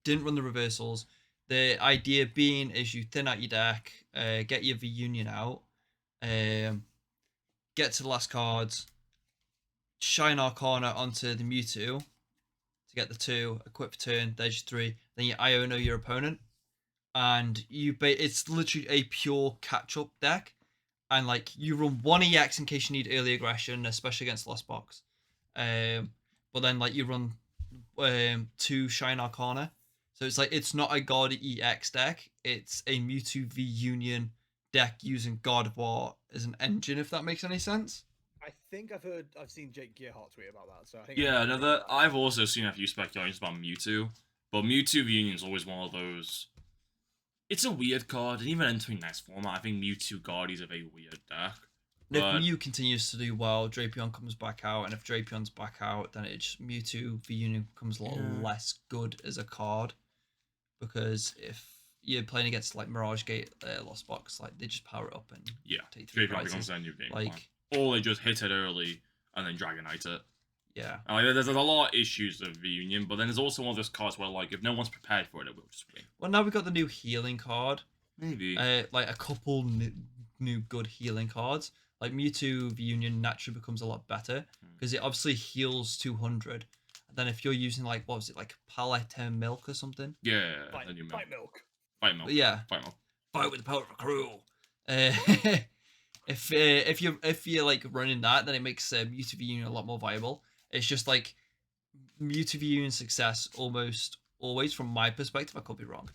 Speaker 1: didn't run the reversals. The idea being is you thin out your deck, get your V Union out, get to the last cards, Shine Arcana onto the Mewtwo to get the 2, equip turn, there's your 3, then you Iono your opponent, and it's literally a pure catch-up deck, and like you run 1 EX in case you need early aggression, especially against Lost Box, but then like you run 2 Shine Arcana, so it's like it's not a God EX deck, it's a Mewtwo V Union deck using God of War as an engine, if that makes any sense.
Speaker 3: I think I've seen Jake Gearhart tweet about that. So I think
Speaker 2: Yeah, no, I've also seen a few speculations about Mewtwo, but Mewtwo V Union is always one of those. It's a weird card, and even entering next format, I think Mewtwo Guardy is a very weird deck.
Speaker 1: But if Mew continues to do well, Drapion comes back out, and if Drapion's back out, then Mewtwo V Union becomes a lot less good as a card, because if you're playing against like Mirage Gate, Lost Box, like they just power it up and take 3
Speaker 2: Drapion becomes their new game plan. Or they just hit it early and then Dragonite it.
Speaker 1: Yeah.
Speaker 2: There's a lot of issues of V-Union, but then there's also one of those cards where, like, if no one's prepared for it, it will just win.
Speaker 1: Well, now we've got the new healing card.
Speaker 2: Maybe.
Speaker 1: Like a couple new good healing cards. Like Mewtwo V-Union naturally becomes a lot better because it obviously heals 200. And then if you're using, like, what was it, like Paldea Milk or something?
Speaker 2: Yeah.
Speaker 3: Fight milk.
Speaker 2: Fight milk.
Speaker 1: Yeah.
Speaker 2: Fight milk.
Speaker 1: Fight with the power of a crew. If you're like running that, then it makes Mewtwo V Union a lot more viable. It's just like Mewtwo V Union success almost always, from my perspective, I could be wrong.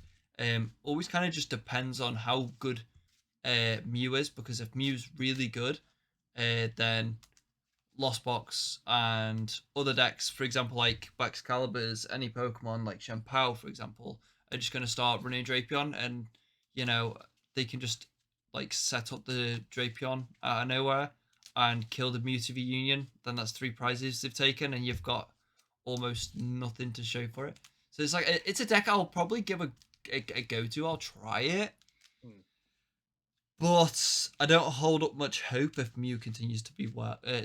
Speaker 1: Always kind of just depends on how good Mew is, because if Mew's really good, then Lost Box and other decks, for example, like Baxcalibur's, any Pokemon like Shenpao, for example, are just going to start running Drapion, and they can just like set up the Drapion out of nowhere and kill the Mewtwo V Union. Then that's 3 prizes they've taken, and you've got almost nothing to show for it. So it's like it's a deck I'll probably give a go to. I'll try it, but I don't hold up much hope if Mew continues to do well. Yeah.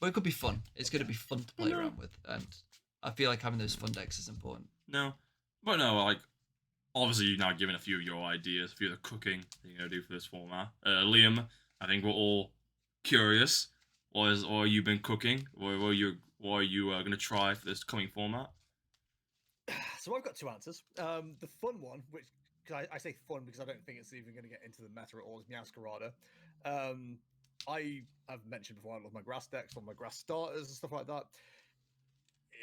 Speaker 1: But it could be fun. It's going to be fun to play around with, and I feel like having those fun decks is important.
Speaker 2: No, but no, like, obviously you've now given a few of your ideas, a few of the cooking that you're going to do for this format. Liam, I think we're all curious. Or you've been cooking? What are you going to try for this coming format?
Speaker 3: So I've got 2 answers. The fun one, which I say fun because I don't think it's even going to get into the meta at all, is Meowscarada. I have mentioned before I love my grass decks, love my grass starters and stuff like that.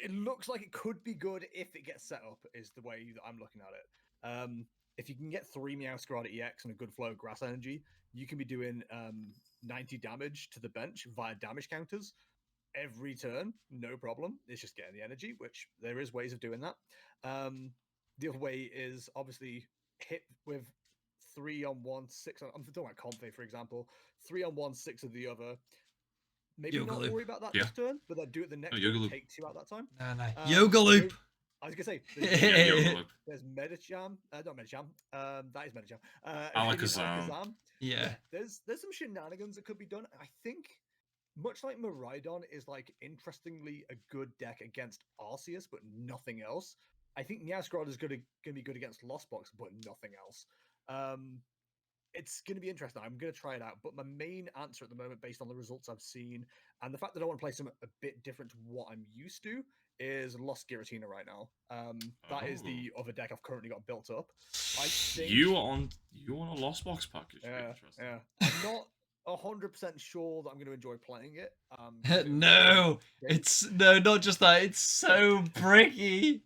Speaker 3: It looks like it could be good if it gets set up, is the way that I'm looking at it. If you can get 3 Meowscarada EX and a good flow of grass energy, you can be doing 90 damage to the bench via damage counters every turn, no problem. It's just getting the energy, which there is ways of doing that. The other way is obviously hit with 3-on-1, 6 on. I'm talking about Comfey, for example. 3-on-1, 6 of the other. Maybe
Speaker 1: Yoga
Speaker 3: not
Speaker 1: loop.
Speaker 3: worry about that
Speaker 2: Yeah.
Speaker 3: this turn, but then do it the next
Speaker 2: Yoga
Speaker 3: turn.
Speaker 2: loop.
Speaker 3: Take 2 out that time.
Speaker 1: No. Yoga loop.
Speaker 3: I was gonna say
Speaker 2: Yeah, Yoga loop.
Speaker 3: there's Medicham, not Medicham. That is Medicham.
Speaker 2: Alakazam.
Speaker 1: Yeah.
Speaker 3: There's some shenanigans that could be done. I think much like Miraidon is like interestingly a good deck against Arceus, but nothing else. I think Meowscarada is gonna be good against Lost Box, but nothing else. It's going to be interesting. I'm going to try it out. But my main answer at the moment, based on the results I've seen and the fact that I want to play something a bit different to what I'm used to, is Lost Giratina right now. That is the other deck I've currently got built up. I think
Speaker 2: You on a Lost Box package. Interesting.
Speaker 3: yeah. I'm not 100% sure that I'm going to enjoy playing it.
Speaker 1: No, it's not just that. It's so bricky.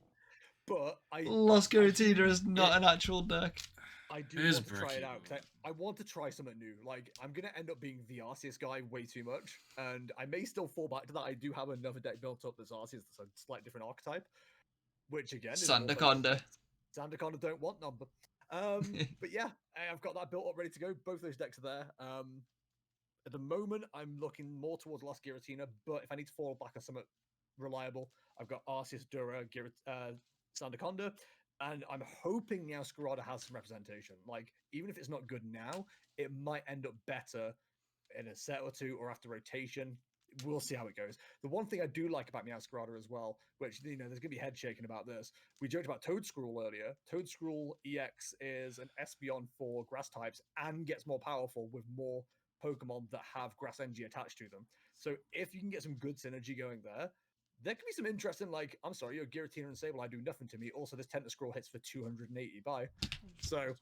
Speaker 3: But
Speaker 1: Lost Giratina is not an actual deck.
Speaker 3: I do want to try it out because I want to try something new. Like, I'm going to end up being the Arceus guy way too much, and I may still fall back to that. I do have another deck built up that's Arceus, that's a slightly different archetype, which again is
Speaker 1: Sandaconda.
Speaker 3: Sandaconda don't want number. But yeah, I've got that built up ready to go. Both those decks are there. At the moment, I'm looking more towards Lost Giratina, but if I need to fall back on something reliable, I've got Arceus, Dura, Sandaconda. And I'm hoping Meowscarada has some representation. Like, even if it's not good now, it might end up better in a set or two or after rotation. We'll see how it goes. The one thing I do like about Meowscarada as well, which, there's going to be head shaking about this. We joked about Toedscruel earlier. Toedscruel EX is an Espeon for grass types and gets more powerful with more Pokemon that have Grass Energy attached to them. So if you can get some good synergy going there could be some interesting, like, I'm sorry, your Giratina and Sableye do nothing to me. Also, this Tentacruel hits for 280. Bye. So,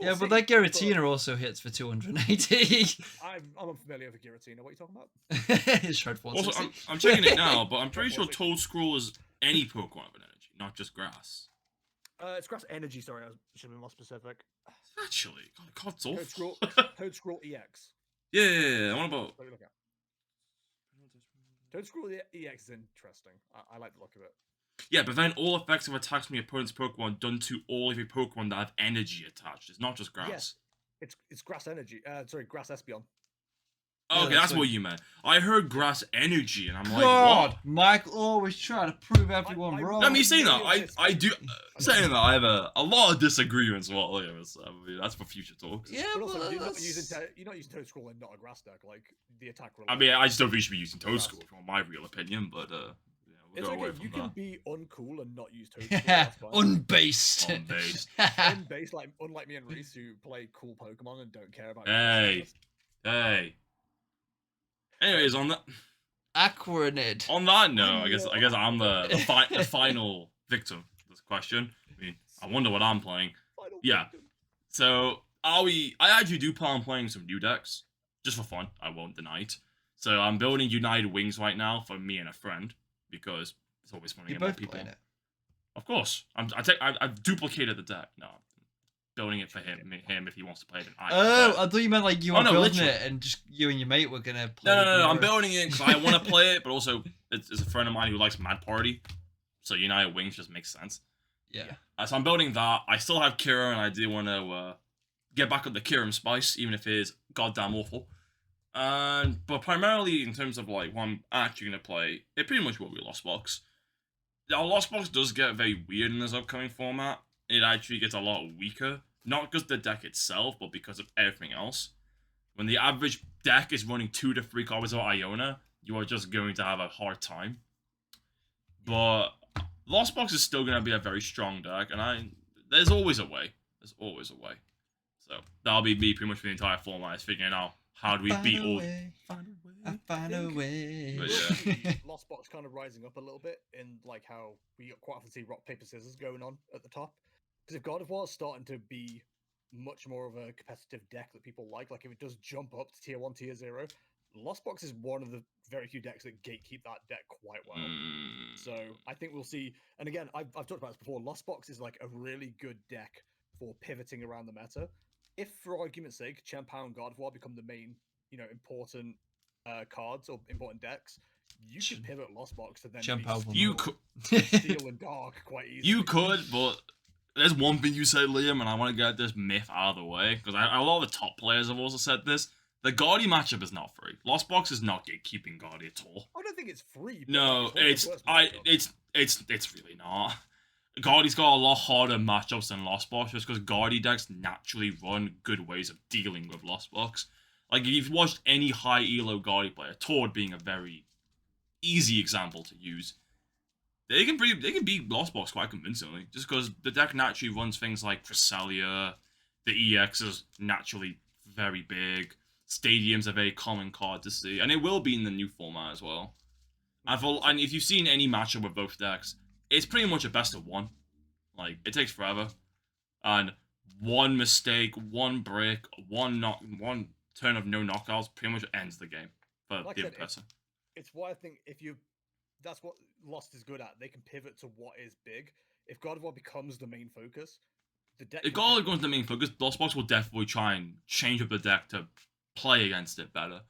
Speaker 1: yeah, but that Giratina also hits for 280.
Speaker 3: I'm unfamiliar with Giratina. What are you talking about?
Speaker 1: Shred
Speaker 2: Also, I'm checking it now, but I'm pretty sure Toedscruel is any Pokemon with energy, not just grass.
Speaker 3: It's Grass Energy, sorry. I should have been more specific.
Speaker 2: Actually, God, it's awful.
Speaker 3: Toedscruel EX.
Speaker 2: Yeah. What about...
Speaker 3: What are you looking at? Toedscruel EX is interesting. I like the look of it.
Speaker 2: Yeah, but then all effects of attacks from your opponent's Pokemon done to all of your Pokemon that have energy attached. It's not just grass.
Speaker 3: Yeah, it's Grass Energy. Grass Espeon.
Speaker 2: Oh, okay, that's what you meant. I heard Grass Energy, and I'm like,
Speaker 1: God,
Speaker 2: what?
Speaker 1: Michael always trying to prove everyone wrong.
Speaker 2: I mean, saying that, I do... saying that, I have a lot of disagreements with what Liam is. I mean, that's for future talks.
Speaker 3: Yeah, but also, you're not using Toedscruel and not a grass deck. Like, the attack...
Speaker 2: I mean, I just don't think you should be using Toedscruel, if you want my real opinion, but, yeah, we'll go away from
Speaker 3: you
Speaker 2: that.
Speaker 3: can be uncool and not use Toedscruel.
Speaker 1: Unbased.
Speaker 3: Unbased, unlike me and Reese, who play cool Pokemon and don't care about...
Speaker 2: Hey. Anyways, on that note, I guess I'm the final victim of this question. I mean, I wonder what I'm playing. Yeah. So I actually do plan on playing some new decks just for fun. I won't deny it. So I'm building United Wings right now for me and a friend because it's always fun to get more people.
Speaker 1: Playing it.
Speaker 2: Of course, I've duplicated the deck. No, building it for him if he wants to play it.
Speaker 1: I thought you meant like you were building it and just you and your mate were gonna play.
Speaker 2: No. I'm building it because I want to play it, but also it's a friend of mine who likes Mad Party, so United Wings just makes sense.
Speaker 1: Yeah.
Speaker 2: So I'm building that. I still have Kira, and I do want to get back on the Kira spice, even if it is goddamn awful. But primarily in terms of like what I'm actually gonna play, it pretty much will be Lost Box. Our Lost Box does get very weird in this upcoming format. It actually gets a lot weaker, not because the deck itself, but because of everything else. When the average deck is running 2 to 3 copies of Iona, you are just going to have a hard time. But Lost Box is still going to be a very strong deck, and there's always a way. There's always a way. So that'll be me pretty much for the entire format, is figuring out how do we beat all...
Speaker 1: Find a way.
Speaker 2: But yeah.
Speaker 3: Lost Box kind of rising up a little bit in like how we quite often see rock, paper, scissors going on at the top. Because if God of War is starting to be much more of a competitive deck that people like if it does jump up to tier 1, tier 0, Lost Box is one of the very few decks that gatekeep that deck quite well. So I think we'll see. And again, I've talked about this before. Lost Box is like a really good deck for pivoting around the meta. If, for argument's sake, Chien-Pao and God of War become the main, important cards or important decks, you could pivot Lost Box to then
Speaker 2: you could
Speaker 3: Steel and Dark quite easily.
Speaker 2: You could, but there's one thing you said, Liam, and I want to get this myth out of the way, because a lot of the top players have also said this. The Guardi matchup is not free. Lost Box is not gatekeeping Guardi at all.
Speaker 3: I don't think it's free. But
Speaker 2: No,
Speaker 3: like, it's one of the worst matchups.
Speaker 2: it's really not. Guardi's got a lot harder matchups than Lost Box, just because Guardi decks naturally run good ways of dealing with Lost Box. Like, if you've watched any high elo Guardi player, Tord being a very easy example to use, they can beat Lost Box quite convincingly, just because the deck naturally runs things like Cresselia, the EX is naturally very big, Stadium's a very common card to see, and it will be in the new format as well. And if you've seen any matchup with both decks, it's pretty much a best of one. Like, it takes forever, and one mistake, one break, one turn of no knockouts pretty much ends the game for
Speaker 3: Like
Speaker 2: the
Speaker 3: I
Speaker 2: other
Speaker 3: said,
Speaker 2: person.
Speaker 3: It's why I think that's what Lost is good at. They can pivot to what is big. If God of War becomes the main focus, the deck.
Speaker 2: If God goes to the main focus, Lost Box will definitely try and change up the deck to play against it better.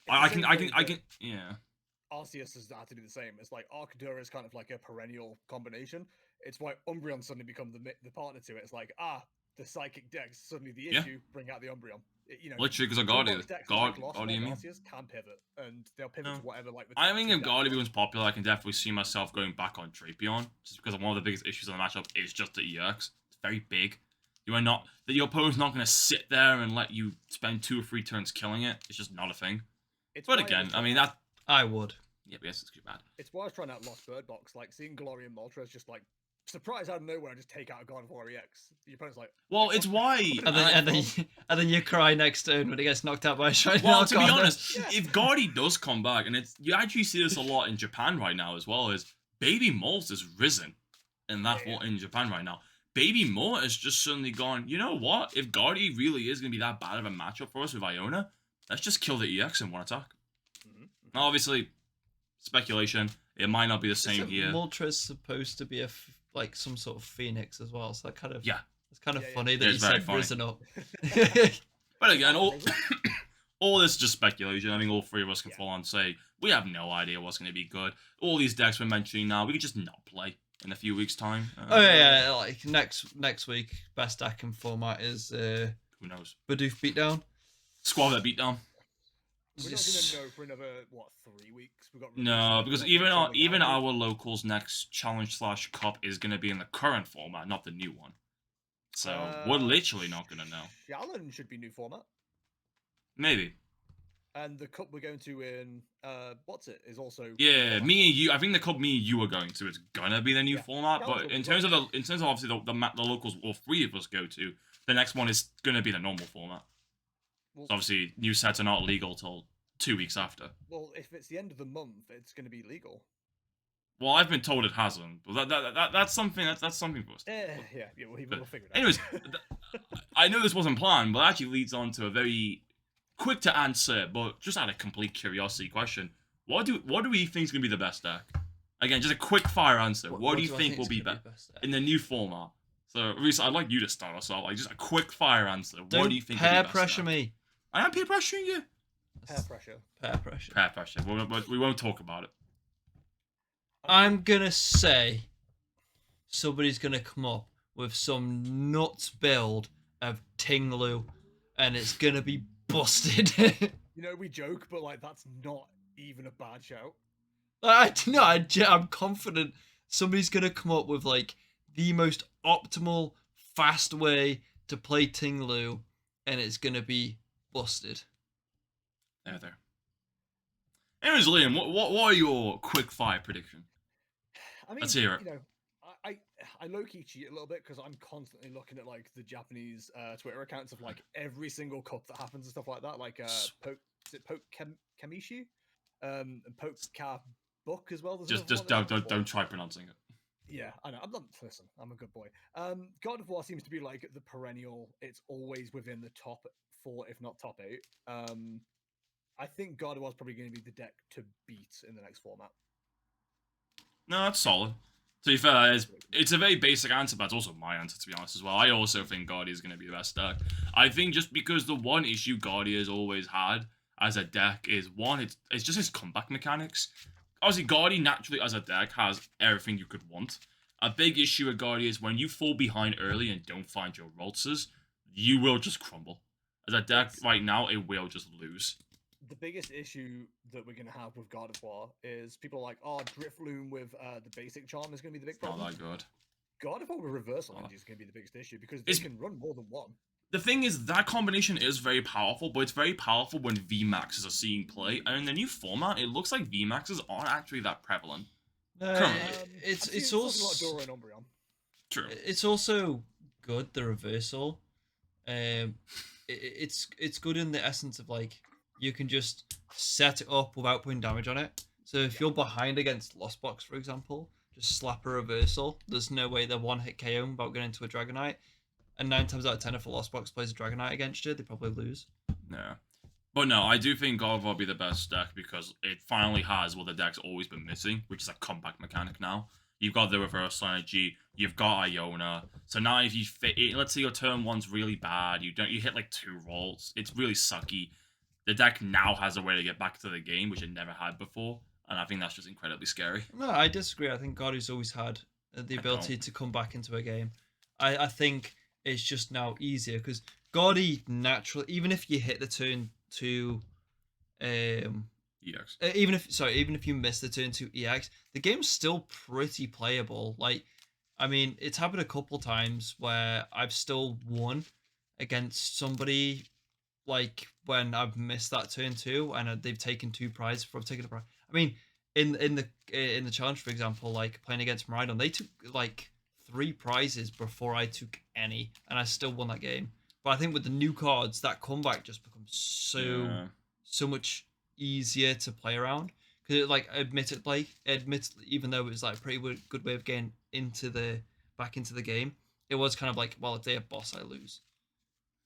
Speaker 2: I can, yeah.
Speaker 3: Arceus has had to do the same. It's like Arcadura is kind of like a perennial combination. It's why Umbreon suddenly become the partner to it. It's like, the psychic decks suddenly the
Speaker 2: Yeah.
Speaker 3: issue. Bring out the Umbreon.
Speaker 2: Literally, because of
Speaker 3: Guardian
Speaker 2: Guardian. Guardian,
Speaker 3: Arceus can pivot, and they'll pivot to whatever. Like
Speaker 2: I think if Guardian becomes popular, I can definitely see myself going back on Drapion, just because one of the biggest issues in the matchup is just the EX. It's very big. Your opponent's not going to sit there and let you spend 2 or 3 turns killing it. It's just not a thing. But again, I mean that.
Speaker 1: I would.
Speaker 2: Yeah, but yes, it's too bad.
Speaker 3: It's why I was trying out Lost Bird Box. Like seeing Glory and Moltres just like surprise out of nowhere, just take out a God of War EX. Your opponent's like,
Speaker 2: well, it's why.
Speaker 1: And then you cry next turn when it gets knocked out by a shiny.
Speaker 2: Well, to be honest, if Guardi does come back, and you actually see this a lot in Japan right now as well, is Baby Molt has risen in in Japan right now. Baby Molt has just suddenly gone, you know what? If Guardi really is going to be that bad of a matchup for us with Iona, let's just kill the EX in one attack. Now, obviously, speculation. It might not be the same here.
Speaker 1: Moltres supposed to be like some sort of phoenix as well, so that kind of it's kind of funny that
Speaker 2: It's
Speaker 1: you
Speaker 2: very
Speaker 1: said
Speaker 2: funny.
Speaker 1: risen up.
Speaker 2: But again, all this is just speculation. I think all 3 of us can fall on and say we have no idea what's going to be good. All these decks we're mentioning now, we could just not play in a few weeks' time.
Speaker 1: Oh yeah, like next week, best deck and format is
Speaker 2: who knows?
Speaker 1: Bidoof Beatdown.
Speaker 2: Squad that Beatdown.
Speaker 3: We're not gonna know for another 3 weeks. We got
Speaker 2: no, because even our locals next challenge/cup is going to be in the current format, not the new one. So we're literally not going to know.
Speaker 3: Challenge should be new format.
Speaker 2: Maybe.
Speaker 3: And the cup we're going to in is also
Speaker 2: me and you. I think the cup me and you are going to is gonna be the new format. But in terms of obviously the locals all 3 of us go to, the next one is gonna be the normal format. So obviously, new sets are not legal till 2 weeks after.
Speaker 3: Well, if it's the end of the month, it's going to be legal.
Speaker 2: Well, I've been told it hasn't. But that's something for us.
Speaker 3: We'll figure it out.
Speaker 2: Anyways, I know this wasn't planned, but it actually leads on to a very quick to answer, but just out of complete curiosity question. What do we think is going to be the best deck? Again, just a quick fire answer. What do you think will be best in the new format? So, Reese, I'd like you to start us off. Like, just a quick fire answer. What do you think?
Speaker 1: Peer pressure me.
Speaker 2: I am peer pressuring you.
Speaker 3: Peer pressure.
Speaker 2: Peer pressure. We won't talk about it.
Speaker 1: I'm gonna say somebody's gonna come up with some nuts build of Tinglu, and it's gonna be busted.
Speaker 3: We joke, but like that's not even a bad shout.
Speaker 1: I'm confident somebody's gonna come up with like the most optimal, fast way to play Tinglu, and it's gonna be busted.
Speaker 2: There. Anyways, Liam, what are your quick fire prediction?
Speaker 3: I mean,
Speaker 2: let's hear it.
Speaker 3: I low-key cheat a little bit because I'm constantly looking at like the Japanese Twitter accounts of like every single cup that happens and stuff like that. Like Poke Kamishi, and Poke Ka Book as well.
Speaker 2: Just don't try pronouncing it.
Speaker 3: Yeah, I know. Listen, I'm a good boy. God of War seems to be like the perennial. It's always within the top 4, if not top 8. I think God of War is probably going to be the deck to beat in the next format.
Speaker 2: No, that's solid. To be fair, it's a very basic answer, but it's also my answer, to be honest, as well. I also think Guardia is going to be the best deck. I think just because the one issue Guardia has always had as a deck is, one, it's just his comeback mechanics. Obviously, Guardia naturally as a deck has everything you could want. A big issue with Guardi is when you fall behind early and don't find your Raltsers, you will just crumble. As a deck right now, it will just lose.
Speaker 3: The biggest issue that we're going to have with God of War is people are like, oh, Drifloon with the basic charm is going to be the big problem.
Speaker 2: Not that good.
Speaker 3: God of War with reversal energy is going to be the biggest issue because they can run more than one.
Speaker 2: The thing is, that combination is very powerful, but it's very powerful when VMAXs are seeing play. And in the new format, it looks like VMAXs aren't actually that prevalent.
Speaker 1: It's also
Speaker 3: a lot of Dora and Umbreon.
Speaker 2: True.
Speaker 1: It's also good, the reversal. It's good in the essence of like you can just set it up without putting damage on it. So if you're behind against Lost Box, for example, just slap a reversal. There's no way they're one hit KO without going into a Dragonite. And 9 times out of 10, if a Lost Box plays a Dragonite against you, they probably lose.
Speaker 2: Yeah. But no, I do think God of War will be the best deck because it finally has what the deck's always been missing, which is a comeback mechanic now. You've got the reverse energy, you've got Iona. So now if you fit it, let's say your turn 1's really bad, you hit like 2 rolls, it's really sucky. The deck now has a way to get back to the game, which it never had before, and I think that's just incredibly scary.
Speaker 1: No, I disagree. I think Goddy's always had the ability to come back into a game. I think it's just now easier because Goddy naturally, even if you hit the turn 2
Speaker 2: EX.
Speaker 1: even if you miss the turn 2 EX, the game's still pretty playable. Like, I mean, it's happened a couple times where I've still won against somebody, like when I've missed that turn 2 and they've taken 2 prizes before I've taken a prize. I mean, in the challenge, for example, like playing against Maridon, they took like 3 prizes before I took any, and I still won that game. But I think with the new cards, that comeback just becomes so much easier to play around because it like admittedly, even though it was like a pretty good way of getting back into the game, it was kind of like, well, if they have boss, I lose.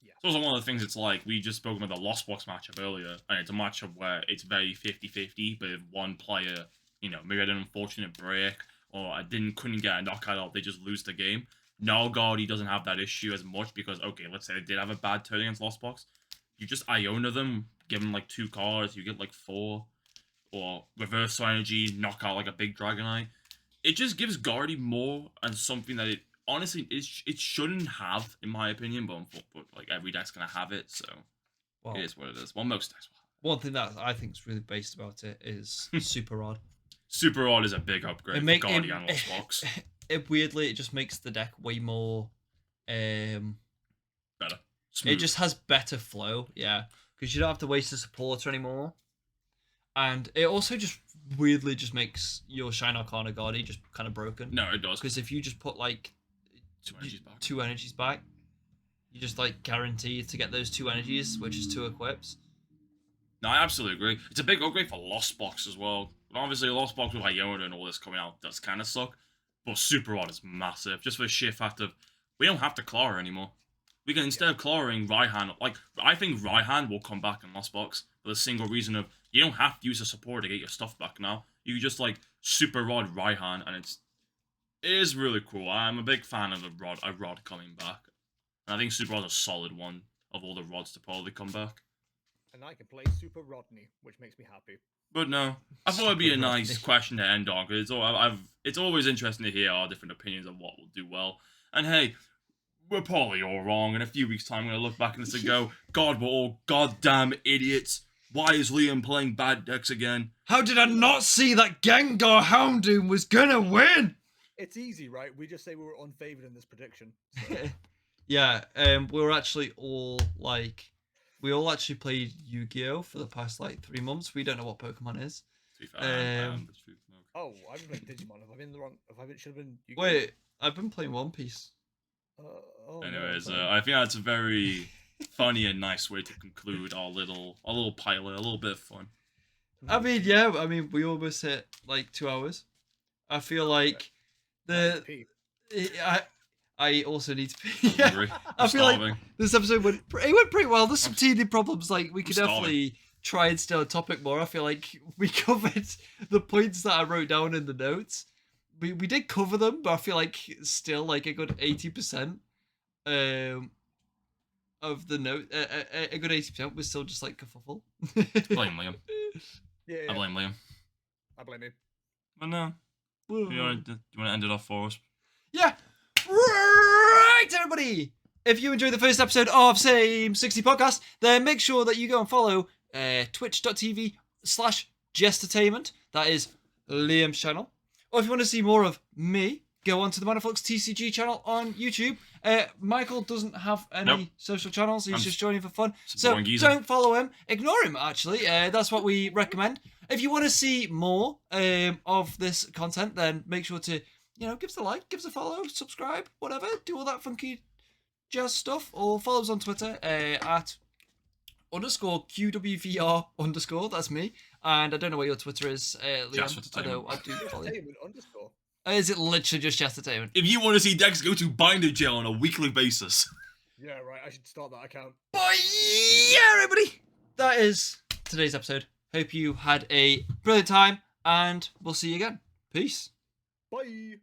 Speaker 2: Yeah. It's also one of the things. It's like we just spoke about the Lost Box matchup earlier, and it's a matchup where it's very 50-50, but if one player, maybe had an unfortunate break or I couldn't get a knockout off, they just lose the game. Now Guardi doesn't have that issue as much because, okay, let's say they did have a bad turn against Lost Box. You just Iona them, give them like 2 cards, you get like 4, or reverse energy, knock out like a big Dragonite. It just gives Guardi more and something that it honestly it shouldn't have, in my opinion, but like every deck's gonna have it, so it is what it is. Well, most decks will have it.
Speaker 1: One thing that I think is really based about it is Super Rod.
Speaker 2: Super Rod is a big upgrade for Guardi and Lost Box.
Speaker 1: Weirdly, it just makes the deck way more
Speaker 2: better.
Speaker 1: Smooth. It just has better flow, yeah, because you don't have to waste the supporter anymore, and it also just weirdly just makes your Shine Arcana Guardi just kind of broken.
Speaker 2: No, it does,
Speaker 1: because if you just put like
Speaker 2: 2
Speaker 1: energies back, you just like guarantee to get those 2 energies, which is 2 equips.
Speaker 2: No, I absolutely agree. It's a big upgrade for Lost Box as well. But obviously, Lost Box with Iona and all this coming out does kind of suck. But Super Rod is massive, just for the sheer fact of we don't have to Clara anymore. We can, instead of Clawing Raihan, like, I think Raihan will come back in Lost Box for the single reason of you don't have to use a support to get your stuff back now. You just, like, Super Rod Raihan, and it is really cool. I'm a big fan of a Rod coming back. And I think Super Rod's a solid one of all the Rods to probably come back.
Speaker 3: And I can play Super Rodney, which makes me happy.
Speaker 2: But no, I thought it'd be a nice question to end on, because it's always interesting to hear our different opinions on what will do well. And hey, we're probably all wrong. In a few weeks' time, I'm going to look back and this and go, God, we're all goddamn idiots. Why is Liam playing bad decks again?
Speaker 1: How did I not see that Gengar Houndoom was going to win?
Speaker 3: It's easy, right? We just say we were unfavored in this prediction. So.
Speaker 1: Yeah, we were actually all like... We all actually played Yu-Gi-Oh! For the past, 3 months. We don't know what Pokemon is.
Speaker 2: To be fair,
Speaker 3: oh, I've been playing Digimon. Have I been the wrong... Should have been Yu-Gi-Oh!
Speaker 1: Wait, I've been playing One Piece.
Speaker 2: Anyways, I think that's a very funny and nice way to conclude our little pilot. A little bit of fun.
Speaker 1: I mean, yeah. I mean, we almost hit 2 hours. I feel like I also need to pee. Yeah, I feel like this episode went pretty well. There's some teething problems. We could definitely try and stay on topic more. I feel like we covered the points that I wrote down in the notes. We did cover them, but I feel like still a good 80% of the note, a good 80% was still just kerfuffle.
Speaker 2: Blame Liam.
Speaker 3: Yeah,
Speaker 2: I blame Liam.
Speaker 3: I blame him.
Speaker 2: But no. Do you want to end it off for us?
Speaker 1: Yeah. Right, everybody. If you enjoyed the first episode of Same 60 Podcast, then make sure that you go and follow twitch.tv/jestertainment. That is Liam's channel. Or if you want to see more of me, go on to the Manaflux TCG channel on YouTube. Michael doesn't have any social channels. He's just joining for fun. So don't follow him. Ignore him, actually. That's what we recommend. If you want to see more of this content, then make sure to, give us a like, give us a follow, subscribe, whatever. Do all that funky jazz stuff. Or follow us on Twitter at _QWVR_. That's me. And I don't know what your Twitter is, Liam. Although I do follow you. Is it literally just Chestertainment?
Speaker 2: If you want to see Dex go to Binder Jail on a weekly basis.
Speaker 3: Yeah, right. I should start that account.
Speaker 1: But yeah, everybody. That is today's episode. Hope you had a brilliant time, and we'll see you again. Peace.
Speaker 3: Bye.